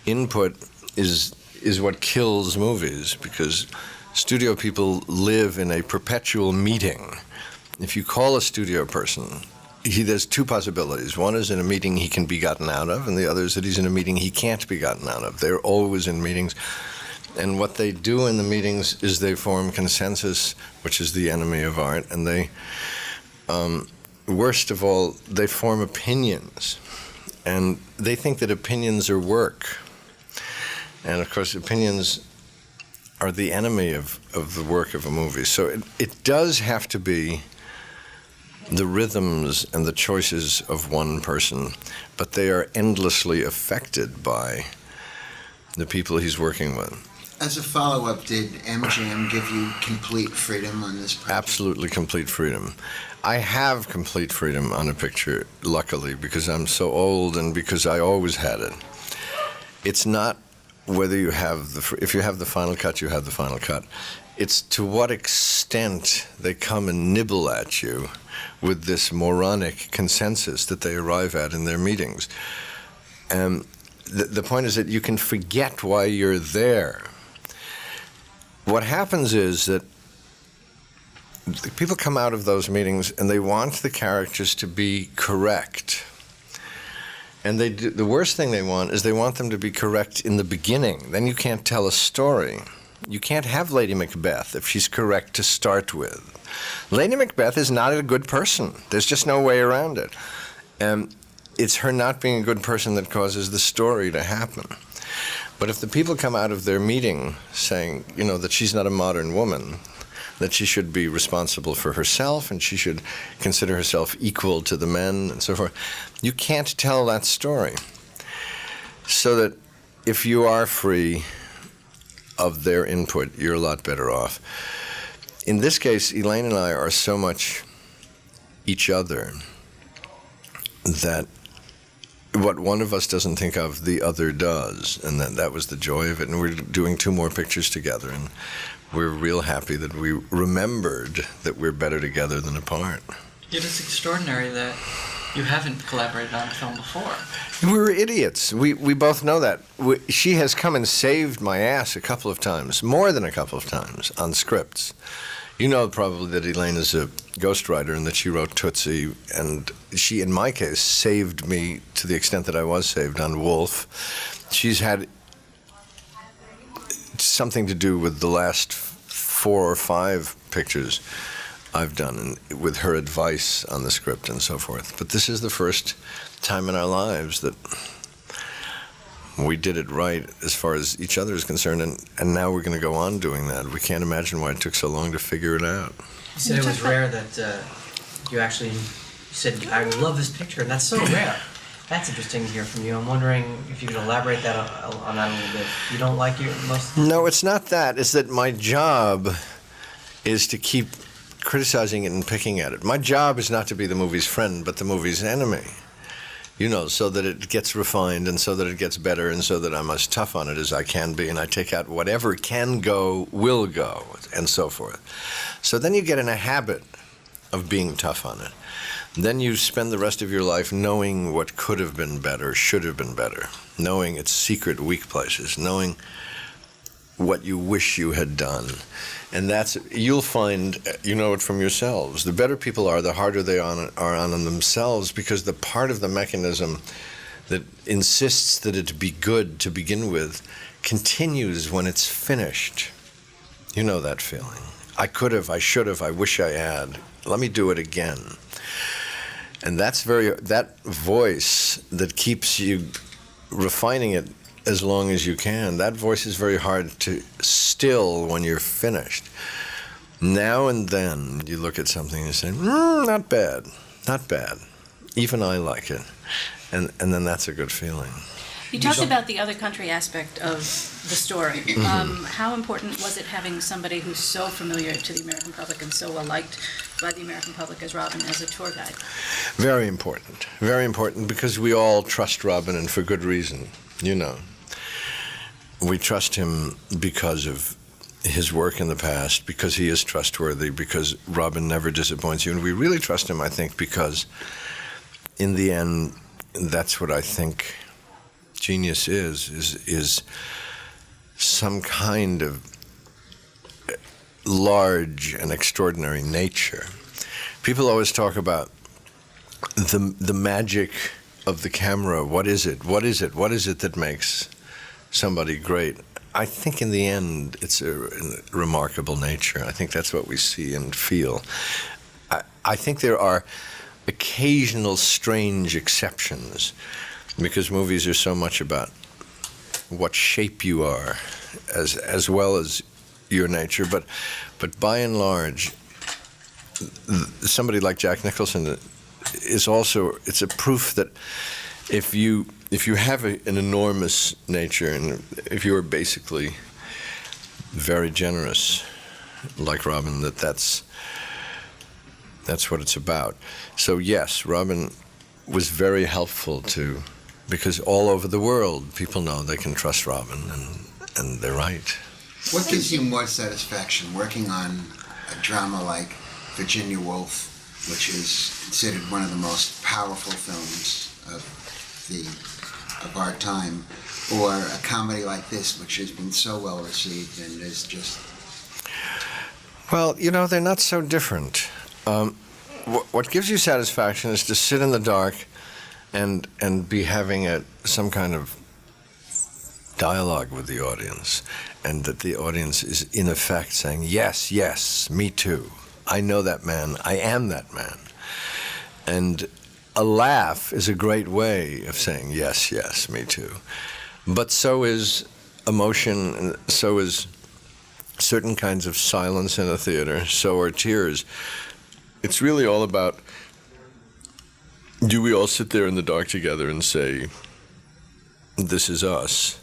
Input is what kills movies, because studio people live in a perpetual meeting. If you call a studio person, there's two possibilities. One is in a meeting he can be gotten out of, and the other is that he's in a meeting he can't be gotten out of. They're always in meetings. And what they do in the meetings is they form consensus, which is the enemy of art, and they, worst of all, they form opinions. And they think that opinions are work. And of course, opinions are the enemy of the work of a movie. So it does have to be the rhythms and the choices of one person, but they are endlessly affected by the people he's working with. As a follow-up, did MGM give you complete freedom on this project? Absolutely complete freedom. I have complete freedom on a picture, luckily, because I'm so old and because I always had it. It's not whether you have if you have the final cut, you have the final cut. It's to what extent they come and nibble at you with this moronic consensus that they arrive at in their meetings. And the point is that you can forget why you're there. What happens is that people come out of those meetings and they want the characters to be correct. And the worst thing they want is they want them to be correct in the beginning. Then you can't tell a story. You can't have Lady Macbeth if she's correct to start with. Lady Macbeth is not a good person. There's just no way around it. And it's her not being a good person that causes the story to happen. But if the people come out of their meeting saying, that she's not a modern woman, that she should be responsible for herself and she should consider herself equal to the men and so forth. You can't tell that story. So that if you are free of their input, you're a lot better off. In this case, Elaine and I are so much each other that what one of us doesn't think of, the other does. And that was the joy of it. And we're doing 2 more pictures together. And we're real happy that we remembered that we're better together than apart. It is extraordinary that you haven't collaborated on a film before. We're idiots. We both know that. She has come and saved my ass a couple of times, more than a couple of times, on scripts. You know probably that Elaine is a ghostwriter and that she wrote Tootsie, and she, in my case, saved me to the extent that I was saved on Wolf. She's had something to do with the last 4 or 5 pictures I've done, and with her advice on the script and so forth. But this is the first time in our lives that we did it right as far as each other is concerned, and now we're going to go on doing that. We can't imagine why it took so long to figure it out. You said it was rare that you actually said, I love this picture, and that's so rare. That's interesting to hear from you. I'm wondering if you could elaborate that on that a little bit. You don't like your most... No, it's not that. It's that my job is to keep criticizing it and picking at it. My job is not to be the movie's friend, but the movie's enemy. You know, so that it gets refined and so that it gets better and so that I'm as tough on it as I can be and I take out whatever can go, will go, and so forth. So then you get in a habit of being tough on it. Then you spend the rest of your life knowing what could have been better, should have been better, knowing its secret weak places, knowing what you wish you had done. And that's, you'll find, you know it from yourselves, the better people are, the harder they are on themselves, because the part of the mechanism that insists that it be good to begin with continues when it's finished. You know that feeling. I could have, I should have, I wish I had. Let me do it again. And that voice that keeps you refining it as long as you can, that voice is very hard to still when you're finished. Now and then you look at something and say, not bad, not bad. Even I like it. And then that's a good feeling. You talked about the other country aspect of the story. How important was it having somebody who's so familiar to the American public and so well liked by the American public as Robin as a tour guide? Very important, because we all trust Robin, and for good reason, you know. We trust him because of his work in the past, because he is trustworthy, because Robin never disappoints you, and we really trust him, I think, because in the end, that's what I think genius is some kind of large and extraordinary nature. People always talk about the magic of the camera. What is it? What is it? What is it that makes somebody great? I think in the end, it's a remarkable nature. I think that's what we see and feel. I think there are occasional strange exceptions, because movies are so much about what shape you are as well as your nature. But by and large, somebody like Jack Nicholson is also, it's a proof that if you have an enormous nature, and if you are basically very generous, like Robin, that's what it's about. So yes, Robin was very helpful because all over the world, people know they can trust Robin, and they're right. What gives you more satisfaction, working on a drama like Virginia Woolf, which is considered one of the most powerful films of our time, or a comedy like this, which has been so well received and is just... Well, you know, they're not so different. What gives you satisfaction is to sit in the dark and be having some kind of dialogue with the audience, and that the audience is in effect saying, yes, yes, me too. I know that man. I am that man. And a laugh is a great way of saying, yes, yes, me too. But so is emotion, and so is certain kinds of silence in a theater, so are tears. It's really all about, do we all sit there in the dark together and say, this is us,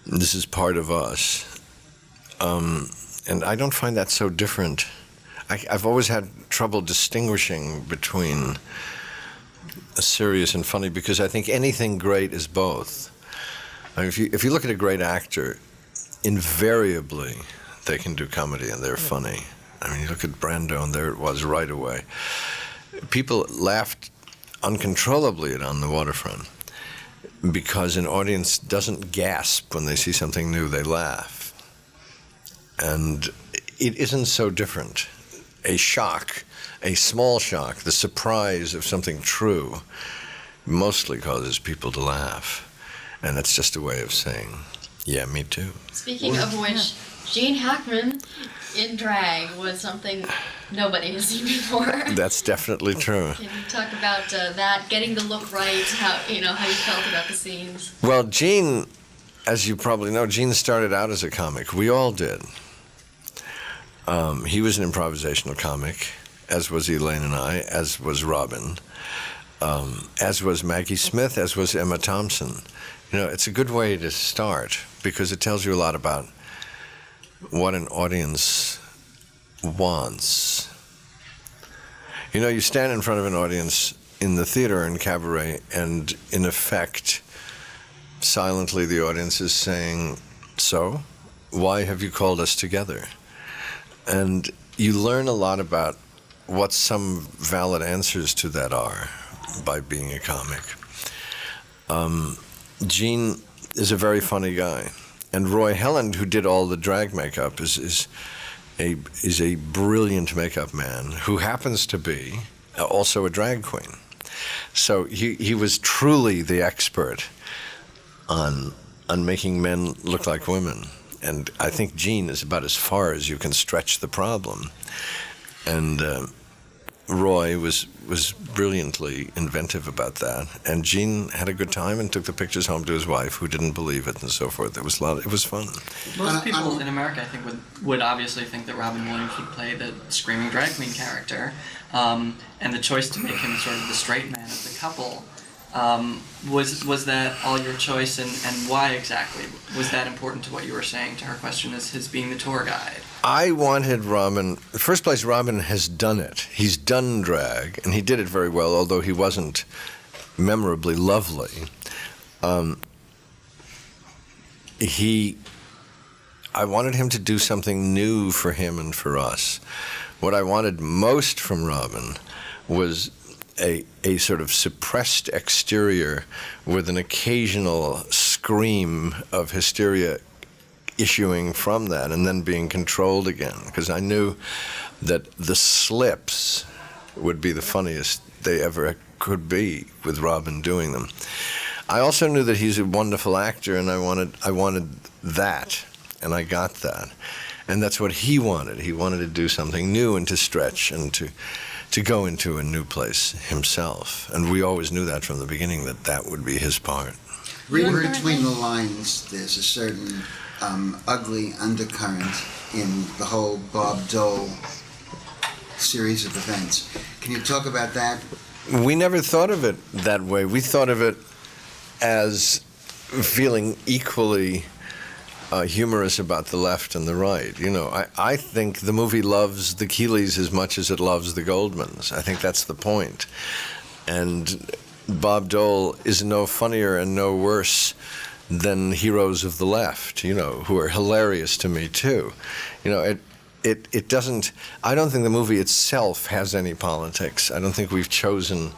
this is part of us? And I don't find that so different. I've always had trouble distinguishing between serious and funny, because I think anything great is both. I mean, if you look at a great actor, invariably they can do comedy and they're funny. I mean, you look at Brando and there it was right away. People laughed uncontrollably at On the Waterfront because an audience doesn't gasp when they see something new, they laugh. And it isn't so different. A shock, a small shock, the surprise of something true, mostly causes people to laugh. And that's just a way of saying, yeah, me too. Speaking of which, Gene Hackman in drag was something nobody has seen before. That's definitely true. Can you talk about that, getting the look right, how you felt about the scenes? Well, Gene, as you probably know, Gene started out as a comic. We all did. He was an improvisational comic, as was Elaine and I, as was Robin, as was Maggie Smith, as was Emma Thompson. You know, it's a good way to start because it tells you a lot about what an audience wants. You know, you stand in front of an audience in the theater in cabaret, and in effect, silently the audience is saying, so, why have you called us together? And you learn a lot about what some valid answers to that are by being a comic. Gene is a very funny guy. And Roy Helland, who did all the drag makeup, is a brilliant makeup man who happens to be also a drag queen. So he was truly the expert on making men look like women. And I think Gene is about as far as you can stretch the problem. And Roy was brilliantly inventive about that. And Gene had a good time and took the pictures home to his wife, who didn't believe it and so forth. It was fun. Most people in America, I think, would obviously think that Robin Williams would play the screaming drag queen character. And the choice to make him sort of the straight man of the couple, was that all your choice, and why exactly? Was that important to what you were saying to her question as his being the tour guide? I wanted Robin, in the first place, Robin has done it. He's done drag, and he did it very well, although he wasn't memorably lovely. I wanted him to do something new for him and for us. What I wanted most from Robin was a sort of suppressed exterior with an occasional scream of hysteria issuing from that and then being controlled again, because I knew that the slips would be the funniest they ever could be with Robin doing them. I also knew that he's a wonderful actor, and I wanted that, and I got that. And that's what he wanted. He wanted to do something new and to stretch and to go into a new place himself. And we always knew that from the beginning, that would be his part. Reading between the lines, there's a certain ugly undercurrent in the whole Bob Dole series of events. Can you talk about that? We never thought of it that way. We thought of it as feeling equally humorous about the left and the right. You know, I think the movie loves the Keeleys as much as it loves the Goldmans. I think that's the point. And Bob Dole is no funnier and no worse than heroes of the left, you know, who are hilarious to me too. You know, it doesn't, I don't think the movie itself has any politics. I don't think we've chosen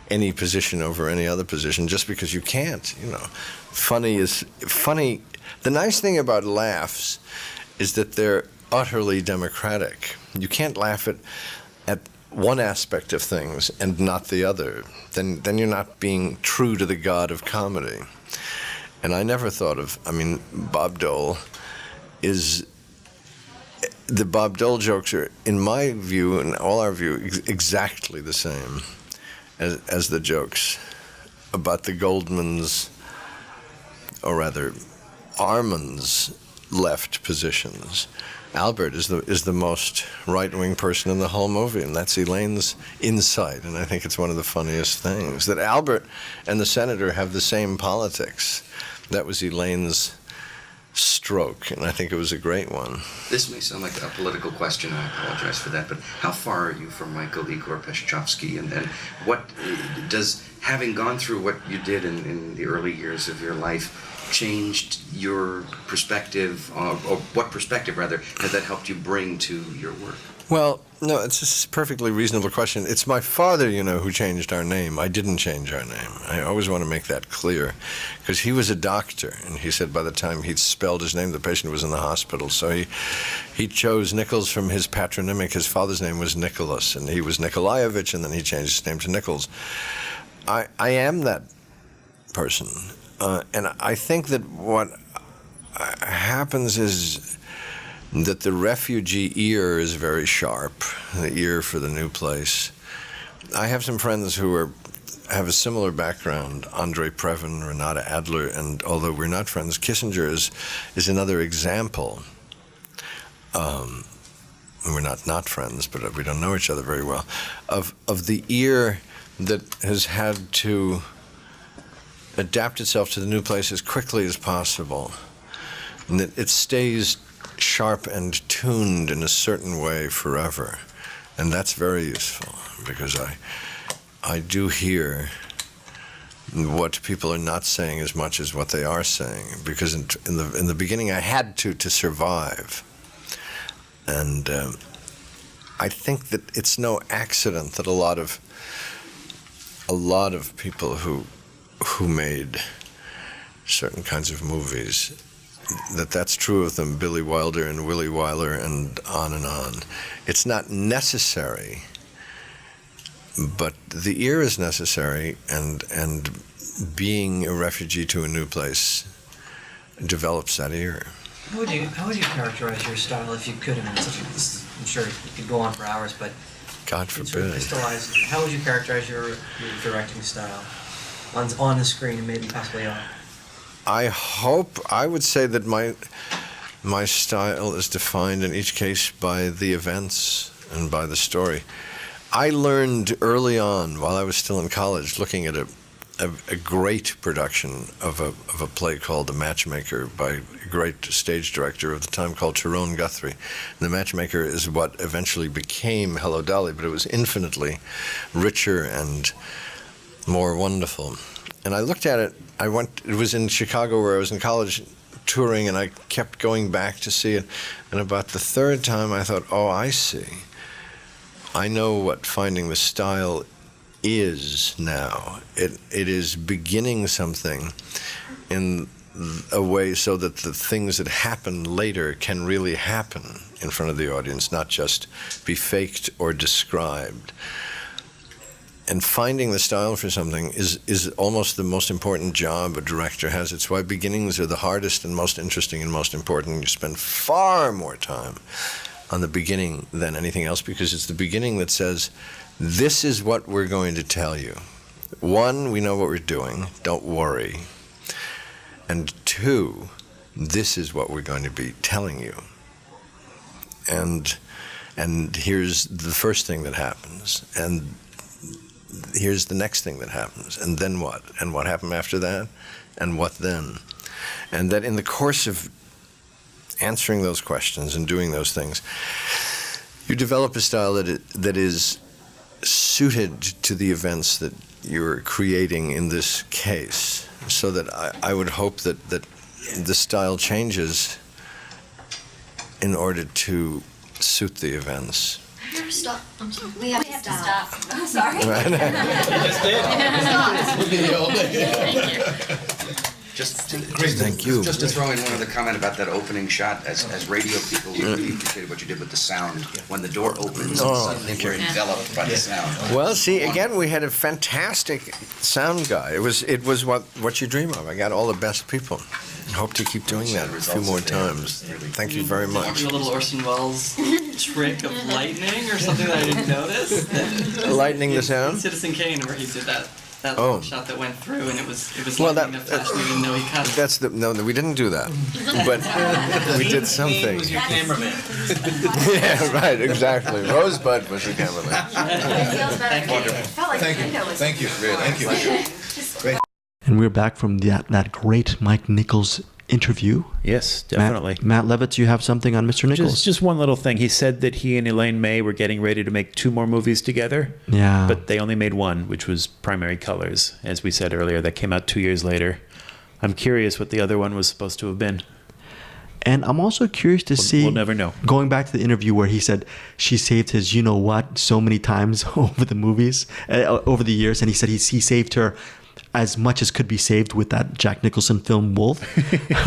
any position over any other position just because you can't, you know. Funny is funny. The nice thing about laughs is that they're utterly democratic. You can't laugh at one aspect of things and not the other. Then you're not being true to the god of comedy. And I never thought of, I mean, Bob Dole is, the Bob Dole jokes are, in my view and all our view, exactly the same as the jokes about the Goldmans, or rather Armands, left positions. Albert is the most right-wing person in the whole movie, and that's Elaine's insight, and I think it's one of the funniest things, that Albert and the senator have the same politics. That was Elaine's stroke, and I think it was a great one. This may sound like a political question, I apologize for that, but how far are you from Michael Igor Peshchovsky, and what does, having gone through what you did in the early years of your life, changed your perspective, or what perspective, rather, has that helped you bring to your work? Well, no, it's just a perfectly reasonable question. It's my father, who changed our name. I didn't change our name. I always want to make that clear, because he was a doctor, and he said by the time he'd spelled his name, the patient was in the hospital. So he chose Nichols from his patronymic. His father's name was Nicholas, and he was Nikolaevich, and then he changed his name to Nichols. I am that person. And I think that what happens is that the refugee ear is very sharp, the ear for the new place. I have some friends who have a similar background, Andrei Previn, Renata Adler, and although we're not friends, Kissinger is another example. We're not friends, but we don't know each other very well, of the ear that has had to adapt itself to the new place as quickly as possible, and that it stays sharp and tuned in a certain way forever, and that's very useful, because I do hear what people are not saying as much as what they are saying, because in the beginning I had to survive, and I think that it's no accident that a lot of people who made certain kinds of movies, that's true of them, Billy Wilder and Willie Wyler and on. It's not necessary, but the ear is necessary, and being a refugee to a new place develops that ear. How would you characterize your style, if you could? I'm sure you could go on for hours, but God forbid. Crystallize. How would you characterize your directing style? On the screen and maybe possibly off? I would say that my style is defined in each case by the events and by the story. I learned early on, while I was still in college, looking at a great production of a play called The Matchmaker by a great stage director of the time called Tyrone Guthrie. And The Matchmaker is what eventually became Hello Dolly, but it was infinitely richer and more wonderful. And I looked at it, it was in Chicago where I was in college touring, and I kept going back to see it. And about the third time I thought, oh, I see. I know what finding the style is now. It is beginning something in a way so that the things that happen later can really happen in front of the audience, not just be faked or described. And finding the style for something is almost the most important job a director has. It's why beginnings are the hardest and most interesting and most important. You spend far more time on the beginning than anything else, because it's the beginning that says, this is what we're going to tell you. One, we know what we're doing, don't worry. And two, this is what we're going to be telling you. And here's the first thing that happens, and here's the next thing that happens, and then what? And what happened after that? And what then? And that in the course of answering those questions and doing those things, you develop a style that is suited to the events that you're creating in this case, so that I would hope that the style changes in order to suit the events. Stop. I'm sorry. We have to stop. I'm sorry. Right. Thank you. Thank you. Just to throw in one other comment about that opening shot, as radio people, we really appreciated what you did with the sound. When the door opens, and suddenly we're enveloped by the sound. Well, see, again, we had a fantastic sound guy. It was what you dream of. I got all the best people. I hope to keep doing that a few more times. Thank you very much. A little Orson Welles trick of lightning or something that I didn't notice. Lightning the sound? Citizen Kane, where he did that that Oh. shot that went through, and it was Well, lightning that flashed. We didn't know he cut it. No, we didn't do that, but we did something. was your cameraman. Yeah, right, exactly. Rosebud was the cameraman. Thank you. Great. And we're back from that great Mike Nichols interview. Yes, definitely. Matt Levitz, you have something on Mr. Nichols? Just one little thing. He said that he and Elaine May were getting ready to make 2 more movies together. Yeah. But they only made one, which was Primary Colors, as we said earlier. That came out 2 years later. I'm curious what the other one was supposed to have been. And I'm also curious to see. We'll never know. Going back to the interview where he said she saved his you know what so many times over the movies, over the years. And he said he saved her as much as could be saved with that Jack Nicholson film Wolf,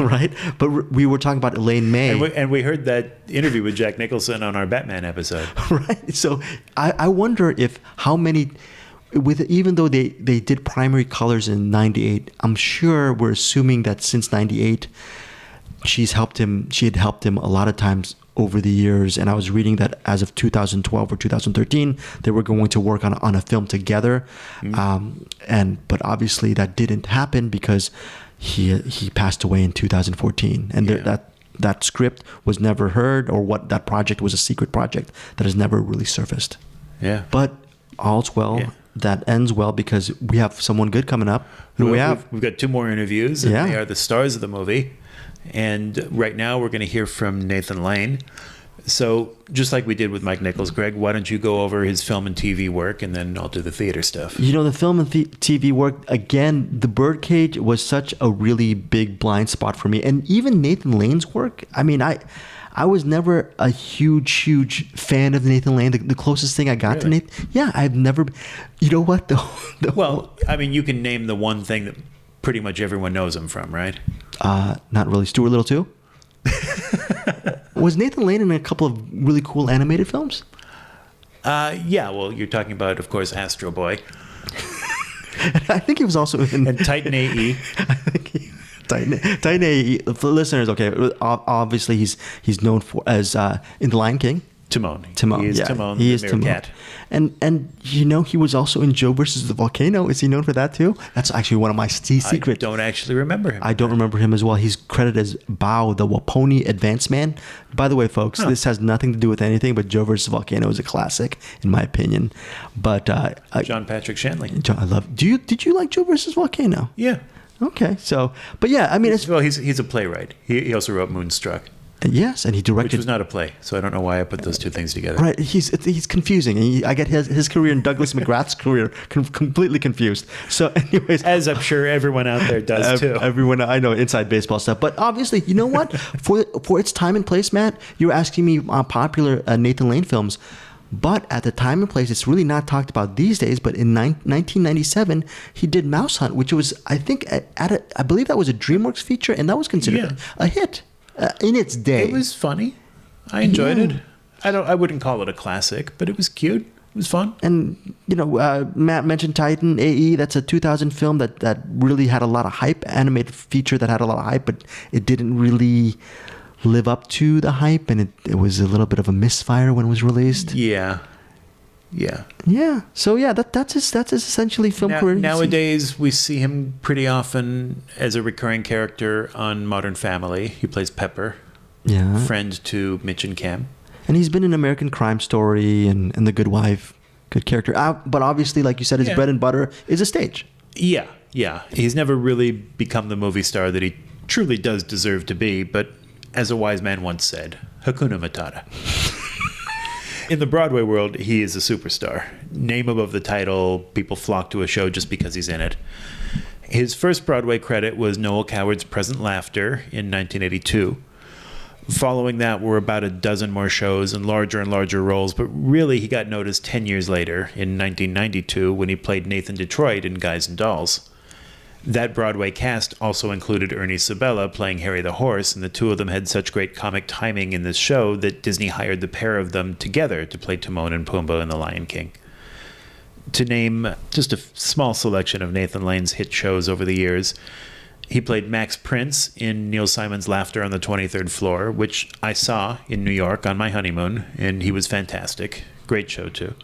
right? But we were talking about Elaine May. And we heard that interview with Jack Nicholson on our Batman episode. Right. So I wonder if how many, even though they did Primary Colors in 98, I'm sure we're assuming that since 98, she had helped him a lot of times over the years. And I was reading that as of 2012 or 2013, they were going to work on a film together. But obviously that didn't happen because he passed away in 2014. And that script was never heard, or what that project was a secret project that has never really surfaced. Yeah. But all's well. Yeah. That ends well because we have someone good coming up. We've got 2 more interviews, and they are the stars of the movie. And right now we're going to hear from Nathan Lane. So just like we did with Mike Nichols, Greg, why don't you go over his film and TV work, and then I'll do the theater stuff. You know, the film and TV work, again, the Birdcage was such a really big blind spot for me. And even Nathan Lane's work, I mean, I was never a huge fan of Nathan Lane. The closest thing I got to Nathan, I've never, you know what? Well, I mean, you can name the one thing that pretty much everyone knows him from, right? Not really. Stuart Little 2? Was Nathan Lane in a couple of really cool animated films? Yeah, well, you're talking about, of course, Astro Boy. I think he was also in... And Titan AE. Titan AE, for listeners, okay, obviously he's known for as in The Lion King. Timon. He is Timon. He is Timon. And you know, he was also in Joe versus the Volcano. Is he known for that too? That's actually one of my secrets. I don't actually remember him. I don't remember him as well. He's credited as Bao, the Waponi Advance Man. By the way, folks, this has nothing to do with anything, but Joe versus the Volcano is a classic, in my opinion. But John Patrick Shanley. I love. Did you like Joe versus Volcano? Yeah. Okay, so, but yeah, I mean, he's a playwright. He also wrote Moonstruck. Yes, and he directed. Which was not a play, so I don't know why I put those 2 things together. Right, he's confusing. I get his career and Douglas McGrath's career completely confused. So, anyways, as I'm sure everyone out there does too. Everyone, I know, inside baseball stuff. But obviously, you know what? for its time and place, Matt, you're asking me popular Nathan Lane films. But at the time and place, it's really not talked about these days. But in 1997, he did Mouse Hunt, which was, I think, I believe that was a DreamWorks feature, and that was considered a hit in its day. It was funny. I enjoyed it. I wouldn't call it a classic, but it was cute. It was fun. And, you know, Matt mentioned Titan AE. That's a 2000 film that really had a lot of hype, animated feature that had a lot of hype, but it didn't really live up to the hype, and it was a little bit of a misfire when it was released. Yeah. So that's essentially film career. Nowadays, we see him pretty often as a recurring character on Modern Family. He plays Pepper, friend to Mitch and Cam. And he's been in American Crime Story and The Good Wife. Good character. But obviously, like you said, his bread and butter is a stage. Yeah. He's never really become the movie star that he truly does deserve to be, but as a wise man once said, Hakuna Matata. In the Broadway world, he is a superstar. Name above the title, people flock to a show just because he's in it. His first Broadway credit was Noel Coward's Present Laughter in 1982. Following that were about a dozen more shows and larger roles, but really he got noticed 10 years later in 1992 when he played Nathan Detroit in Guys and Dolls. That Broadway cast also included Ernie Sabella playing Harry the Horse, and the 2 of them had such great comic timing in this show that Disney hired the pair of them together to play Timon and Pumbaa in The Lion King. To name just a small selection of Nathan Lane's hit shows over the years, he played Max Prince in Neil Simon's Laughter on the 23rd Floor, which I saw in New York on my honeymoon, and he was fantastic. Great show, too.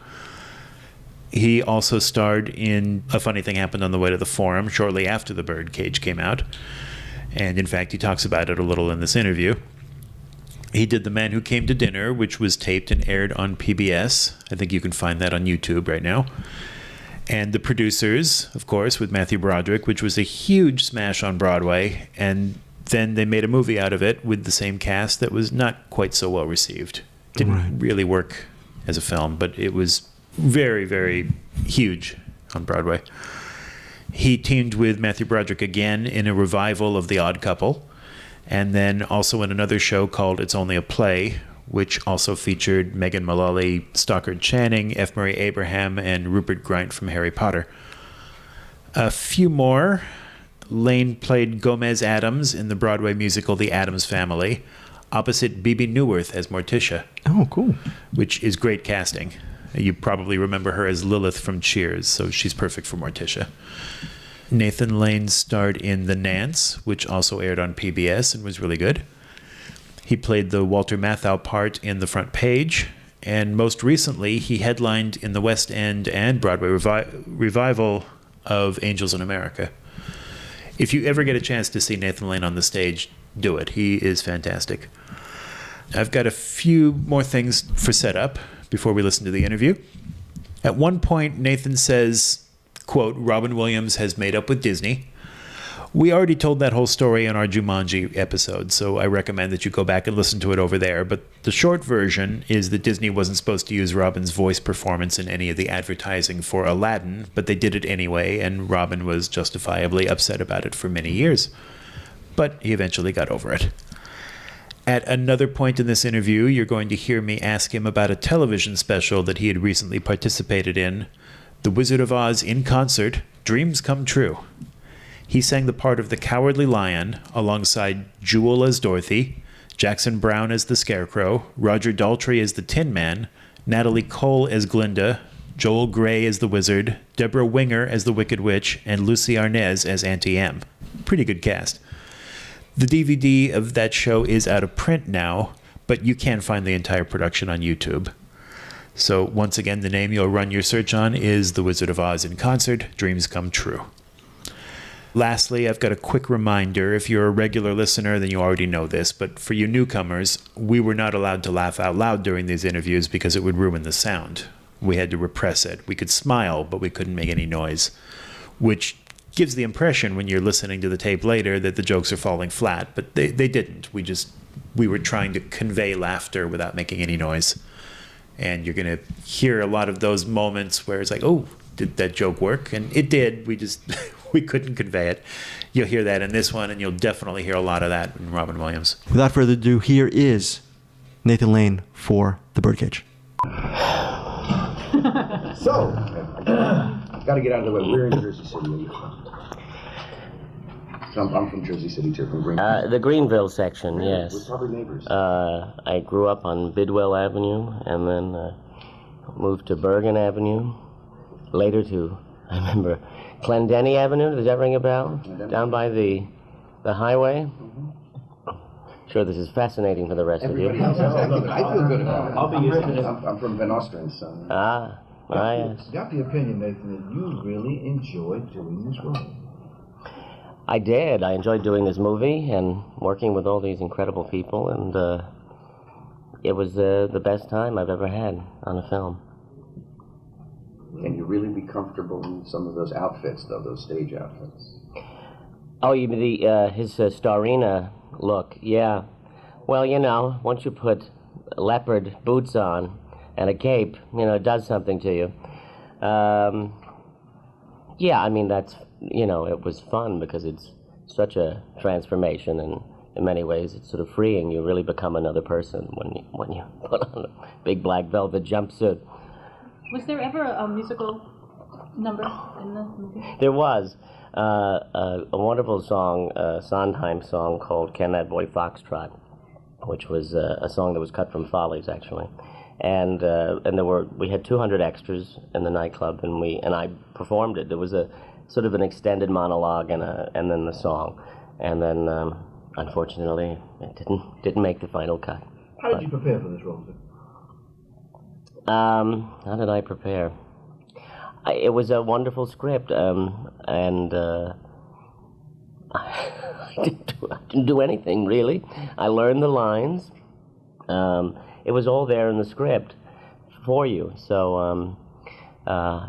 He also starred in A Funny Thing Happened on the Way to the Forum shortly after The Birdcage came out. And in fact, he talks about it a little in this interview. He did The Man Who Came to Dinner, which was taped and aired on PBS. I think you can find that on YouTube right now. And The Producers, of course, with Matthew Broderick, which was a huge smash on Broadway. And then they made a movie out of it with the same cast that was not quite so well received. Didn't really work as a film, but it was very, very huge on Broadway. He teamed with Matthew Broderick again in a revival of The Odd Couple, and then also in another show called It's Only a Play, which also featured Megan Mullally, Stockard Channing, F. Murray Abraham, and Rupert Grint from Harry Potter. A few more. Lane played Gomez Addams in the Broadway musical The Addams Family, opposite Bebe Neuwirth as Morticia. Oh, cool. Which is great casting. You probably remember her as Lilith from Cheers, so she's perfect for Morticia. Nathan Lane starred in The Nance, which also aired on PBS and was really good. He played the Walter Matthau part in The Front Page, and most recently he headlined in the West End and Broadway revival of Angels in America. If you ever get a chance to see Nathan Lane on the stage, do it. He is fantastic. I've got a few more things for setup before we listen to the interview. At one point, Nathan says, quote, Robin Williams has made up with Disney. We already told that whole story in our Jumanji episode, so I recommend that you go back and listen to it over there. But the short version is that Disney wasn't supposed to use Robin's voice performance in any of the advertising for Aladdin, but they did it anyway, and Robin was justifiably upset about it for many years. But he eventually got over it. At another point in this interview, you're going to hear me ask him about a television special that he had recently participated in, The Wizard of Oz in Concert, Dreams Come True. He sang the part of the Cowardly Lion alongside Jewel as Dorothy, Jackson Browne as the Scarecrow, Roger Daltrey as the Tin Man, Natalie Cole as Glinda, Joel Grey as the Wizard, Deborah Winger as the Wicked Witch, and Lucy Arnaz as Auntie M. Pretty good cast. The DVD of that show is out of print now, but you can find the entire production on YouTube. So once again, the name you'll run your search on is The Wizard of Oz in Concert, Dreams Come True. Lastly, I've got a quick reminder. If you're a regular listener, then you already know this, but for you newcomers, we were not allowed to laugh out loud during these interviews because it would ruin the sound. We had to repress it. We could smile, but we couldn't make any noise, which gives the impression when you're listening to the tape later that the jokes are falling flat, but they didn't. We were trying to convey laughter without making any noise. And you're going to hear a lot of those moments where it's like, oh, did that joke work? And it did. We couldn't convey it. You'll hear that in this one, and you'll definitely hear a lot of that in Robin Williams. Without further ado, here is Nathan Lane for The Birdcage. So, got to get out of the way. We're in Jersey City. Where are you from? I'm from Jersey City too, from Greenville. The Greenville section, yes. We're probably neighbors. I grew up on Bidwell Avenue and then moved to Bergen Avenue. Later to, I remember, Clendenny Avenue. Does that ring a bell? Down by the highway? Sure, this is fascinating for the rest of you. I feel good about it. I'll be used to it. I'm from Van Ostrand, so. Yes. Got the opinion, Nathan, that you really enjoyed doing this role. I did. I enjoyed doing this movie and working with all these incredible people, and it was the best time I've ever had on a film. Can you really be comfortable in some of those outfits, though, those stage outfits? Oh, you mean his Starina look? Yeah. Well, you know, once you put leopard boots on and a cape, it does something to you. Yeah, I mean, that's, it was fun because it's such a transformation, and in many ways it's sort of freeing. You really become another person when you put on a big black velvet jumpsuit. Was there ever a musical number in the movie? There was a wonderful song, a Sondheim song called "Can That Boy Foxtrot," which was a song that was cut from Follies, actually. And we had 200 extras in the nightclub, and I performed it. There was a sort of an extended monologue and then the song, and then unfortunately it didn't make the final cut. How did you prepare for this role, sir? How did I prepare? It was a wonderful script, and I didn't do anything really. I learned the lines. It was all there in the script for you. So,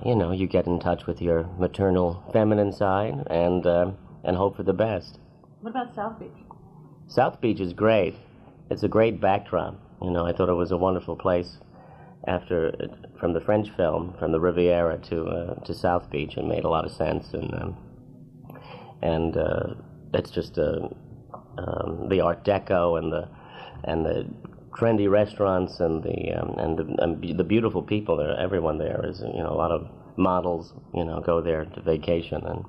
you get in touch with your maternal feminine side and hope for the best. What about South Beach? South Beach is great. It's a great backdrop. I thought it was a wonderful place. From the French film, from the Riviera to South Beach, it made a lot of sense, and it's just the Art Deco and the trendy restaurants and the beautiful people there. Everyone there is a lot of models go there to vacation, and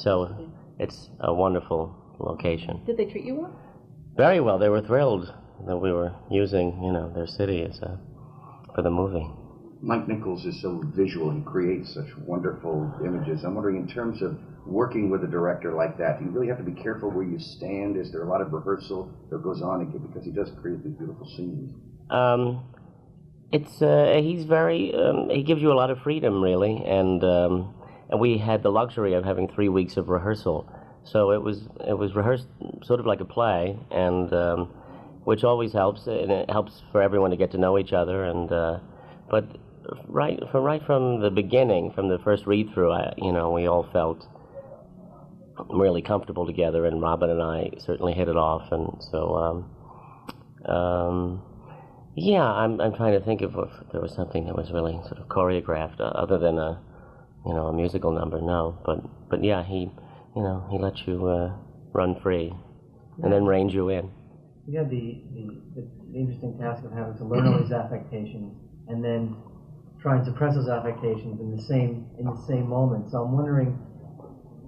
so it's a wonderful location. Did they treat you well? Very well. They were thrilled that we were using their city for the movie. Mike Nichols is so visual and creates such wonderful images. I'm wondering, in terms of working with a director like that, do you really have to be careful where you stand? Is there a lot of rehearsal that goes on because he does create these beautiful scenes? He's very he gives you a lot of freedom, really, and we had the luxury of having 3 weeks of rehearsal, so it was rehearsed sort of like a play, and which always helps, and it helps for everyone to get to know each other, and but right from the beginning, from the first read through, we all felt really comfortable together, and Robin and I certainly hit it off, and so I'm trying to think of if there was something that was really sort of choreographed other than a musical number. No, but yeah, he lets you run free and then reins you in. You had the interesting task of having to learn all these affectations and then try and suppress those affectations in the same moment. So I'm wondering,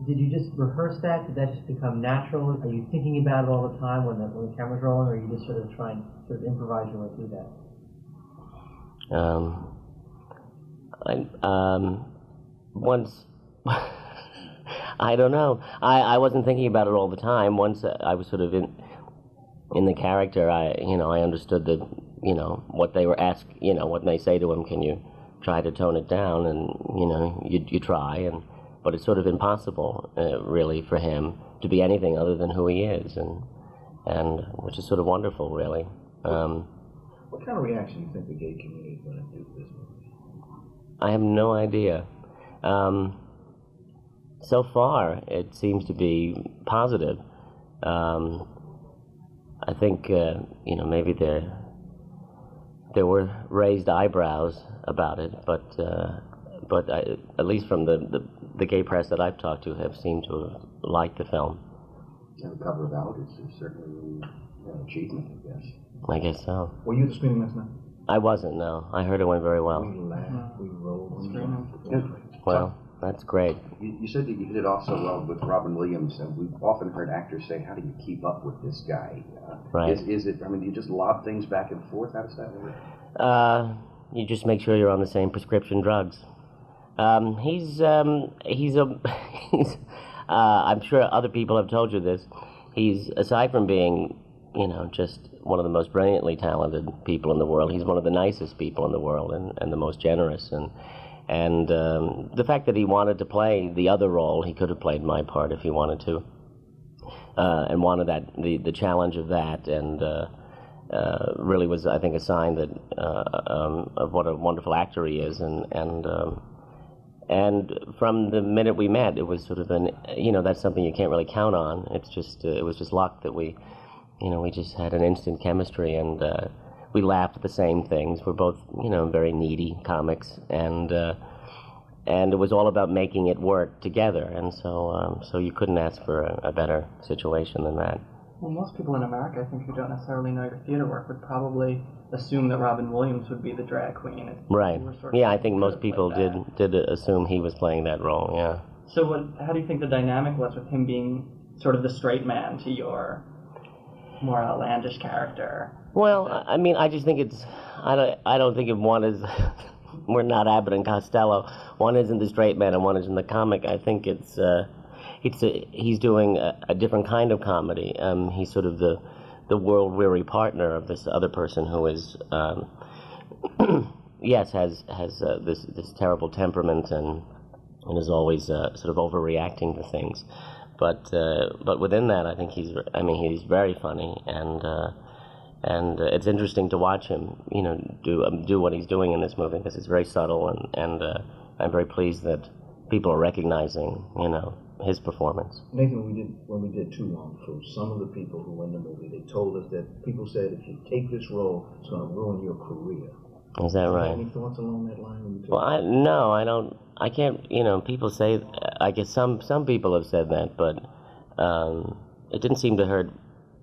did you just rehearse that? Did that just become natural? Are you thinking about it all the time when the camera's rolling, or are you just sort of trying to improvise your way through that? Once, I don't know. I wasn't thinking about it all the time. Once I was sort of in the character, I understood that, what they were asked, what they say to him, can you try to tone it down? And, you try, but it's sort of impossible, really, for him to be anything other than who he is, and which is sort of wonderful, really. What kind of reaction do you think the gay community is going to do to this movie? I have no idea. So far, it seems to be positive. I think, maybe there were raised eyebrows about it, but at least from the gay press that I've talked to have seemed to have liked the film. And the cover of Out is certainly an achievement, I guess. I guess so. Were you at the screening last night? I wasn't, no. I heard it went very well. We laughed, we rolled. Well, that's great. You said that you hit it off so well with Robin Williams, and we've often heard actors say, how do you keep up with this guy? Right. Is it, do you just lob things back and forth? How does that work? You just make sure you're on the same prescription drugs. I'm sure other people have told you this. He's, aside from being, just one of the most brilliantly talented people in the world, he's one of the nicest people in the world, and the most generous, and the fact that he wanted to play the other role, he could have played my part if he wanted to, and wanted the challenge of that, and really was, I think, a sign that of what a wonderful actor he is, and from the minute we met, it was sort of that's something you can't really count on. It's just it was just luck that we just had an instant chemistry, and we laughed at the same things. We're both very needy comics, and it was all about making it work together. And so you couldn't ask for a better situation than that. Well, most people in America, I think, who don't necessarily know your theater work would probably assume that Robin Williams would be the drag queen. Right. Yeah, I think most people did assume he was playing that role, yeah. So how do you think the dynamic was with him being sort of the straight man to your more outlandish character? Well, I mean, I just think I don't think of one as, we're not Abbott and Costello. One isn't the straight man and one isn't the comic. I think he's doing a different kind of comedy. He's sort of the world-weary partner of this other person who is, yes, has this terrible temperament and is always sort of overreacting to things. But within that, I think he's very funny, and it's interesting to watch him, do what he's doing in this movie, because it's very subtle, and I'm very pleased that people are recognizing, his performance. Nathan, when we did Too Long Fruit, some of the people who were in the movie, they told us that people said if you take this role, it's going to ruin your career. Is that right? Any thoughts along that line? Well, I don't. I can't. People say. I guess some people have said that, but it didn't seem to hurt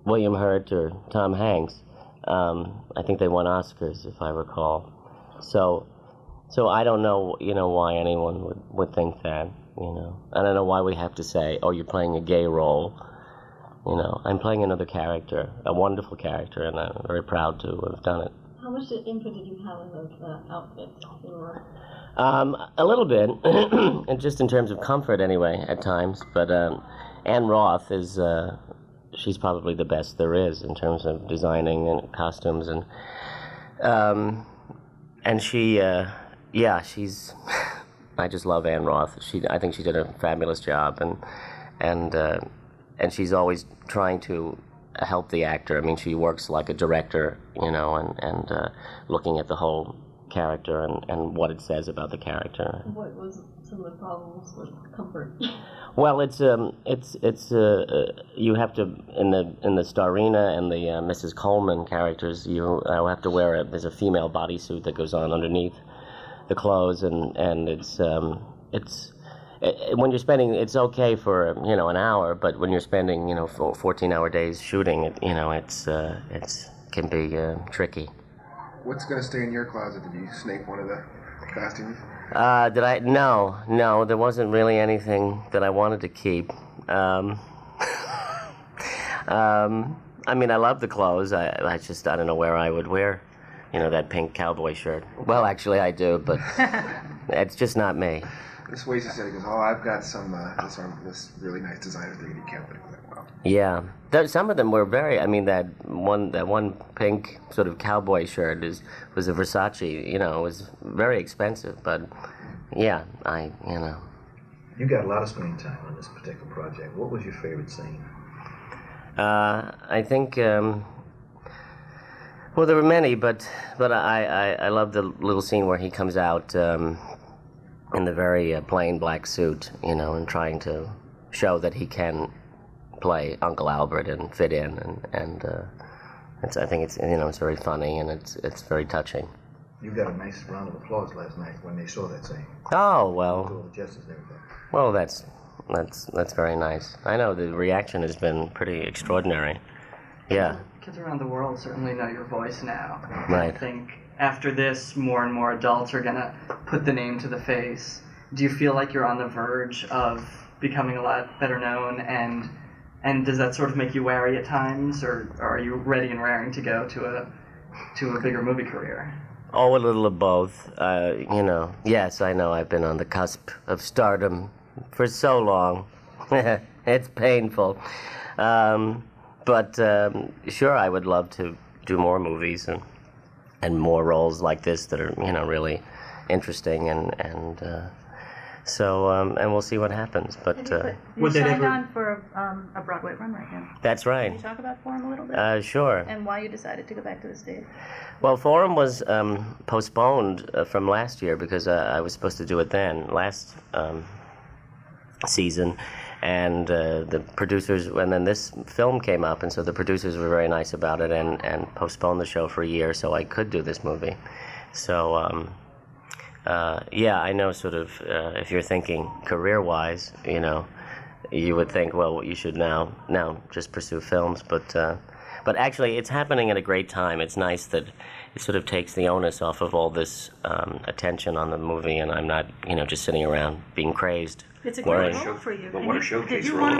William Hurt or Tom Hanks. I think they won Oscars, if I recall. So I don't know. Why anyone would think that. I don't know why we have to say, "Oh, you're playing a gay role." I'm playing another character, a wonderful character, and I'm very proud to have done it. How much input did you have in those outfits? A little bit, and just in terms of comfort anyway, at times. But Anne Roth is, she's probably the best there is in terms of designing and costumes, and she, she's, I just love Anne Roth. I think she did a fabulous job, and she's always trying to help the actor. I mean, she works like a director, and looking at the whole character and what it says about the character. What was some of the problems with comfort? Well, it's you have to in the Starina and the Mrs. Coleman characters, you have to wear there's a female bodysuit that goes on underneath the clothes, and it's when you're spending, it's okay for an hour, but when you're spending 14-hour days shooting, it can be tricky. What's going to stay in your closet? Did you snake one of the costumes? Did I? No, there wasn't really anything that I wanted to keep. I love the clothes. I don't know where I would wear, that pink cowboy shirt. Well, actually I do, but it's just not me. This Swayze said, he goes, "Oh, I've got some this really nice designer thing you can't put it well." Yeah, some of them were very. that one pink sort of cowboy shirt was a Versace. It was very expensive, but yeah, You got a lot of screen time on this particular project. What was your favorite scene? I think. Well, there were many, but I love the little scene where he comes out. In the very plain black suit, and trying to show that he can play Uncle Albert and fit in, and I think it's it's very funny and it's very touching. You got a nice round of applause last night when they saw that scene. Oh well. All the justice and everything. Well, that's very nice. I know the reaction has been pretty extraordinary. Yeah. Kids around the world certainly know your voice now. Right. I think after this, more and more adults are going to put the name to the face. Do you feel like you're on the verge of becoming a lot better known, and does that sort of make you wary at times, or are you ready and raring to go to a bigger movie career? Oh, a little of both. Yes, I know I've been on the cusp of stardom for so long. It's painful. But sure, I would love to do more movies and more roles like this that are really interesting, and we'll see what happens. But you signed on for a Broadway run right now. That's right. Can you talk about Forum a little bit? Sure. And why you decided to go back to the stage? Well, Forum was postponed from last year because I was supposed to do it then, last season. And the producers, and then this film came up, and so the producers were very nice about it and postponed the show for a year so I could do this movie. So, I know sort of, if you're thinking career-wise, you would think, well, you should now just pursue films, but actually it's happening at a great time. It's nice that it sort of takes the onus off of all this attention on the movie, and I'm not, just sitting around being crazed. It's a great role for you. But what a showcase role.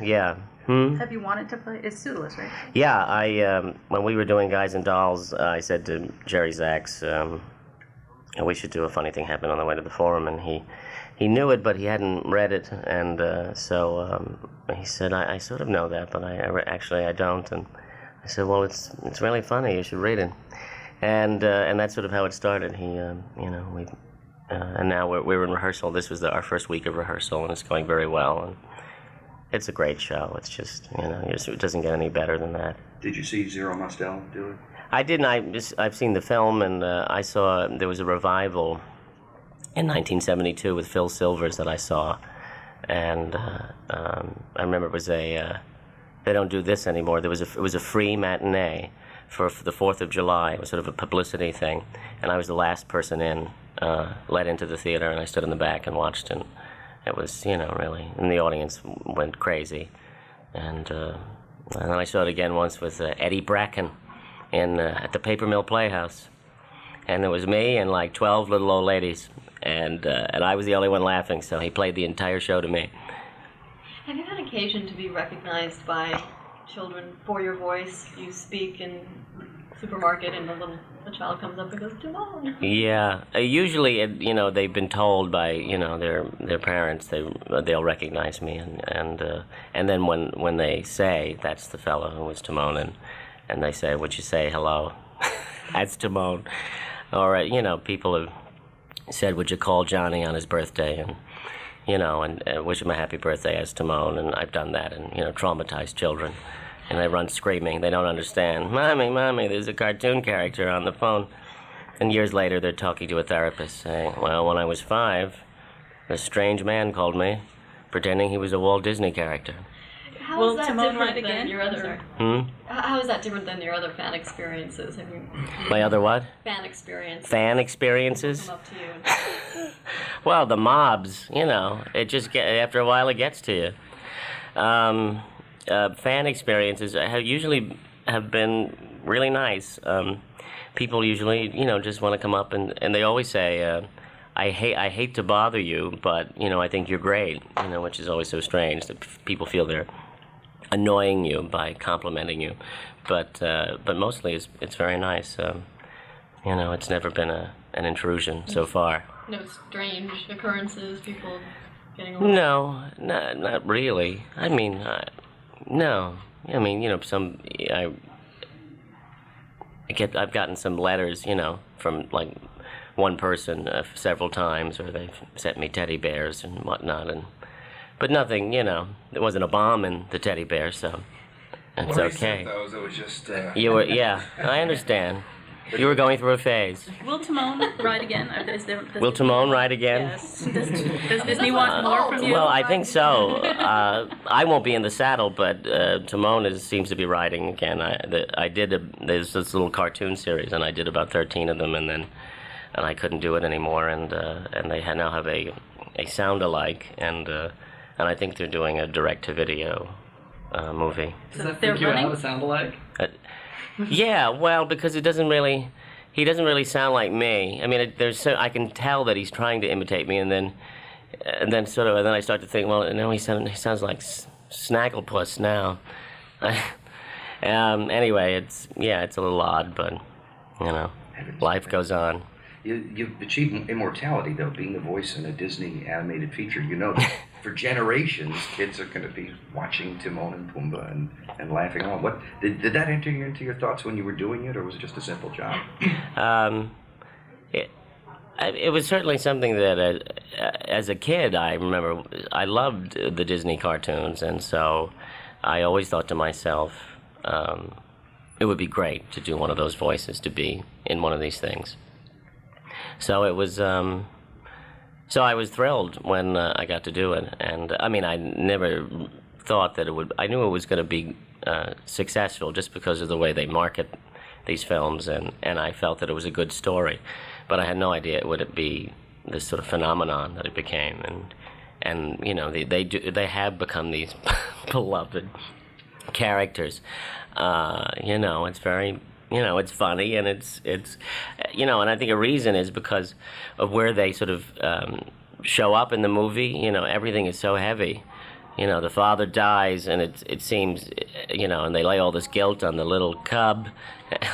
Yeah. Have you wanted to play? It's suitless, right? Yeah, I when we were doing Guys and Dolls, I said to Jerry Zaks, we should do A Funny Thing Happened on the Way to the Forum, and he knew it, but he hadn't read it, and so he said, I sort of know that, but I don't, and I said, well, it's really funny, you should read it, and that's sort of how it started. He, we and now we're in rehearsal. This was our first week of rehearsal, and it's going very well. And it's a great show. It's just, it doesn't get any better than that. Did you see Zero Mostel do it? I didn't. I've seen the film, and I saw there was a revival in 1972 with Phil Silvers that I saw, and I remember it was they don't do this anymore. It was a free matinee for the 4th of July. It was sort of a publicity thing, and I was the last person in, let into the theater, and I stood in the back and watched, and it was, really, and the audience went crazy, and then I saw it again once with Eddie Bracken at the Paper Mill Playhouse, and it was me and like 12 little old ladies, and I was the only one laughing, so he played the entire show to me. Have you had occasion to be recognized by children for your voice? You speak in supermarket and a child comes up and goes, Timon. Yeah, usually they've been told by their parents they'll recognize me, and then when they say that's the fellow who was Timon, and they say, would you say hello? That's Timon. Or people have said, would you call Johnny on his birthday, and wish him a happy birthday as Timon, and I've done that, and traumatized children. And they run screaming. They don't understand. Mommy, there's a cartoon character on the phone. And years later, they're talking to a therapist saying, well, when I was 5, a strange man called me, pretending he was a Walt Disney character. How is that different than your other... Hmm? How is that different than your other fan experiences? My other what? Fan experiences. Fan experiences? Come up to you. Well, the mobs, it just after a while it gets to you. Fan experiences usually have been really nice. People usually, just want to come up and they always say, I hate to bother you, but I think you're great. Which is always so strange that people feel they're annoying you by complimenting you, but mostly it's very nice. It's never been an intrusion so far. No strange occurrences, people getting away? No, not really. I mean, no. I mean, I've gotten some letters, from like one person several times, or they've sent me teddy bears and whatnot, but nothing, there wasn't a bomb in the teddy bear, so it's okay. It was just. Yeah, I understand. You were going through a phase. Will Timon ride again? Will Timon ride again? Yes. Does Disney want more from you? Well, I think so. I won't be in the saddle, but Timon seems to be riding again. There's this little cartoon series, and I did about 13 of them, and I couldn't do it anymore, and they now have a sound-alike, and I think they're doing a direct-to-video movie. Does that freak you out, a sound-alike? Yeah, well, because he doesn't really sound like me. I mean, I can tell that he's trying to imitate me, and then I start to think, well, no, he sounds like Snagglepuss now. Anyway, it's a little odd, but life goes on. You've achieved immortality, though, being the voice in a Disney animated feature. That for generations, kids are going to be watching Timon and Pumbaa and laughing on. What did that enter into your thoughts when you were doing it, or was it just a simple job? It was certainly something that, as a kid, I remember I loved the Disney cartoons, and so I always thought to myself, it would be great to do one of those voices, to be in one of these things. So it was. So I was thrilled when I got to do it, and I mean, I never thought that it would. I knew it was going to be successful just because of the way they market these films, and I felt that it was a good story, but I had no idea it would be this sort of phenomenon that it became, and they have become these beloved characters. It's very. It's funny, and it's and I think a reason is because of where they sort of show up in the movie. Everything is so heavy. The father dies, and it seems, and they lay all this guilt on the little cub,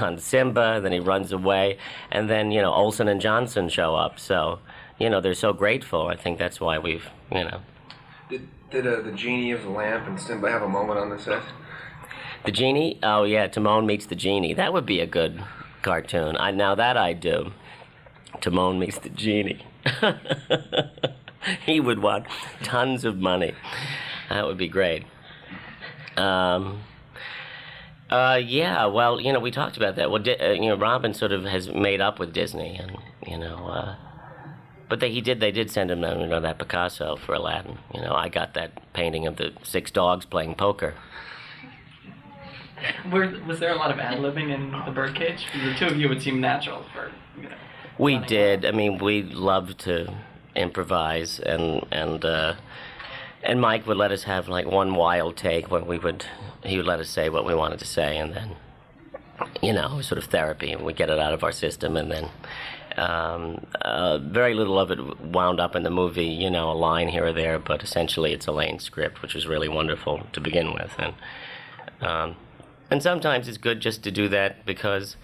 on Simba, then he runs away, and then, Olsen and Johnson show up, so, they're so grateful. I think that's why we've, Did the genie of the lamp and Simba have a moment on the set? The genie? Oh, yeah, Timon meets the genie. That would be a good cartoon. Now that I do. Timon meets the genie. He would want tons of money. That would be great. Yeah, well, we talked about that. Well, Robin sort of has made up with Disney, and but they did send him that Picasso for Aladdin. I got that painting of the 6 dogs playing poker. Was there a lot of ad-libbing in the Birdcage? The two of you would seem natural for, We did. I mean, we loved to improvise, and Mike would let us have like one wild take where he would let us say what we wanted to say, and then, it was sort of therapy, and we'd get it out of our system, and then very little of it wound up in the movie, a line here or there, but essentially it's Elaine's script, which was really wonderful to begin with, and sometimes it's good just to do that because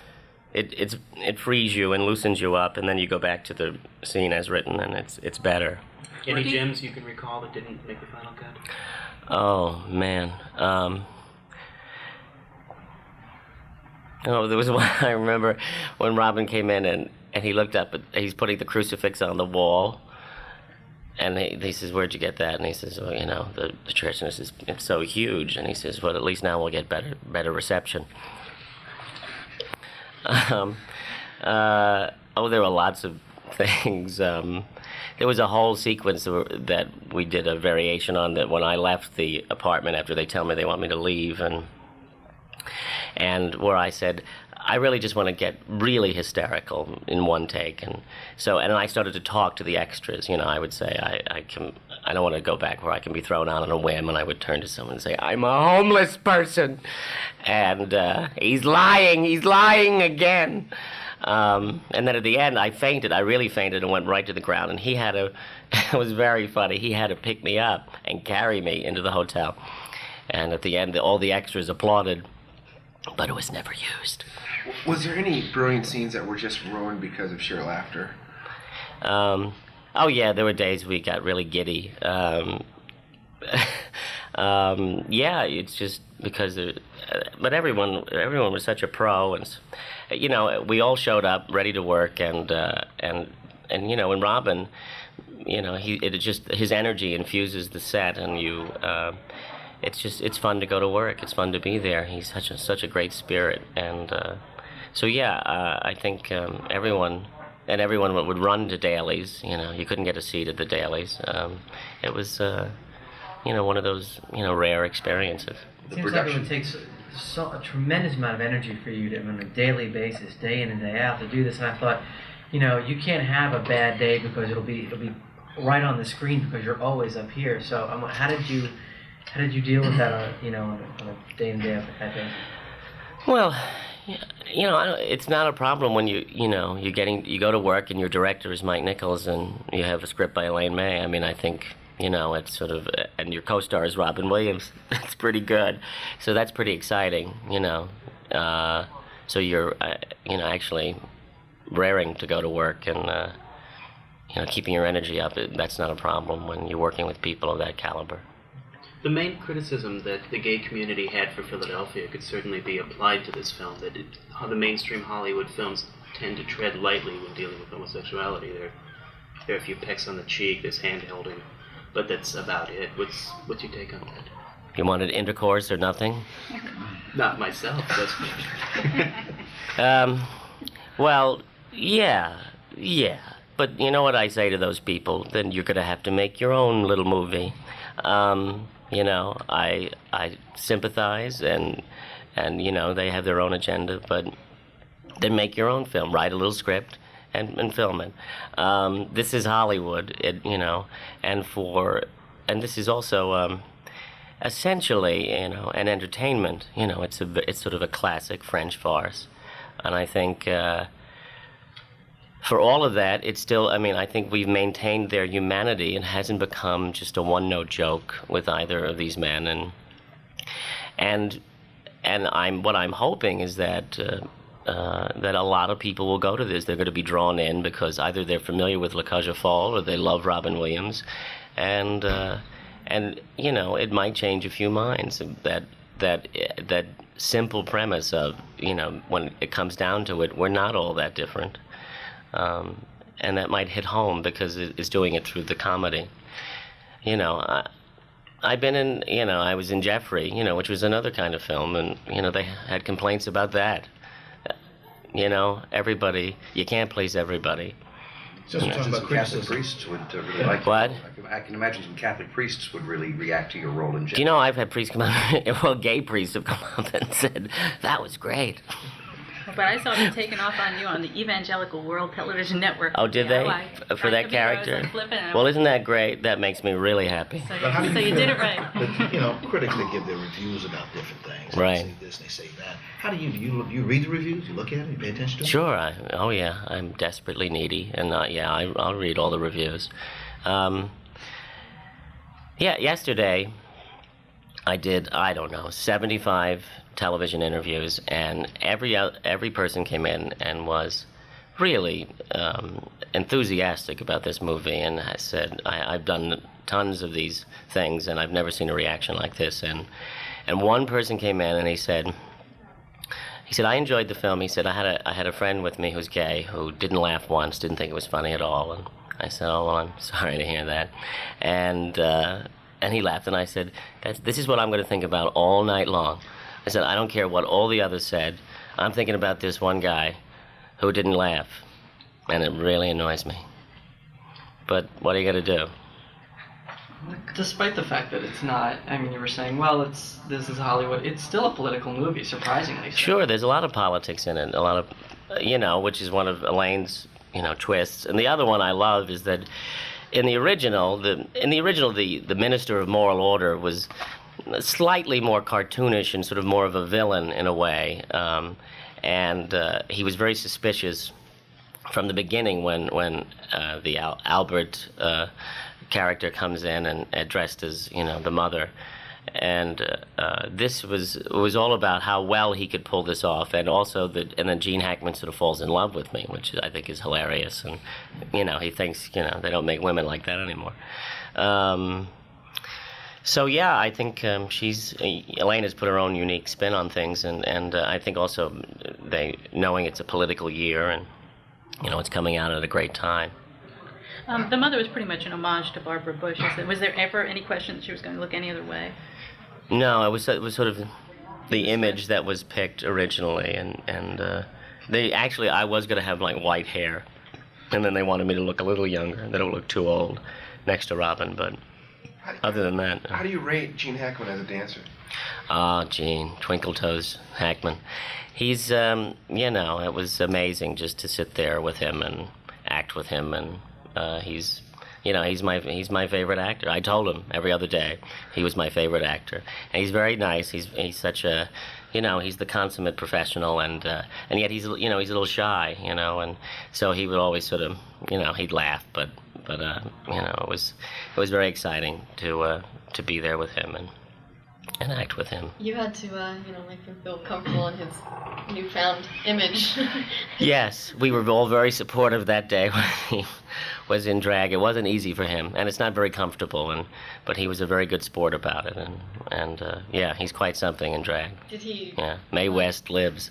it frees you and loosens you up, and then you go back to the scene as written, and it's better. Any gems you can recall that didn't make the final cut? Oh man. There was one I remember when Robin came in and he looked up, he's putting the crucifix on the wall, and he says, "Where'd you get that?" And he says, "Well, the church." And it's so huge. And he says, "Well, at least now we'll get better reception." There were lots of things. There was a whole sequence that we did a variation on that when I left the apartment after they tell me they want me to leave, and where I said, I really just want to get really hysterical in one take, and I started to talk to the extras. I would say I don't want to go back where I can be thrown out on a whim, and I would turn to someone and say, "I'm a homeless person," and he's lying again. And then at the end, I fainted. I really fainted and went right to the ground. And he had it was very funny. He had to pick me up and carry me into the hotel. And at the end, all the extras applauded, but it was never used. Was there any brilliant scenes that were just ruined because of sheer laughter? Oh yeah, there were days we got really giddy. Yeah, it's just because but everyone was such a pro, and we all showed up ready to work, and when Robin, his energy infuses the set, and it's fun to go to work. It's fun to be there. He's such a great spirit, and I think everyone would run to dailies. You couldn't get a seat at the dailies. It was one of those rare experiences. It seems like it would take a tremendous amount of energy for you to, on a daily basis, day in and day out, to do this. And I thought, you can't have a bad day because it'll be right on the screen because you're always up here. So how did you deal with that on a day in day out basis? Well, it's not a problem when you go to work and your director is Mike Nichols and you have a script by Elaine May. I mean, I think it's sort of, and your co-star is Robin Williams. That's pretty good. So that's pretty exciting, So you're, actually raring to go to work and, keeping your energy up. That's not a problem when you're working with people of that caliber. The main criticism that the gay community had for Philadelphia could certainly be applied to this film, that how the mainstream Hollywood films tend to tread lightly when dealing with homosexuality. There are a few pecks on the cheek, there's hand-holding, but that's about it. What's your take on that? You wanted intercourse or nothing? Not myself, that's well, yeah. But you know what I say to those people? Then you're going to have to make your own little movie. I sympathize, and they have their own agenda, but then make your own film. Write a little script and film it. This is Hollywood, and this is also essentially, an entertainment. It's sort of a classic French farce, and I think for all of that, it's still, I think we've maintained their humanity and hasn't become just a one-note joke with either of these men, and what I'm hoping is that that a lot of people will go to this. They're going to be drawn in because either they're familiar with La Cage aux Folles or they love Robin Williams, and it might change a few minds. That simple premise of when it comes down to it, we're not all that different. and that might hit home because it's doing it through the comedy. You know, I've been in, you know, I was in Jeffrey, you know, which was another kind of film, and, you know, they had complaints about that. You know, everybody, you can't please everybody. Just talking about Catholic priests would really like what? I can imagine some Catholic priests would really react to your role in Do you know I've had priests come up, well, gay priests have come up and said, that was great. But I saw them taking off on you on the Evangelical World Television Network. Oh, did they? For that character? Well, isn't that great? That makes me really happy. So you did it right. But, you know, critics, they give their reviews about different things. Right. They say this, they say that. How do you read the reviews? You look at it? You pay attention to it? Sure. I'm desperately needy, and I'll read all the reviews. Yesterday I did, I don't know, 75 television interviews, and every person came in and was really enthusiastic about this movie, and I said, I've done tons of these things, and I've never seen a reaction like this. And one person came in and he said, I enjoyed the film. He said, I had a friend with me who's gay who didn't laugh once, didn't think it was funny at all. And I said, oh, well, I'm sorry to hear that. And he laughed, and I said, this is what I'm going to think about all night long. I said, I don't care what all the others said. I'm thinking about this one guy who didn't laugh, and it really annoys me. But what are you going to do? Despite the fact that it's not, I mean, you were saying, well, this is Hollywood. It's still a political movie, surprisingly. So. Sure, there's a lot of politics in it, a lot of, you know, which is one of Elaine's, you know, twists. And the other one I love is that in the original, the Minister of Moral Order was slightly more cartoonish and sort of more of a villain in a way, and he was very suspicious from the beginning when the Albert character comes in and dressed as, you know, the mother, and this was all about how well he could pull this off, and also and then Gene Hackman sort of falls in love with me, which I think is hilarious, and, you know, he thinks, you know, they don't make women like that anymore. So yeah, I think Elaine has put her own unique spin on things, and I think also knowing it's a political year, and, you know, it's coming out at a great time. The mother was pretty much an homage to Barbara Bush. Was there ever any question that she was going to look any other way? No, it was sort of the image that was picked originally, and I was going to have like white hair, and then they wanted me to look a little younger. They don't look too old next to Robin, but. Other than that... How do you rate Gene Hackman as a dancer? Gene, Twinkle Toes Hackman. He's, you know, it was amazing just to sit there with him and act with him, and he's my favorite actor. I told him every other day he was my favorite actor. And he's very nice. He's such a, you know, he's the consummate professional, and yet he's a little shy, you know, and so he would always sort of, you know, he'd laugh, but you know, it was very exciting to be there with him and act with him. You had to, you know, make him feel comfortable in his newfound image. Yes, we were all very supportive that day when he was in drag. It wasn't easy for him, and it's not very comfortable, but he was a very good sport about it, and yeah, he's quite something in drag. Did he? Yeah, Mae West lives.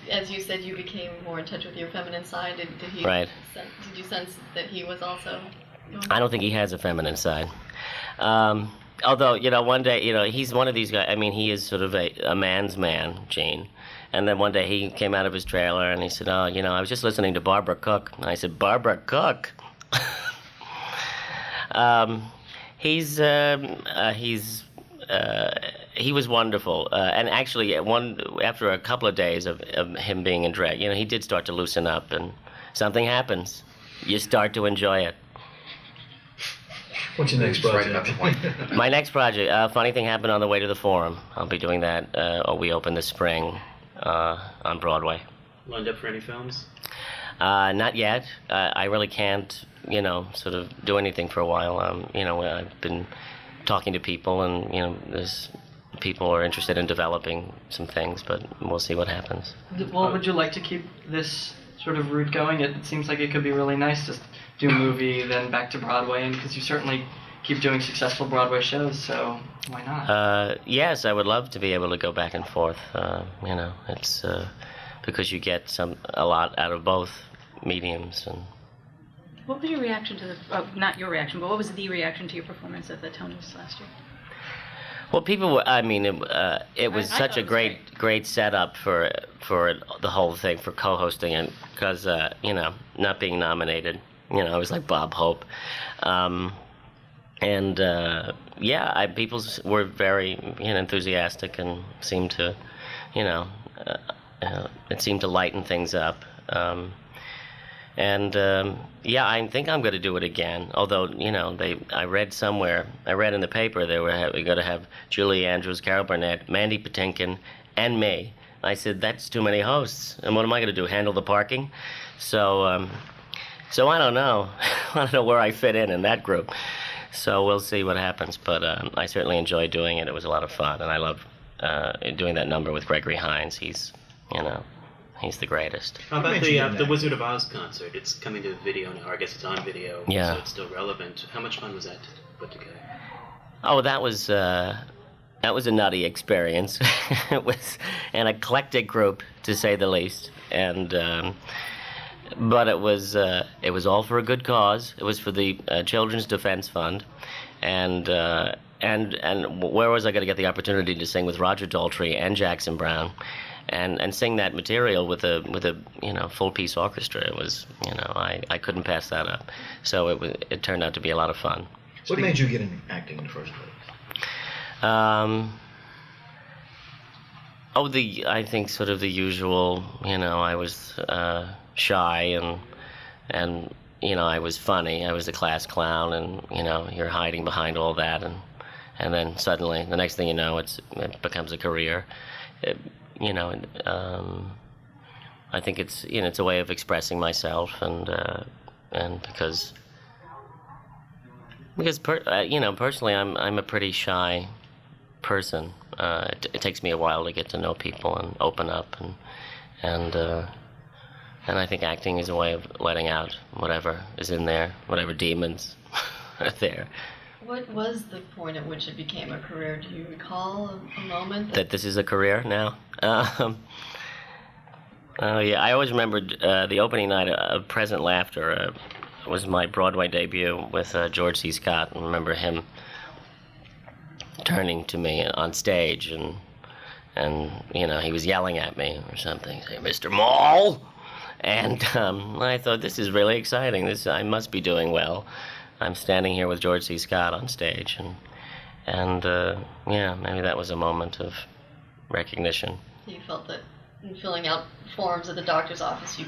As you said, you became more in touch with your feminine side. Did he? Right. Did you sense that he was also? I don't think he has a feminine side. Although, you know, one day, you know, he's one of these guys. I mean, he is sort of a man's man, Gene. And then one day he came out of his trailer and he said, "Oh, you know, I was just listening to Barbara Cook." And I said, "Barbara Cook?" He was wonderful, and actually, after a couple of days of him being in drag, you know, he did start to loosen up, and something happens. You start to enjoy it. What's your next project? My next project, funny thing happened on the way to the Forum. I'll be doing that. We open this spring on Broadway. Lined up for any films? Not yet. I really can't, you know, sort of do anything for a while. You know, I've been talking to people, and, you know, there's people are interested in developing some things, but we'll see what happens. Well, would you like to keep this sort of route going? It seems like it could be really nice to do a movie, then back to Broadway, and because you certainly keep doing successful Broadway shows, so why not? Yes, I would love to be able to go back and forth. You know, it's because you get a lot out of both mediums, and What was your reaction to the? Not your reaction, but what was the reaction to your performance at the Tonys last year? Well, people were. I mean, it was such a great setup for the whole thing, for co-hosting, and because not being nominated, I was like Bob Hope, people were very enthusiastic and seemed to, it seemed to lighten things up. I think I'm going to do it again. Although, I read in the paper they were going to have Julie Andrews, Carol Burnett, Mandy Patinkin, and me. I said, that's too many hosts. And what am I going to do, handle the parking? So I don't know. I don't know where I fit in that group. So we'll see what happens. But I certainly enjoyed doing it. It was a lot of fun. And I love doing that number with Gregory Hines. He's the greatest. How about the Wizard of Oz concert? It's coming to video now. I guess it's on video, yeah. So it's still relevant. How much fun was that to put together? Oh, that was a nutty experience. It was an eclectic group, to say the least, and but it was all for a good cause. It was for the Children's Defense Fund, and where was I going to get the opportunity to sing with Roger Daltrey and Jackson Browne? And sing that material with a full piece orchestra. It was I couldn't pass that up. So it turned out to be a lot of fun. What made you get into acting in the first place? I think sort of the usual. I was shy and I was funny. I was the class clown, and you're hiding behind all that, and then suddenly the next thing you know, it becomes a career. I think it's it's a way of expressing myself, and because personally I'm a pretty shy person. It takes me a while to get to know people and open up, and I think acting is a way of letting out whatever is in there, whatever demons are there. What was the point at which it became a career? Do you recall a moment that this is a career now? I always remembered the opening night of Present Laughter. Was my Broadway debut with George C. Scott, and I remember him turning to me on stage, and he was yelling at me or something, saying, "Mr. Mall," and I thought, this is really exciting. I must be doing well. I'm standing here with George C. Scott on stage, and maybe that was a moment of recognition. You felt that in filling out forms at the doctor's office,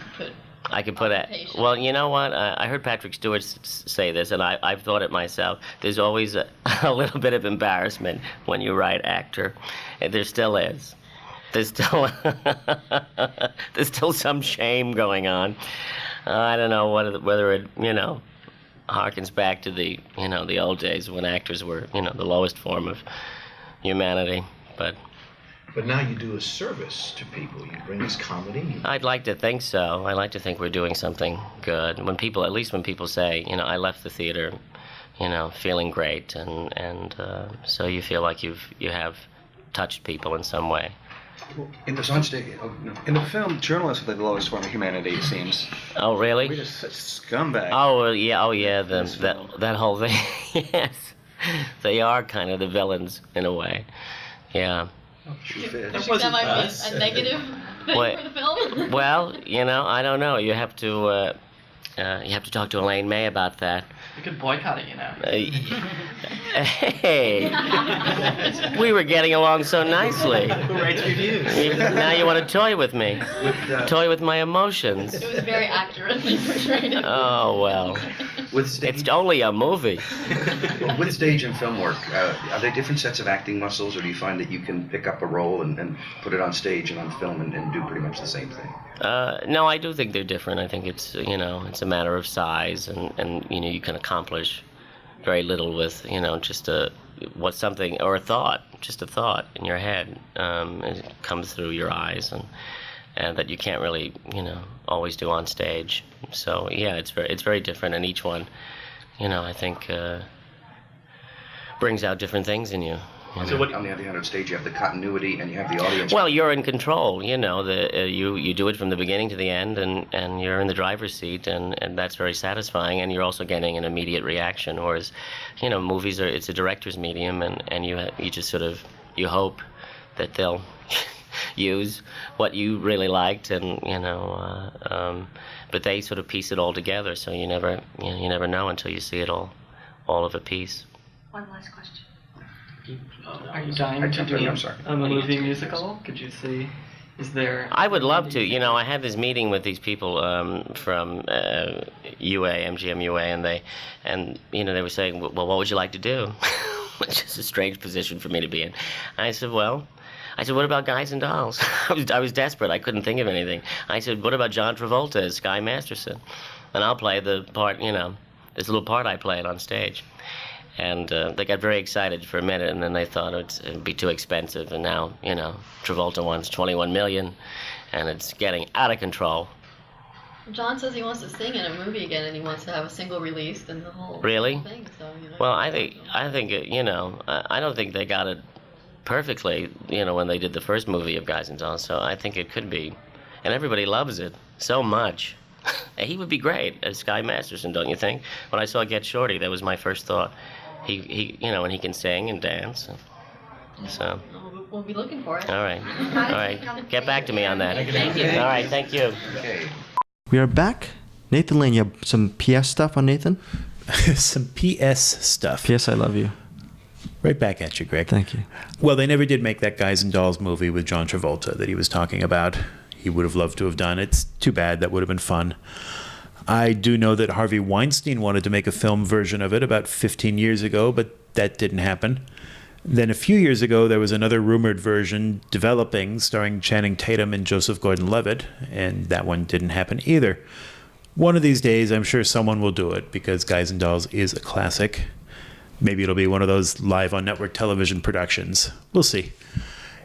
I could put it. Well, you know what? I heard Patrick Stewart say this, and I've thought it myself. There's always a little bit of embarrassment when you write actor. There still is. There's still some shame going on. I don't know whether it harkens back to the old days when actors were the lowest form of humanity, but now you do a service to people. You bring us comedy. I'd like to think so. I like to think we're doing something good. At least when people say, I left the theater, feeling great, and so you feel like you have touched people in some way. In the film, journalists are the lowest form of humanity, it seems. Oh, really? We're just such scumbags. Oh, yeah. That whole thing. Yes, they are kind of the villains in a way. Yeah. That might be a negative thing for the film. Well, I don't know. You have to talk to Elaine May about that. You could boycott it, Hey, we were getting along so nicely. Who writes reviews? Now you want to toy with me? Toy with my emotions? It was very accurately portrayed. Oh, well. It's only a movie. With stage and film work, are there different sets of acting muscles, or do you find that you can pick up a role and put it on stage and on film and do pretty much the same thing? No, I do think they're different. I think it's a matter of size, and you can accomplish very little with just a thought in your head. It comes through your eyes, and that you can't really always do on stage. So yeah, it's very different, and each one I think brings out different things in you. So what, on the other hand, on stage, you have the continuity and you have the audience. Well, you're in control. You know, you do it from the beginning to the end, and you're in the driver's seat, and that's very satisfying. And you're also getting an immediate reaction. Whereas, you know, movies it's a director's medium, and you just sort of you hope that they'll use what you really liked, and but they sort of piece it all together. So you never know until you see it all of a piece. One last question. Are you dying to do a movie musical? Could you see? Is there? I would love to. You know, I had this meeting with these people from MGM UA, and they were saying, well, what would you like to do? Which is a strange position for me to be in. I said, what about Guys and Dolls? I was desperate. I couldn't think of anything. I said, what about John Travolta as Sky Masterson? And I'll play the part, this little part I played on stage. And they got very excited for a minute, and then they thought it'd be too expensive. And now, Travolta wants $21 million, and it's getting out of control. John says he wants to sing in a movie again, and he wants to have a single released and the whole thing. So, Well, I think I don't think they got it perfectly, when they did the first movie of Guys and Dolls. So I think it could be, and everybody loves it so much. He would be great as Sky Masterson, don't you think? When I saw Get Shorty, that was my first thought. He and he can sing and dance. So. We'll be looking for it. All right. Get back to me on that. Thank you. All right. Thank you. We are back. Nathan Lane, you have some PS stuff on Nathan? Some PS stuff. PS, I love you. Right back at you, Greg. Thank you. Well, they never did make that Guys and Dolls movie with John Travolta that he was talking about. He would have loved to have done. It's too bad. That would have been fun. I do know that Harvey Weinstein wanted to make a film version of it about 15 years ago, but that didn't happen. Then a few years ago, there was another rumored version developing starring Channing Tatum and Joseph Gordon-Levitt, and that one didn't happen either. One of these days, I'm sure someone will do it because Guys and Dolls is a classic. Maybe it'll be one of those live on network television productions. We'll see.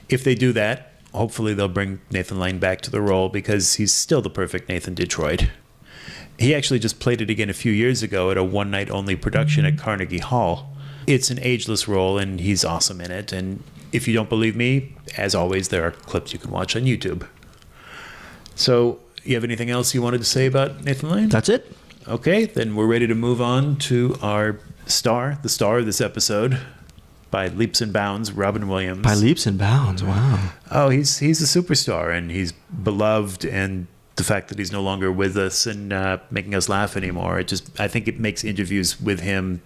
If they do that, hopefully they'll bring Nathan Lane back to the role because he's still the perfect Nathan Detroit. He actually just played it again a few years ago at a one-night-only production at Carnegie Hall. It's an ageless role, and he's awesome in it. And if you don't believe me, as always, there are clips you can watch on YouTube. So, you have anything else you wanted to say about Nathan Lane? That's it. Okay, then we're ready to move on to our star, the star of this episode, by leaps and bounds, Robin Williams. By leaps and bounds, wow. Oh, he's a superstar, and he's beloved, and the fact that he's no longer with us and making us laugh anymore, I think it makes interviews with him,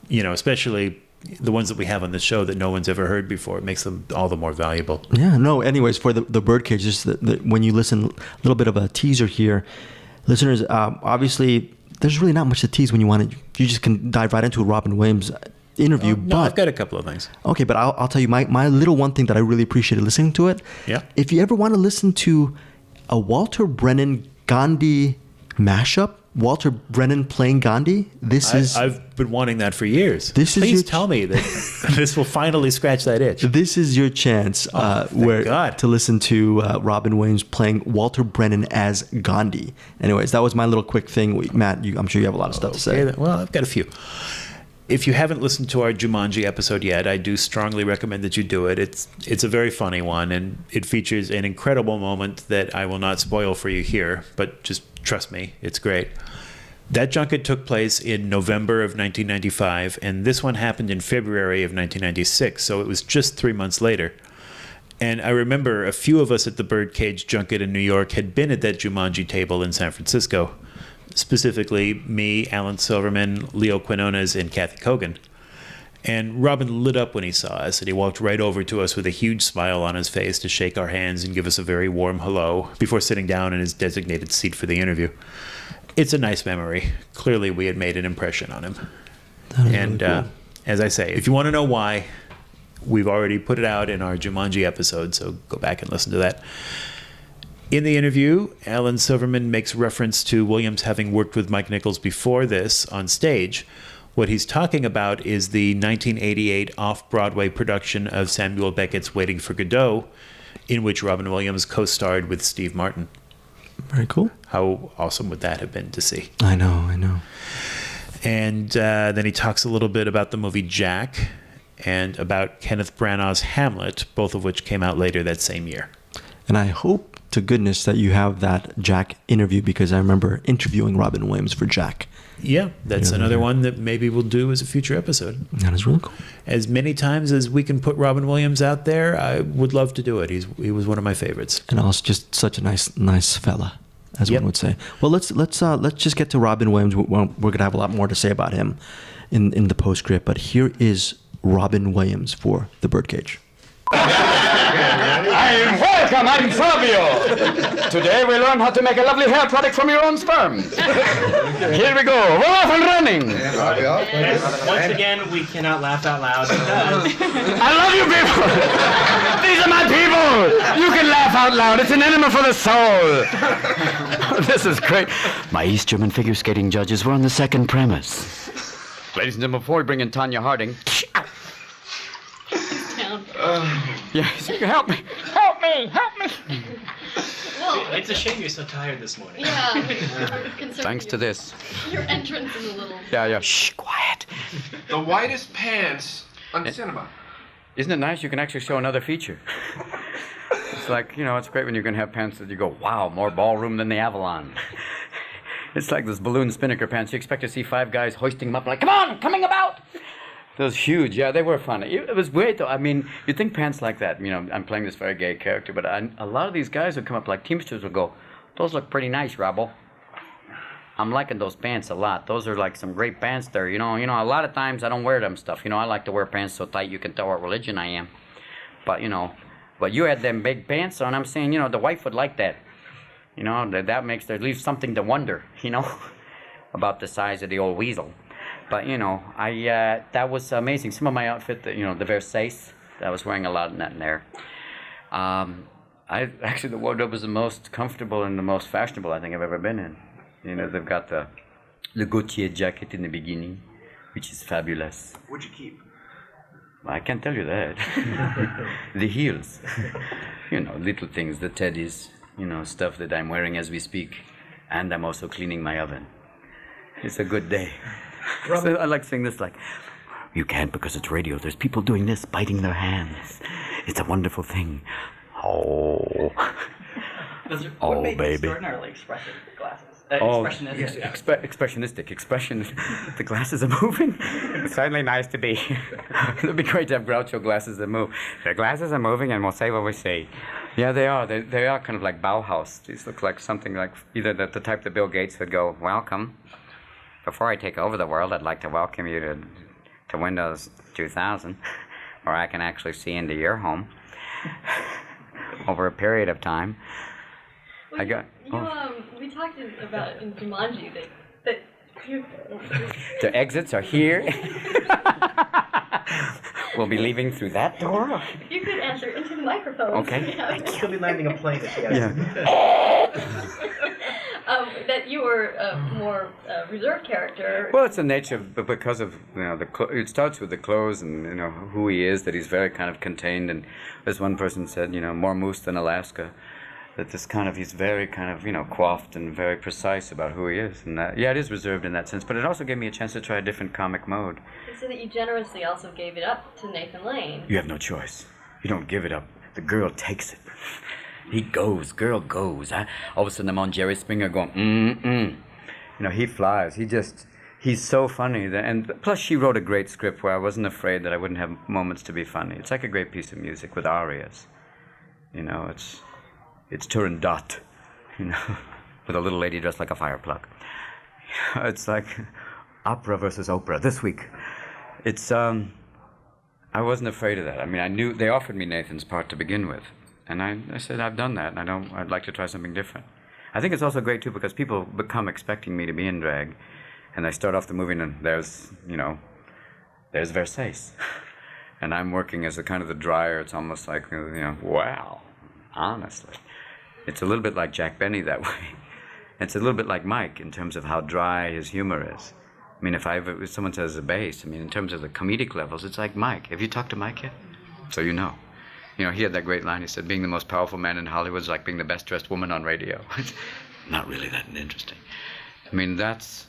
especially the ones that we have on the show that no one's ever heard before, it makes them all the more valuable. Yeah, no, anyways, for the Birdcage, just when you listen, a little bit of a teaser here, listeners, obviously, there's really not much to tease when you just can dive right into a Robin Williams interview. No, I've got a couple of things. Okay, but I'll tell you my little one thing that I really appreciated listening to it. Yeah. If you ever want to listen to a Walter Brennan Gandhi mashup, Walter Brennan playing Gandhi, I've been wanting that for years. Please tell me that this will finally scratch that itch. This is your chance to listen to Robin Williams playing Walter Brennan as Gandhi. Anyways, that was my little quick thing. Matt, I'm sure you have a lot of stuff to say. Well, I've got a few. If you haven't listened to our Jumanji episode yet, I do strongly recommend that you do it. It's a very funny one, and it features an incredible moment that I will not spoil for you here, but just trust me, it's great. That junket took place in November of 1995, and this one happened in February of 1996, so it was just 3 months later. And I remember a few of us at the Birdcage junket in New York had been at that Jumanji table in San Francisco. Specifically, me, Alan Silverman, Leo Quinones, and Kathy Kogan. And Robin lit up when he saw us, and he walked right over to us with a huge smile on his face to shake our hands and give us a very warm hello before sitting down in his designated seat for the interview. It's a nice memory. Clearly, we had made an impression on him. And really cool. As I say, if you want to know why, we've already put it out in our Jumanji episode, so go back and listen to that. In the interview, Alan Silverman makes reference to Williams having worked with Mike Nichols before this on stage. What he's talking about is the 1988 off-Broadway production of Samuel Beckett's Waiting for Godot, in which Robin Williams co-starred with Steve Martin. Very cool. How awesome would that have been to see? I know. And then he talks a little bit about the movie Jack, and about Kenneth Branagh's Hamlet, both of which came out later that same year. And I hope to goodness that you have that Jack interview, because I remember interviewing Robin Williams for Jack. Yeah, that's another one that maybe we'll do as a future episode. That is really cool. As many times as we can put Robin Williams out there, I would love to do it. He was one of my favorites. And also just such a nice fella, as one would say. Well, let's just get to Robin Williams. We're gonna have a lot more to say about him in the postscript, but here is Robin Williams for The Birdcage. Welcome, I'm Fabio. Today we learn how to make a lovely hair product from your own sperm. Here we go. We're off and running. Once again, we cannot laugh out loud. I love you people. These are my people. You can laugh out loud. It's an enema for the soul. This is great. My East German figure skating judges were on the second premise. Ladies and gentlemen, before we bring in Tanya Harding. Yes, help me. Well, it's a shame you're so tired this morning. Yeah. Thanks to this. Your entrance is a little... Yeah. Shh, quiet. The whitest pants on cinema. Isn't it nice you can actually show another feature? It's like, it's great when you can have pants that you go, wow, more ballroom than the Avalon. It's like those balloon spinnaker pants. You expect to see 5 guys hoisting them up like, come on, coming about! Those huge, yeah, they were fun. It was weird, though. I mean, you'd think pants like that, I'm playing this very gay character, but a lot of these guys would come up, like Teamsters would go, those look pretty nice, Robbo. I'm liking those pants a lot. Those are like some great pants there, a lot of times I don't wear them stuff. I like to wear pants so tight you can tell what religion I am. But, but you had them big pants on, I'm saying, the wife would like that. That leaves something to wonder, about the size of the old weasel. But, that was amazing. Some of my outfit, the Versace, I was wearing a lot of that in there. The wardrobe was the most comfortable and the most fashionable I think I've ever been in. They've got the Gautier jacket in the beginning, which is fabulous. What'd you keep? I can't tell you that. The heels. Little things, the teddies, stuff that I'm wearing as we speak. And I'm also cleaning my oven. It's a good day. So I like saying this, like, you can't because it's radio. There's people doing this, biting their hands. It's a wonderful thing. Oh. What made baby. extraordinarily expressive glasses? Expressionistic. The glasses are moving. It's certainly nice to be. It'd be great to have Groucho glasses that move. The glasses are moving and we'll say what we see. Yeah, they are. They are kind of like Bauhaus. These look like something like either the type that Bill Gates would go, welcome. Before I take over the world, I'd like to welcome you to Windows 2000, where I can actually see into your home over a period of time. Well, we talked about in Jumanji that you... The exits are here. We'll be leaving through that door. You could answer into the microphone. Okay. She'll be landing a plane if she has that you were a more reserved character. Well, it's the nature of, because of, it starts with the clothes and, who he is, that he's very kind of contained. And as one person said, more moose than Alaska. That he's very kind of, coiffed and very precise about who he is. And that, it is reserved in that sense. But it also gave me a chance to try a different comic mode. So that you generously also gave it up to Nathan Lane. You have no choice. You don't give it up. The girl takes it. He goes, girl goes. All of a sudden I'm on Jerry Springer going, he flies. He's so funny. And plus she wrote a great script where I wasn't afraid that I wouldn't have moments to be funny. It's like a great piece of music with arias. It's Turandot, with a little lady dressed like a fire plug. It's like opera versus Oprah this week. It's, I wasn't afraid of that. I mean, I knew, they offered me Nathan's part to begin with. And I said, I've done that, and I'd like to try something different. I think it's also great, too, because people become expecting me to be in drag. And I start off the movie, and there's Versace. And I'm working as a kind of the dryer. It's almost like, wow, honestly. It's a little bit like Jack Benny that way. It's a little bit like Mike in terms of how dry his humor is. I mean, if someone says a bass, in terms of the comedic levels, it's like Mike. Have you talked to Mike yet? So you know. He had that great line. He said, being the most powerful man in Hollywood is like being the best dressed woman on radio. Not really that interesting. That's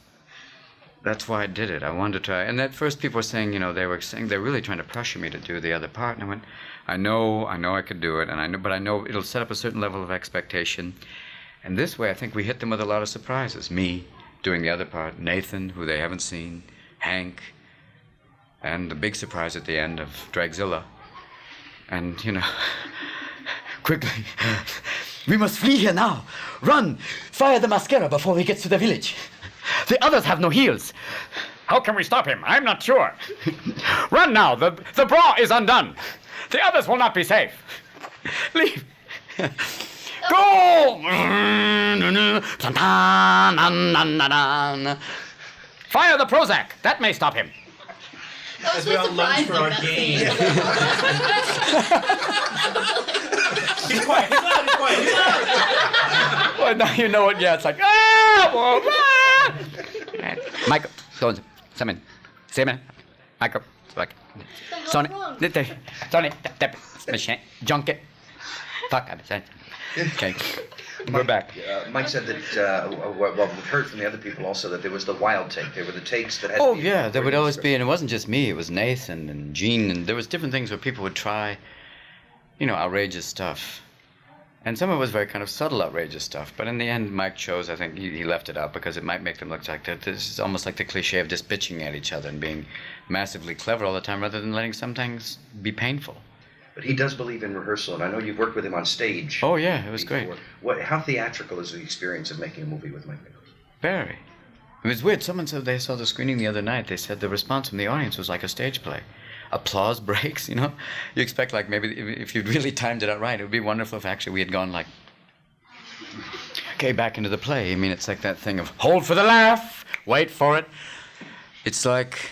that's why I did it. I wanted to try. And at first people were saying, they were saying they're really trying to pressure me to do the other part. And I went, I know I could do it, but I know it'll set up a certain level of expectation. And this way, I think we hit them with a lot of surprises. Me doing the other part, Nathan, who they haven't seen, Hank, and the big surprise at the end of Dragzilla. And, quickly, we must flee here now. Run! Fire the mascara before he gets to the village. The others have no heels. How can we stop him? I'm not sure. Run now! The bra is undone. The others will not be safe. Leave. Go! Fire the Prozac. That may stop him. As we all lunge for our game. He's quiet. He's loud. He's quiet. He's loud. Well, now you know it. Yeah, it's like, ah! Michael, Simon, Michael, like, Sonny, junket. Fuck, I said. Okay, we're back. Mike said that, well, we've heard from the other people also that there was the wild take. There were the takes that had Oh, to be yeah, there would always be, and it wasn't just me, it was Nathan and Gene, and there was different things where people would try, outrageous stuff. And some of it was very kind of subtle, outrageous stuff. But in the end, Mike chose, I think, he left it out because it might make them look like that. This is almost like the cliche of just bitching at each other and being massively clever all the time rather than letting some things be painful. But he does believe in rehearsal, and I know you've worked with him on stage. Oh, yeah, it was great. How theatrical is the experience of making a movie with Mike Nichols? Very. It was weird. Someone said they saw the screening the other night. They said the response from the audience was like a stage play. Applause breaks, You expect, like, maybe if you'd really timed it out right, it would be wonderful if actually we had gone, like, okay, back into the play. I mean, it's like that thing of hold for the laugh, wait for it. It's like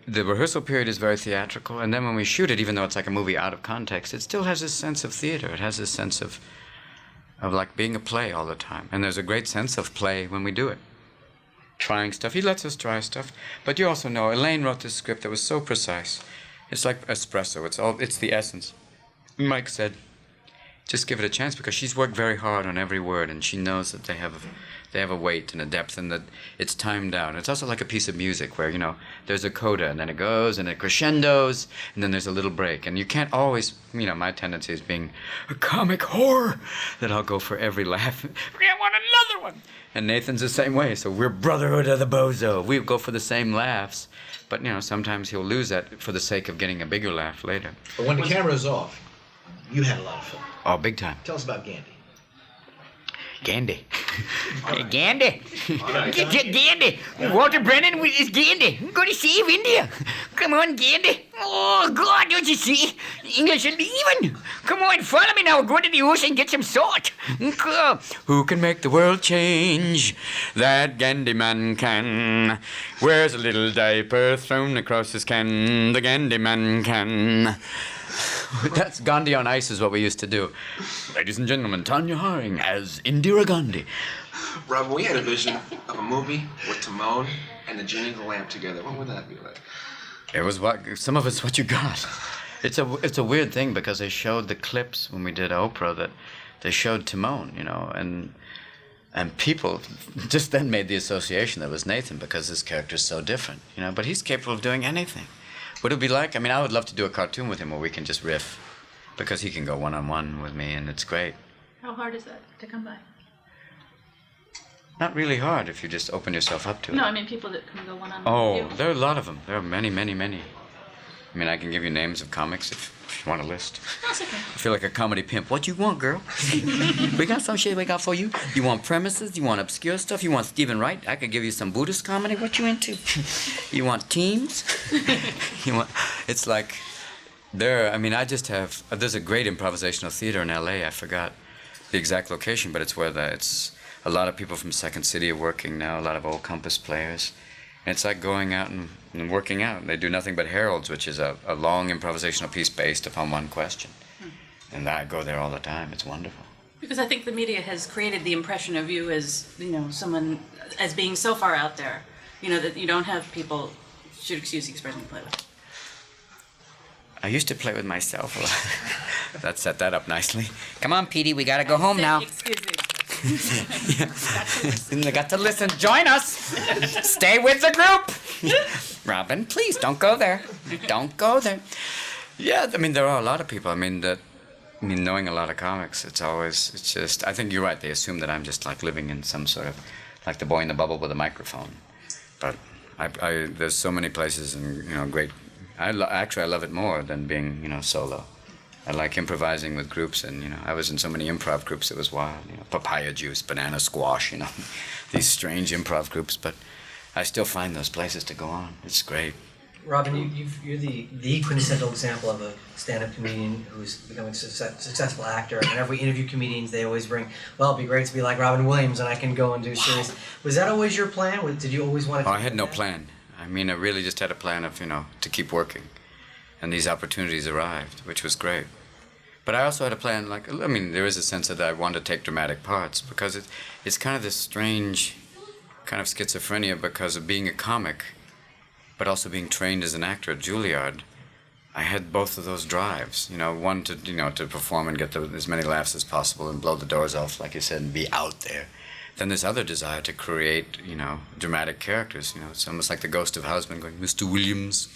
the rehearsal period is very theatrical, and then when we shoot it, even though it's like a movie out of context, it still has this sense of theater. It has this sense of like being a play all the time. And there's a great sense of play when we do it. Trying stuff. He lets us try stuff. But you also know, Elaine wrote this script that was so precise. It's like espresso. It's the essence. Mike said, just give it a chance because she's worked very hard on every word and she knows that they have a weight and a depth and that it's timed out. It's also like a piece of music where, there's a coda and then it goes and it crescendos and then there's a little break. And you can't always, my tendency is being a comic whore that I'll go for every laugh. I want another one. And Nathan's the same way. So we're brotherhood of the bozo. We go for the same laughs. But, sometimes he'll lose that for the sake of getting a bigger laugh later. But when the camera's off, you had a lot of fun. Oh, big time. Tell us about Gandhi. Gandhi. Gandhi. Gandhi. Walter Brennan is Gandhi. I'm going to save India. Come on, Gandhi. Oh, God, don't you see? English and even. Come on, follow me now. We're going to the ocean and get some salt. Who can make the world change? That Gandhi man can. Wears a little diaper thrown across his can. The Gandhi man can. That's Gandhi on Ice is what we used to do. Ladies and gentlemen, Tanya Harding as Indira Gandhi. Rob, we had a vision of a movie with Timon and the genie and the lamp together. What would that be like? It was some of it's what you got. It's a weird thing because they showed the clips when we did Oprah that they showed Timon, and people just then made the association that it was Nathan because his character's so different, but he's capable of doing anything. What it would be like? I mean, I would love to do a cartoon with him where we can just riff because he can go one-on-one with me and it's great. How hard is that to come by? Not really hard if you just open yourself up to it. No, I mean people that can go one-on-one with Oh, you. there are a lot of them. There are many, many, many. I mean, I can give you names of comics if you want a list. That's okay. I feel like a comedy pimp. What you want, girl? We got some shit we got for you. You want premises? You want obscure stuff? You want Stephen Wright? I could give you some Buddhist comedy. What you into? You want teams? It's like, there's a great improvisational theater in L.A. I forgot the exact location, but it's where it's a lot of people from Second City are working now, a lot of old Compass players. And it's like going out and working out. They do nothing but Heralds, which is a long improvisational piece based upon one question. And I go there all the time. It's wonderful. Because I think the media has created the impression of you as, someone, as being so far out there, that you don't have people, should excuse the expression, to play with. I used to play with myself a lot. That set that up nicely. Come on, Petey, we gotta go home now. Excuse me. You got to listen. Join us. Stay with the group. Robin, please don't go there. Don't go there. Yeah, I mean, there are a lot of people. Knowing a lot of comics, it's just, I think you're right. They assume that I'm just like living in some sort of, like the boy in the bubble with a microphone. But there's so many places and, great. Actually, I love it more than being, solo. I like improvising with groups, and I was in so many improv groups. It was wild. Papaya juice, banana squash. These strange improv groups. But I still find those places to go on. It's great. Robin, you're the quintessential example of a stand-up comedian who's becoming a successful actor. And whenever we interview comedians, they always bring, well, it'd be great to be like Robin Williams, and I can go and do series. Was that always your plan? Did you always want to? Oh, I had no plan. I really just had a plan of, to keep working. And these opportunities arrived, which was great. But I also had a plan, there is a sense that I wanted to take dramatic parts, because it's kind of this strange kind of schizophrenia because of being a comic, but also being trained as an actor at Juilliard. I had both of those drives, one to perform and get as many laughs as possible and blow the doors off, like you said, and be out there. Then this other desire to create, dramatic characters. It's almost like the ghost of Houseman going, Mr. Williams,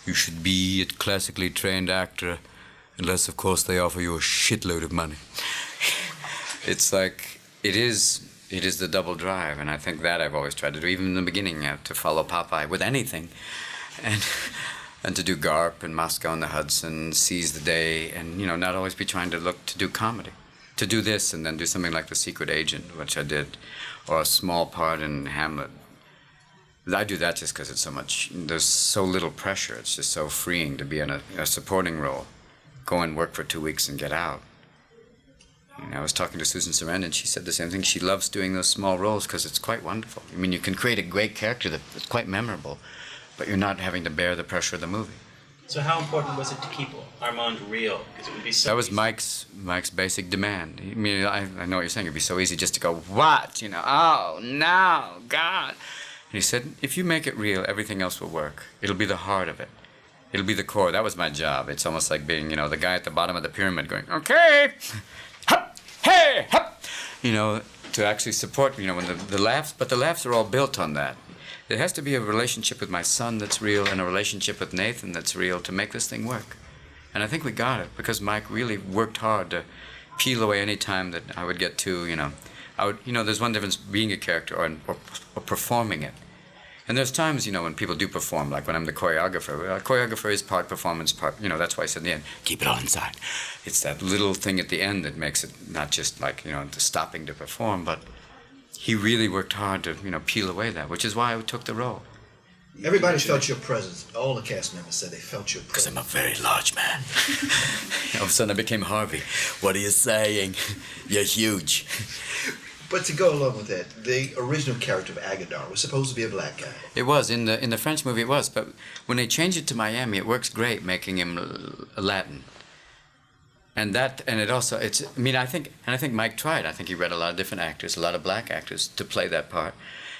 you should be a classically trained actor, unless, of course, they offer you a shitload of money. It's like, it is the double drive, and I think that I've always tried to do, even in the beginning, to follow Popeye with anything, and to do Garp and Moscow and the Hudson, Seize the Day, and, not always be trying to look to do comedy. To do this and then do something like The Secret Agent, which I did, or a small part in Hamlet. I do that just because it's so much, there's so little pressure. It's just so freeing to be in a supporting role. Go and work for 2 weeks and get out. I was talking to Susan Sarandon, and she said the same thing. She loves doing those small roles because it's quite wonderful. You can create a great character that's quite memorable, but you're not having to bear the pressure of the movie. So how important was it to keep Armand real? Because it would be so. That was Mike's basic demand. I know what you're saying. It'd be so easy just to go, what? Oh no, God. And he said, if you make it real, everything else will work. It'll be the heart of it. It'll be the core. That was my job. It's almost like being, the guy at the bottom of the pyramid going, okay, hup, hey, hup. To actually support, when the laughs, but the laughs are all built on that. There has to be a relationship with my son that's real and a relationship with Nathan that's real to make this thing work. And I think we got it because Mike really worked hard to peel away any time that I would get too, there's one difference being a character or performing it. And there's times, when people do perform, like when I'm the choreographer. Choreographer is part performance, part, that's why I said in the end, keep it all inside. It's that little thing at the end that makes it not just like, stopping to perform, but he really worked hard to, peel away that, which is why I took the role. Everybody felt your presence. All the cast members said they felt your presence. Because I'm a very large man. All of a sudden I became Harvey. What are you saying? You're huge. But to go along with that, the original character of Agadar was supposed to be a black guy. It was. In the French movie it was. But when they changed it to Miami, it works great making him Latin. And it also, I think Mike tried. I think he read a lot of different actors, a lot of black actors to play that part.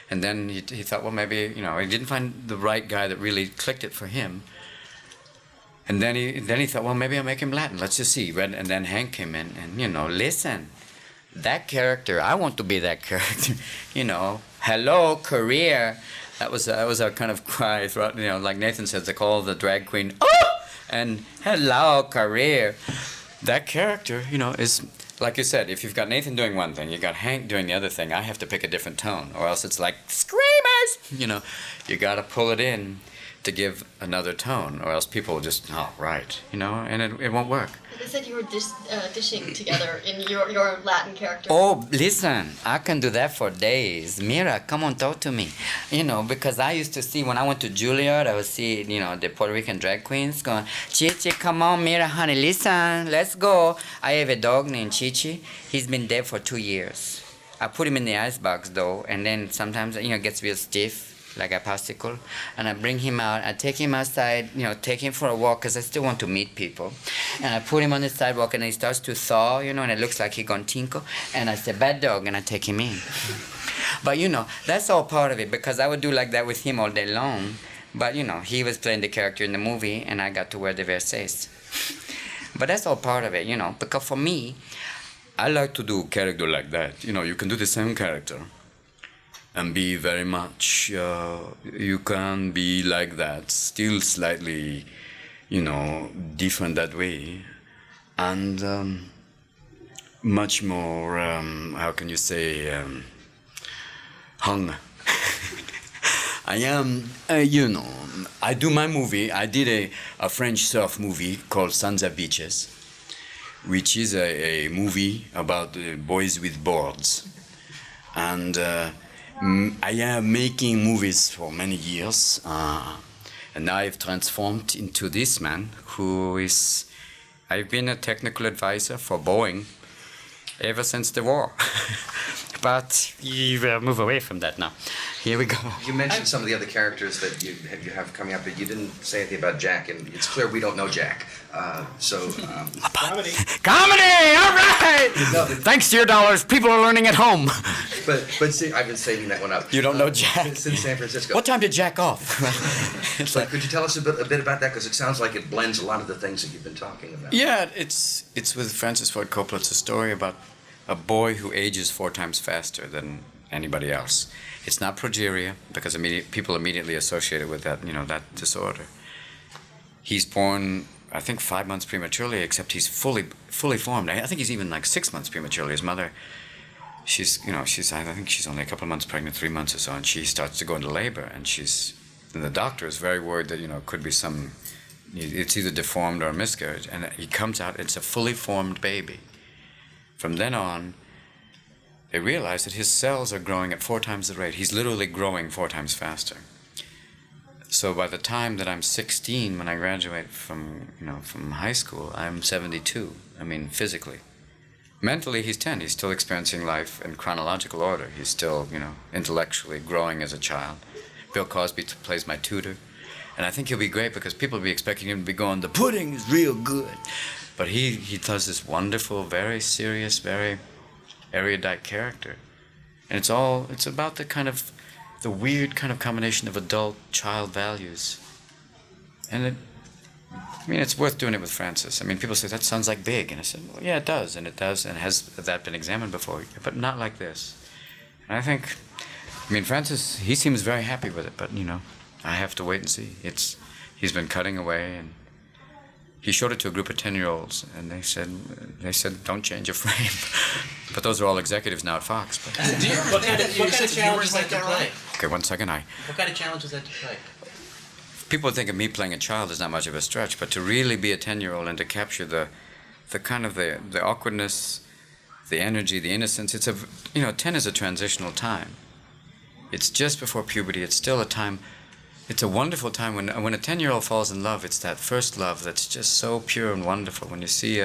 And then he thought, well, maybe, he didn't find the right guy that really clicked it for him. And then he thought, well, maybe I'll make him Latin. Let's just see. And then Hank came in and, listen, that character, I want to be that character. Hello, career. That was our kind of cry throughout, like Nathan says, they call the drag queen, oh! And hello, career. That character, is, like you said, if you've got Nathan doing one thing, you got Hank doing the other thing, I have to pick a different tone, or else it's like, screamers! You got to pull it in to give another tone, or else people will just, oh, right, and it won't work. They said you were dishing together in your Latin character. Oh, listen, I can do that for days. Mira, come on, talk to me. Because I used to see, when I went to Juilliard, I would see, the Puerto Rican drag queens going, Chichi, come on, Mira, honey, listen, let's go. I have a dog named Chichi. He's been dead for 2 years. I put him in the icebox, though, and then sometimes, it gets real stiff, like a popsicle, and I bring him out. I take him outside, take him for a walk because I still want to meet people. And I put him on the sidewalk, and he starts to thaw, and it looks like he's gonna tinkle. And I say, bad dog, and I take him in. But, that's all part of it because I would do like that with him all day long. But, he was playing the character in the movie, and I got to wear the Versace. But that's all part of it, because for me, I like to do character like that. You know, you can do the same character and be very much, you can be like that, still slightly, you know, different that way. And much more, how can you say, hung. I am, you know, I do my movie. I did a French surf movie called Sans Beaches, which is a movie about boys with boards. And I am making movies for many years. And now I've transformed into this man who is, I've been a technical advisor for Boeing ever since the war. But you move away from that now. Here we go. You mentioned some of the other characters that you have coming up, but you didn't say anything about Jack, and it's clear we don't know Jack. Comedy! All right! No, Thanks to your dollars, people are learning at home. But see, I've been saving that one up. You don't know Jack? It's in San Francisco. What time did Jack off? It's like, could you tell us a bit about that? Because it sounds like it blends a lot of the things that you've been talking about. Yeah, it's with Francis Ford Coppola. It's a story about a boy who ages 4 times faster than anybody else. It's not progeria, because people immediately associate it with that, you know, that disorder. He's born, I think, 5 months prematurely, except he's fully formed. I think he's even like 6 months prematurely. His mother, I think she's only a couple of months pregnant, 3 months or so, and she starts to go into labor, and the doctor is very worried that, you know, it could be it's either deformed or a miscarriage, and he comes out, it's a fully formed baby. From then on, they realize that his cells are growing at 4 times the rate. He's literally growing 4 times faster. So by the time that I'm 16, when I graduate from high school, I'm 72. I mean, physically. Mentally, he's 10. He's still experiencing life in chronological order. He's still, you know, intellectually growing as a child. Bill Cosby plays my tutor. And I think he'll be great because people will be expecting him to be going, the pudding is real good. But he does this wonderful, very serious, very erudite character. And it's about the weird kind of combination of adult-child values. And it's worth doing it with Francis. I mean, people say, that sounds like Big. And I said, well, yeah, it does. And has that been examined before? But not like this. And I think, Francis, he seems very happy with it, but, you know, I have to wait and see. He's been cutting away, and he showed it to a group of 10-year-olds, and they said, don't change your frame. But those are all executives now at Fox. But. What kind of challenge is that to play? Okay, 1 second. What kind of challenge is that to play? People think of me playing a child is not much of a stretch, but to really be a 10-year-old and to capture the kind of the awkwardness, the energy, the innocence. 10 is a transitional time. It's just before puberty. It's still a time. It's a wonderful time when a 10-year-old falls in love. It's that first love that's just so pure and wonderful. When you see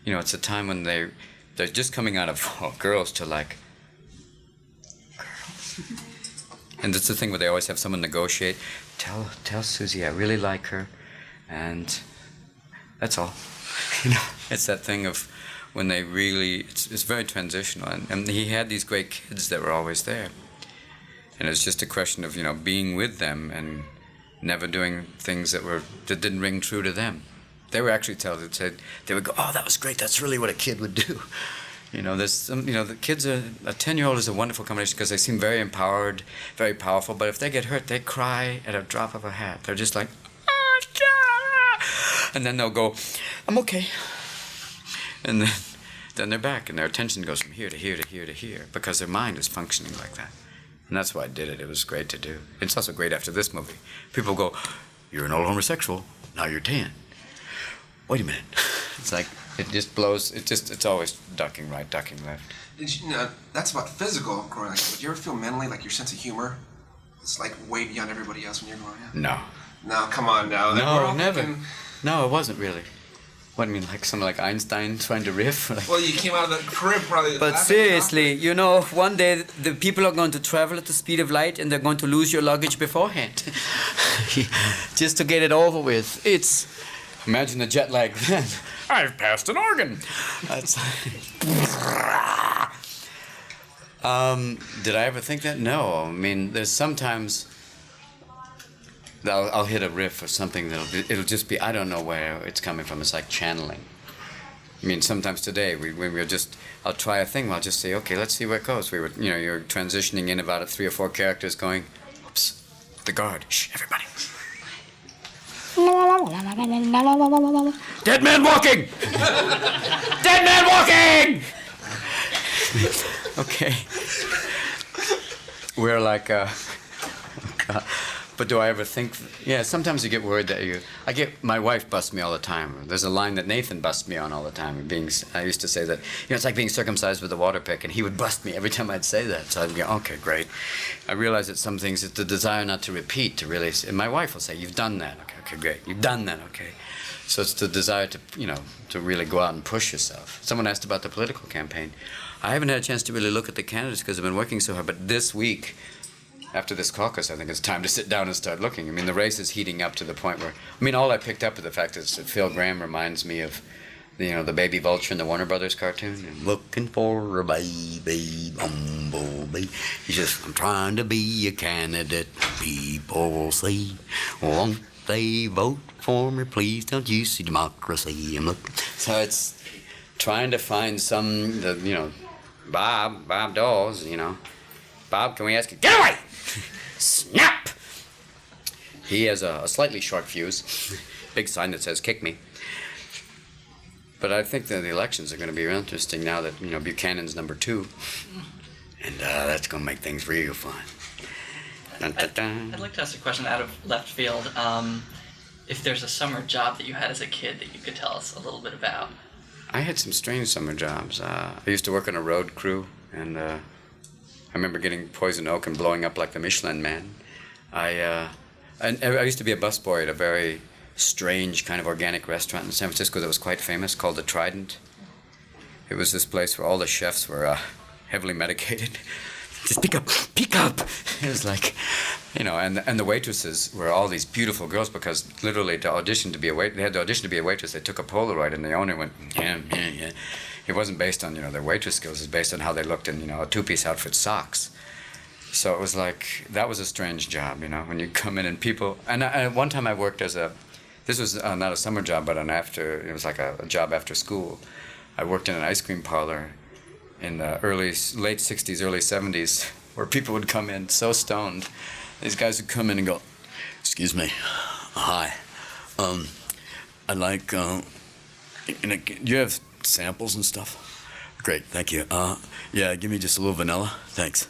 it's a time when they're just coming out of girls to like girls. And it's the thing where they always have someone negotiate. Tell Susie I really like her, and that's all. It's that thing of when they really. It's very transitional, and he had these great kids that were always there. And it's just a question of, being with them and never doing things that didn't ring true to them. They were actually they would go, oh, that was great. That's really what a kid would do. There's some, the kids a 10-year-old is a wonderful combination because they seem very empowered, very powerful. But if they get hurt, they cry at a drop of a hat. They're just like, and then they'll go, I'm okay. And then they're back, and their attention goes from here to here to here to here because their mind is functioning like that. And that's why I did it. It was great to do. It's also great after this movie. People go, you're an old homosexual. Now you're 10. Wait a minute. It's like, it just blows. It's always ducking right, ducking left. That's about physical growing up. But you ever feel mentally like your sense of humor is like way beyond everybody else when you're growing up? No. No, come on now. No, never. No, it wasn't really. What do you mean, like someone like Einstein trying to riff? Well, you came out of the crib probably. But seriously, one day the people are going to travel at the speed of light and they're going to lose your luggage beforehand. Just to get it over with. Imagine the jet lag then. I've passed an organ. Did I ever think that? No. There's sometimes I'll hit a riff or something it'll just be, I don't know where it's coming from. It's like channeling. I mean, sometimes today, when we're just, I'll try a thing, I'll just say, okay, let's see where it goes. We were, you're transitioning in about 3 or 4 characters going, oops, the guard, shh, everybody. Dead man walking! Dead man walking! Okay. We're like, oh God. But do I ever think, yeah, sometimes you get worried that my wife busts me all the time. There's a line that Nathan busts me on all the time. I used to say that, it's like being circumcised with a water pick, and he would bust me every time I'd say that. So I'd go, okay, great. I realize that some things, it's the desire not to repeat, to really, and my wife will say, you've done that. Okay, great. You've done that, okay. So it's the desire to, to really go out and push yourself. Someone asked about the political campaign. I haven't had a chance to really look at the candidates because I've been working so hard, but this week, after this caucus, I think it's time to sit down and start looking. I mean, the race is heating up to the point where, all I picked up is the fact that Phil Graham reminds me of, the baby vulture in the Warner Brothers cartoon. I'm looking for a baby bumblebee. He's just, I'm trying to be a candidate. People will see. Won't they vote for me? Please don't you see democracy? I'm looking. So it's trying to find some, Bob Dawes, Bob, can we ask you? Get away! Snap! He has a slightly short fuse. Big sign that says, kick me. But I think that the elections are going to be interesting now that, Buchanan's number 2. And that's going to make things real fun. Dun, dun, dun. I'd like to ask a question out of left field. If there's a summer job that you had as a kid that you could tell us a little bit about. I had some strange summer jobs. I used to work on a road crew, and I remember getting poison oak and blowing up like the Michelin Man. I used to be a busboy at a very strange kind of organic restaurant in San Francisco that was quite famous called the Trident. It was this place where all the chefs were heavily medicated. Just pick up. It was like, and the waitresses were all these beautiful girls because literally they had to audition to be a waitress. They took a Polaroid and the owner went, yeah. It wasn't based on, their waitress skills. It was based on how they looked in, a 2-piece outfit socks. So it was like, that was a strange job, when you come in and people, and one time I worked this was not a summer job, but it was like a job after school. I worked in an ice cream parlor in the late 60s, early 70s, where people would come in so stoned. These guys would come in and go, excuse me, hi, I'd like, do you have samples and stuff? Great, thank you. Yeah, give me just a little vanilla, thanks.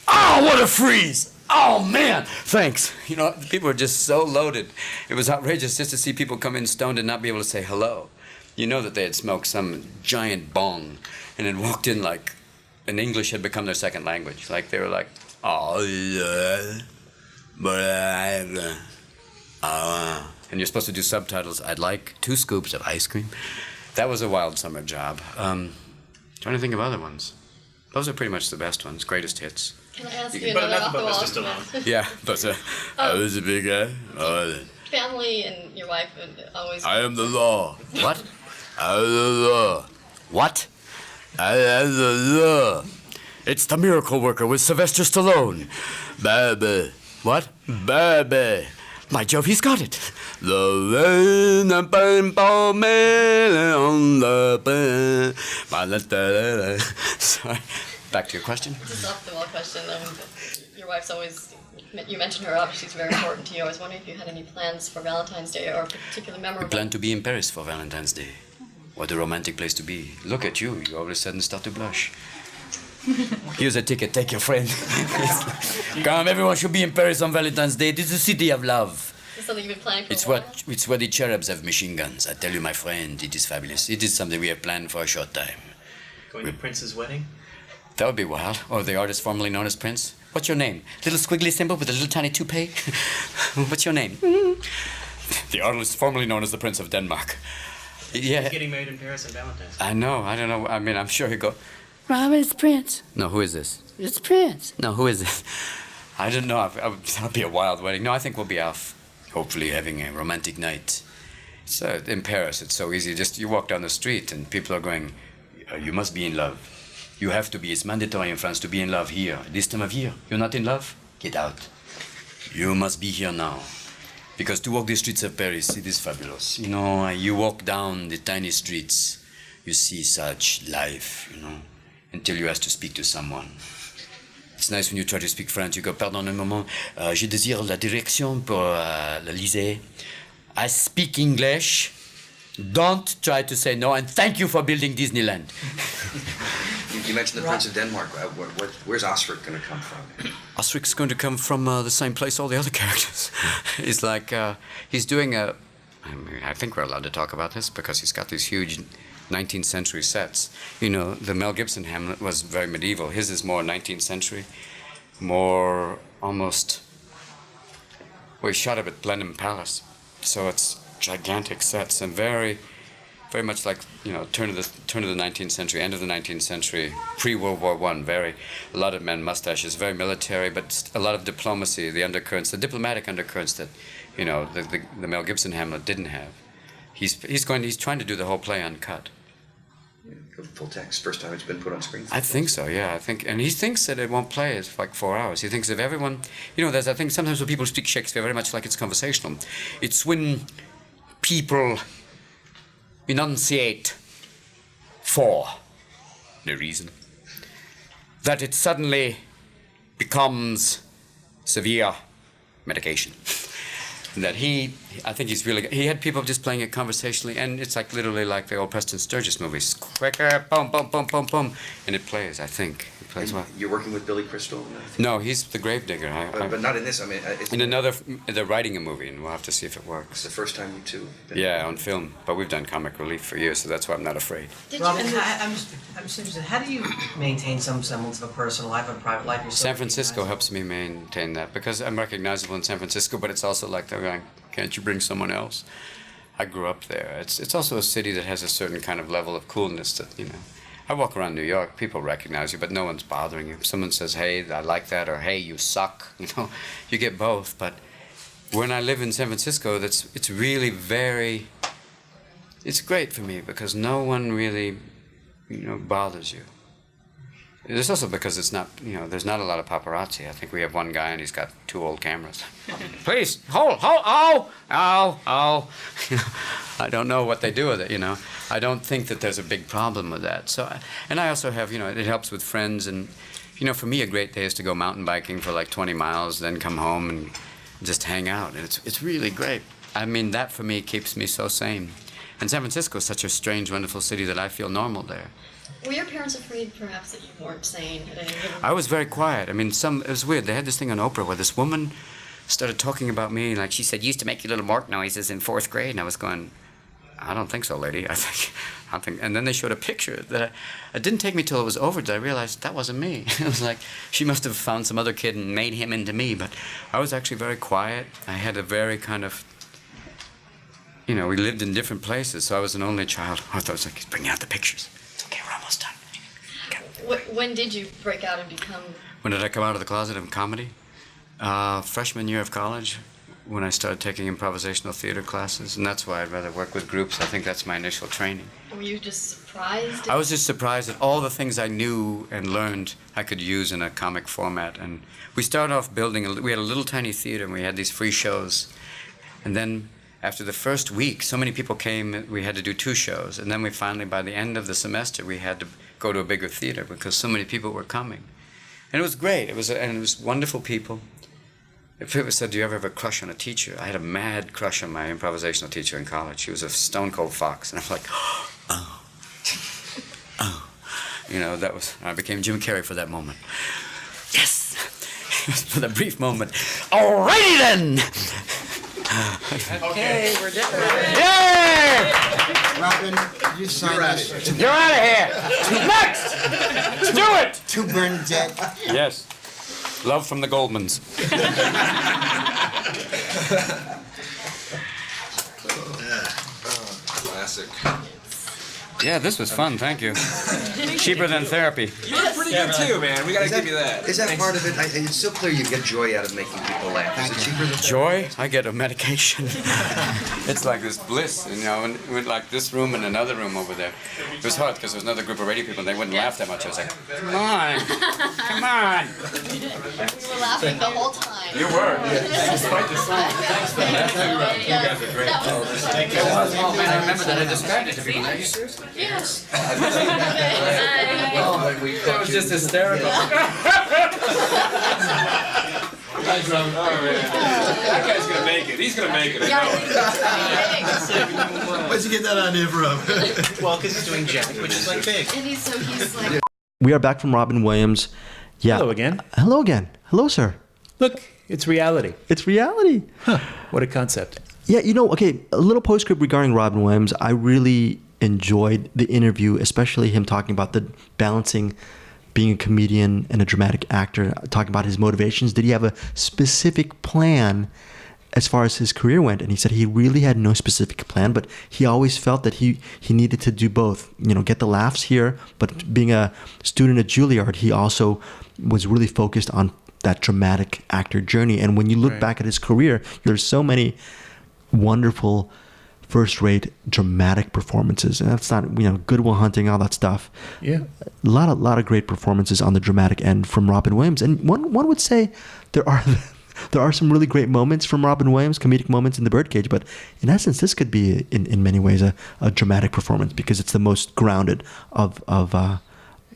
Oh, what a freeze! Oh, man, thanks. People were just so loaded. It was outrageous just to see people come in stoned and not be able to say hello. That they had smoked some giant bong and then walked in like, and English had become their second language. Like, they were like, oh, yeah, and you're supposed to do subtitles. I'd like 2 scoops of ice cream. That was a wild summer job. Trying to think of other ones. Those are pretty much the best ones, greatest hits. Can I ask you another off-the-wall question? Yeah, but I was a big guy. Family and your wife always... I am the law. What? I am the law. What? I am the law. It's the miracle worker with Sylvester Stallone. Baby. What? Baby. By Jove, he's got it. The rain and paintball man on the pen. Sorry. Back to your question. Just off the wall question. Your wife's always, you mentioned her, obviously she's very important to you. I was wondering if you had any plans for Valentine's Day or a particular memorable... I plan to be in Paris for Valentine's Day. What a romantic place to be. Look at you. You all of a sudden start to blush. Here's a ticket. Take your friend. Come, everyone should be in Paris on Valentine's Day. This is the city of love. Is this something you've been planning for a while? It's where the cherubs have machine guns. I tell you, my friend, it is fabulous. It is something we have planned for a short time. Going to Prince's wedding? That would be wild. Or the artist formerly known as Prince. What's your name? Little squiggly symbol with a little tiny toupee? What's your name? The artist formerly known as the Prince of Denmark. Yeah. He's getting married in Paris on Valentine's Day. I know. I don't know. I mean, I'm sure he'd go, Robert, it's Prince. No, who is this? It's Prince. No, who is this? I don't know. That'll be a wild wedding. No, I think we'll be off, hopefully having a romantic night. It's in Paris. It's so easy. Just you walk down the street and people are going, you must be in love. You have to be. It's mandatory in France to be in love here. This time of year. You're not in love? Get out. You must be here now. Because to walk the streets of Paris, it is fabulous. You know, you walk down the tiny streets, you see such life, you know, until you ask to speak to someone. It's nice when you try to speak French. You go, pardon un moment, je désire la direction pour le lycée. I speak English. Don't try to say no, and thank you for building Disneyland. You mentioned the Prince of Denmark. Where's Osric going to come from? Osric's going to come from the same place all the other characters. It's like he's doing a... I think we're allowed to talk about this because he's got these huge 19th century sets. You know, the Mel Gibson Hamlet was very medieval. His is more 19th century, more almost... Well, he shot up at Blenheim Palace. So it's gigantic sets and very much like, you know, turn of the 19th century, end of the 19th century, pre-World War I. A lot of men, mustaches, very military, but a lot of diplomacy, the undercurrents, the diplomatic undercurrents that, you know, the Mel Gibson Hamlet didn't have. He's trying to do the whole play uncut. Full text, first time it's been put on screen. I think so, yeah. And he thinks that it won't play. It's like 4 hours. He thinks if everyone, you know, I think sometimes when people speak Shakespeare, very much like it's conversational. It's when people enunciate for no reason that it suddenly becomes severe medication. That I think he's really, he had people just playing it conversationally, and it's like literally like the old Preston Sturges movies. Quicker, boom, boom, boom, boom, boom. And it plays, I think. It plays well. You're working with Billy Crystal? No, he's the gravedigger. But not in this, I mean... They're writing a movie, and we'll have to see if it works. It's the first time you two... Yeah, on film. But we've done comic relief for years, so that's why I'm not afraid. Robin, I'm just interested, how do you maintain some semblance of a personal life, a private life? San Francisco helps me maintain that, because I'm recognizable in San Francisco, but it's also like they're going, can't you bring someone else? I grew up there. It's also a city that has a certain kind of level of coolness that, you know... I walk around New York, people recognize you, but no one's bothering you. If someone says, hey, I like that, or hey, you suck, you know, you get both. But when I live in San Francisco, it's really very... It's great for me, because no one really, you know, bothers you. It's also because it's not, you know, there's not a lot of paparazzi. I think we have one guy and he's got 2 old cameras. Please, hold, ow. You know, I don't know what they do with it, you know. I don't think that there's a big problem with that. So, and I also have, you know, it helps with friends. And, you know, for me, a great day is to go mountain biking for like 20 miles, then come home and just hang out. And it's really great. I mean, that for me keeps me so sane. And San Francisco is such a strange, wonderful city that I feel normal there. Were your parents afraid, perhaps, that you weren't sane at any given I was very quiet. I mean, it was weird. They had this thing on Oprah where this woman started talking about me, like she said, you used to make your little mark noises in 4th grade, and I was going, I don't think so, lady. I think. And then they showed a picture that it didn't take me till it was over that I realized that wasn't me. It was like she must have found some other kid and made him into me. But I was actually very quiet. I had a very kind of, you know, we lived in different places, so I was an only child. I thought I was like, bring out the pictures. Okay, we're almost done. When did you break out and become... When did I come out of the closet of comedy? Freshman year of college, when I started taking improvisational theater classes, and that's why I'd rather work with groups. I think that's my initial training. Were you just surprised? I was just surprised at all the things I knew and learned I could use in a comic format. And we started off building, we had a little tiny theater, and we had these free shows. And then after the first week, so many people came, we had to do 2 shows. And then we finally, by the end of the semester, we had to go to a bigger theater because so many people were coming. And it was great. It was wonderful people. If people said, do you ever have a crush on a teacher? I had a mad crush on my improvisational teacher in college. She was a stone-cold fox. And I'm like, oh. You know, I became Jim Carrey for that moment. Yes! For the brief moment. Alrighty then! Okay, we're done. Yay! Robin, you sign this. You're out of here! Next! Do it! To Bernadette. Yes. Love from the Goldmans. Classic. Yeah, this was fun. Thank you. Cheaper than therapy. You were pretty good too, man. We gotta give you that. Is that Thanks. part of it? It's so clear you get joy out of making people laugh. Is it cheaper than Joy? I get a medication. It's like this bliss, you know, and with like this room and another room over there. It was hard because there was another group of radio people and they wouldn't laugh that much. I was like, come on, come on. You were laughing the whole time. You were. Despite the song. Thanks for that. You guys are great. Thank you. Oh man, I remember that I described it to people. Are you serious? Yes. That was just hysterical. That guy's gonna make it. He's gonna make it. Where'd you get that idea from? Well, because he's doing Jack, which is like big. And he's like. We are back from Robin Williams. Yeah. Hello again. Hello again. Hello, sir. Look, it's reality. It's reality. Huh. What a concept. Yeah, okay, a little postscript regarding Robin Williams. I really enjoyed the interview, especially him talking about the balancing being a comedian and a dramatic actor, talking about his motivations. Did he have a specific plan as far as his career went? And he said he really had no specific plan, but he always felt that he needed to do both, get the laughs here, but being a student at Juilliard, he also was really focused on that dramatic actor journey. And when you look back at his career, there's so many wonderful first-rate dramatic performances, and that's not Good Will Hunting, all that stuff. Yeah, a lot of great performances on the dramatic end from Robin Williams, and one would say there are some really great moments from Robin Williams, comedic moments in The Birdcage, but in essence, this could be in many ways a dramatic performance because it's the most grounded of.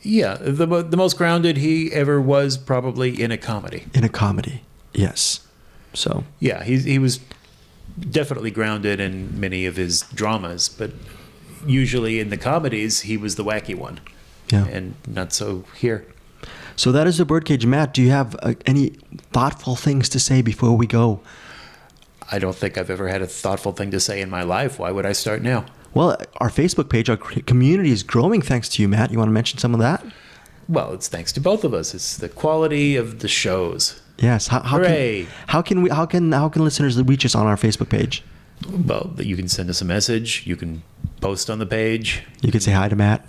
Yeah, the most grounded he ever was, probably in a comedy. In a comedy, yes. So yeah, he was definitely grounded in many of his dramas, but usually in the comedies he was the wacky one. Yeah, and not so here. So that is The Birdcage. Matt, do you have any thoughtful things to say before we go? I don't think I've ever had a thoughtful thing to say in my life. Why would I start now? Well, our Facebook page, our community is growing thanks to you, Matt. You want to mention some of that? Well, it's thanks to both of us. It's the quality of the shows. Yes. How can listeners reach us on our Facebook page? Well, you can send us a message. You can post on the page. You can say hi to Matt.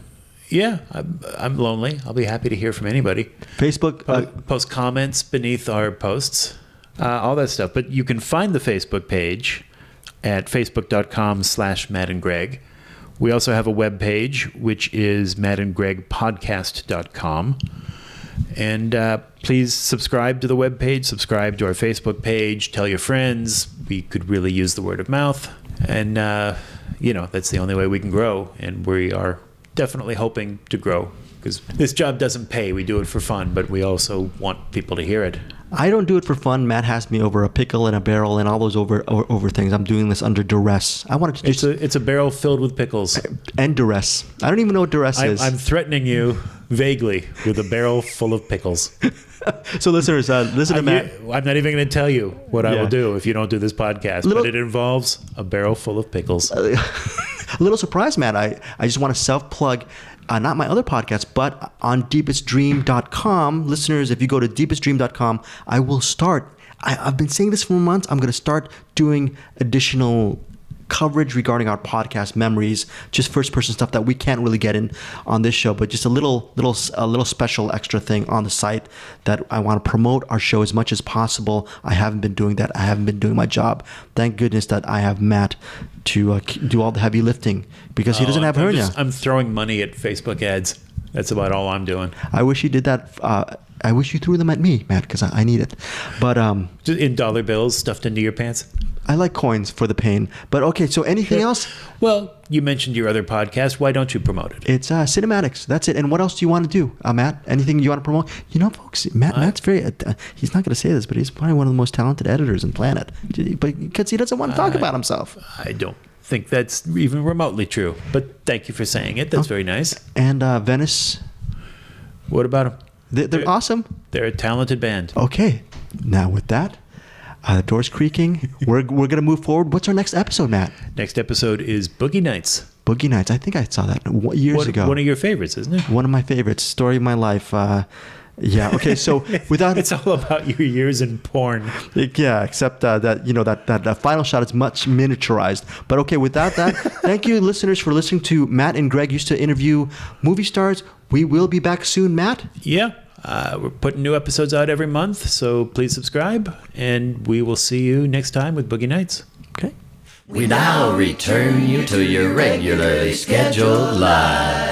Yeah, I'm lonely. I'll be happy to hear from anybody. Facebook. Post comments beneath our posts. All that stuff. But you can find the Facebook page at facebook.com/Matt and Greg. We also have a web page, which is mattandgregpodcast.com. And please subscribe to the webpage, subscribe to our Facebook page, tell your friends. We could really use the word of mouth. And, that's the only way we can grow. And we are definitely hoping to grow because this job doesn't pay. We do it for fun, but we also want people to hear it. I don't do it for fun. Matt has me over a pickle and a barrel and all those over things. I'm doing this under duress. I wanted to just... It's a barrel filled with pickles. And duress. I don't even know what duress is. I'm threatening you vaguely with a barrel full of pickles. So listeners, listen to Matt. I'm not even going to tell you what I will do if you don't do this podcast, but it involves a barrel full of pickles. A little surprise, Matt. I just want to self-plug not my other podcast, but on deepestdream.com. Listeners, if you go to deepestdream.com, I will start. I've been saying this for months. I'm going to start doing additional coverage regarding our podcast memories, just first-person stuff that we can't really get in on this show, but just a little special extra thing on the site that I want to promote our show as much as possible. I haven't been doing that. I haven't been doing my job. Thank goodness that I have Matt to do all the heavy lifting because he doesn't have hernia. I'm throwing money at Facebook ads. That's about all I'm doing. I wish you did that. I wish you threw them at me, Matt, because I need it. But in dollar bills stuffed into your pants. I like coins for the pain. But okay, so anything else? Well, you mentioned your other podcast. Why don't you promote it? It's Cinematics. That's it. And what else do you want to do, Matt? Anything you want to promote? Folks, Matt's very... he's not going to say this, but he's probably one of the most talented editors on the planet. But because he doesn't want to talk about himself. I don't think that's even remotely true. But thank you for saying it. That's very nice. And Venice... What about them? They're awesome. They're a talented band. Okay. Now with that... the door's creaking. We're going to move forward. What's our next episode, Matt? Next episode is Boogie Nights. Boogie Nights. I think I saw that years ago. One of your favorites, isn't it? One of my favorites. Story of my life. Yeah. Okay. So without it's all about your years in porn. Yeah, except that that final shot is much miniaturized. But okay, without that, thank you, listeners, for listening to Matt and Greg used to interview movie stars. We will be back soon, Matt. Yeah. We're putting new episodes out every month, so please subscribe, and we will see you next time with Boogie Nights. Okay. We now return you to your regularly scheduled lives.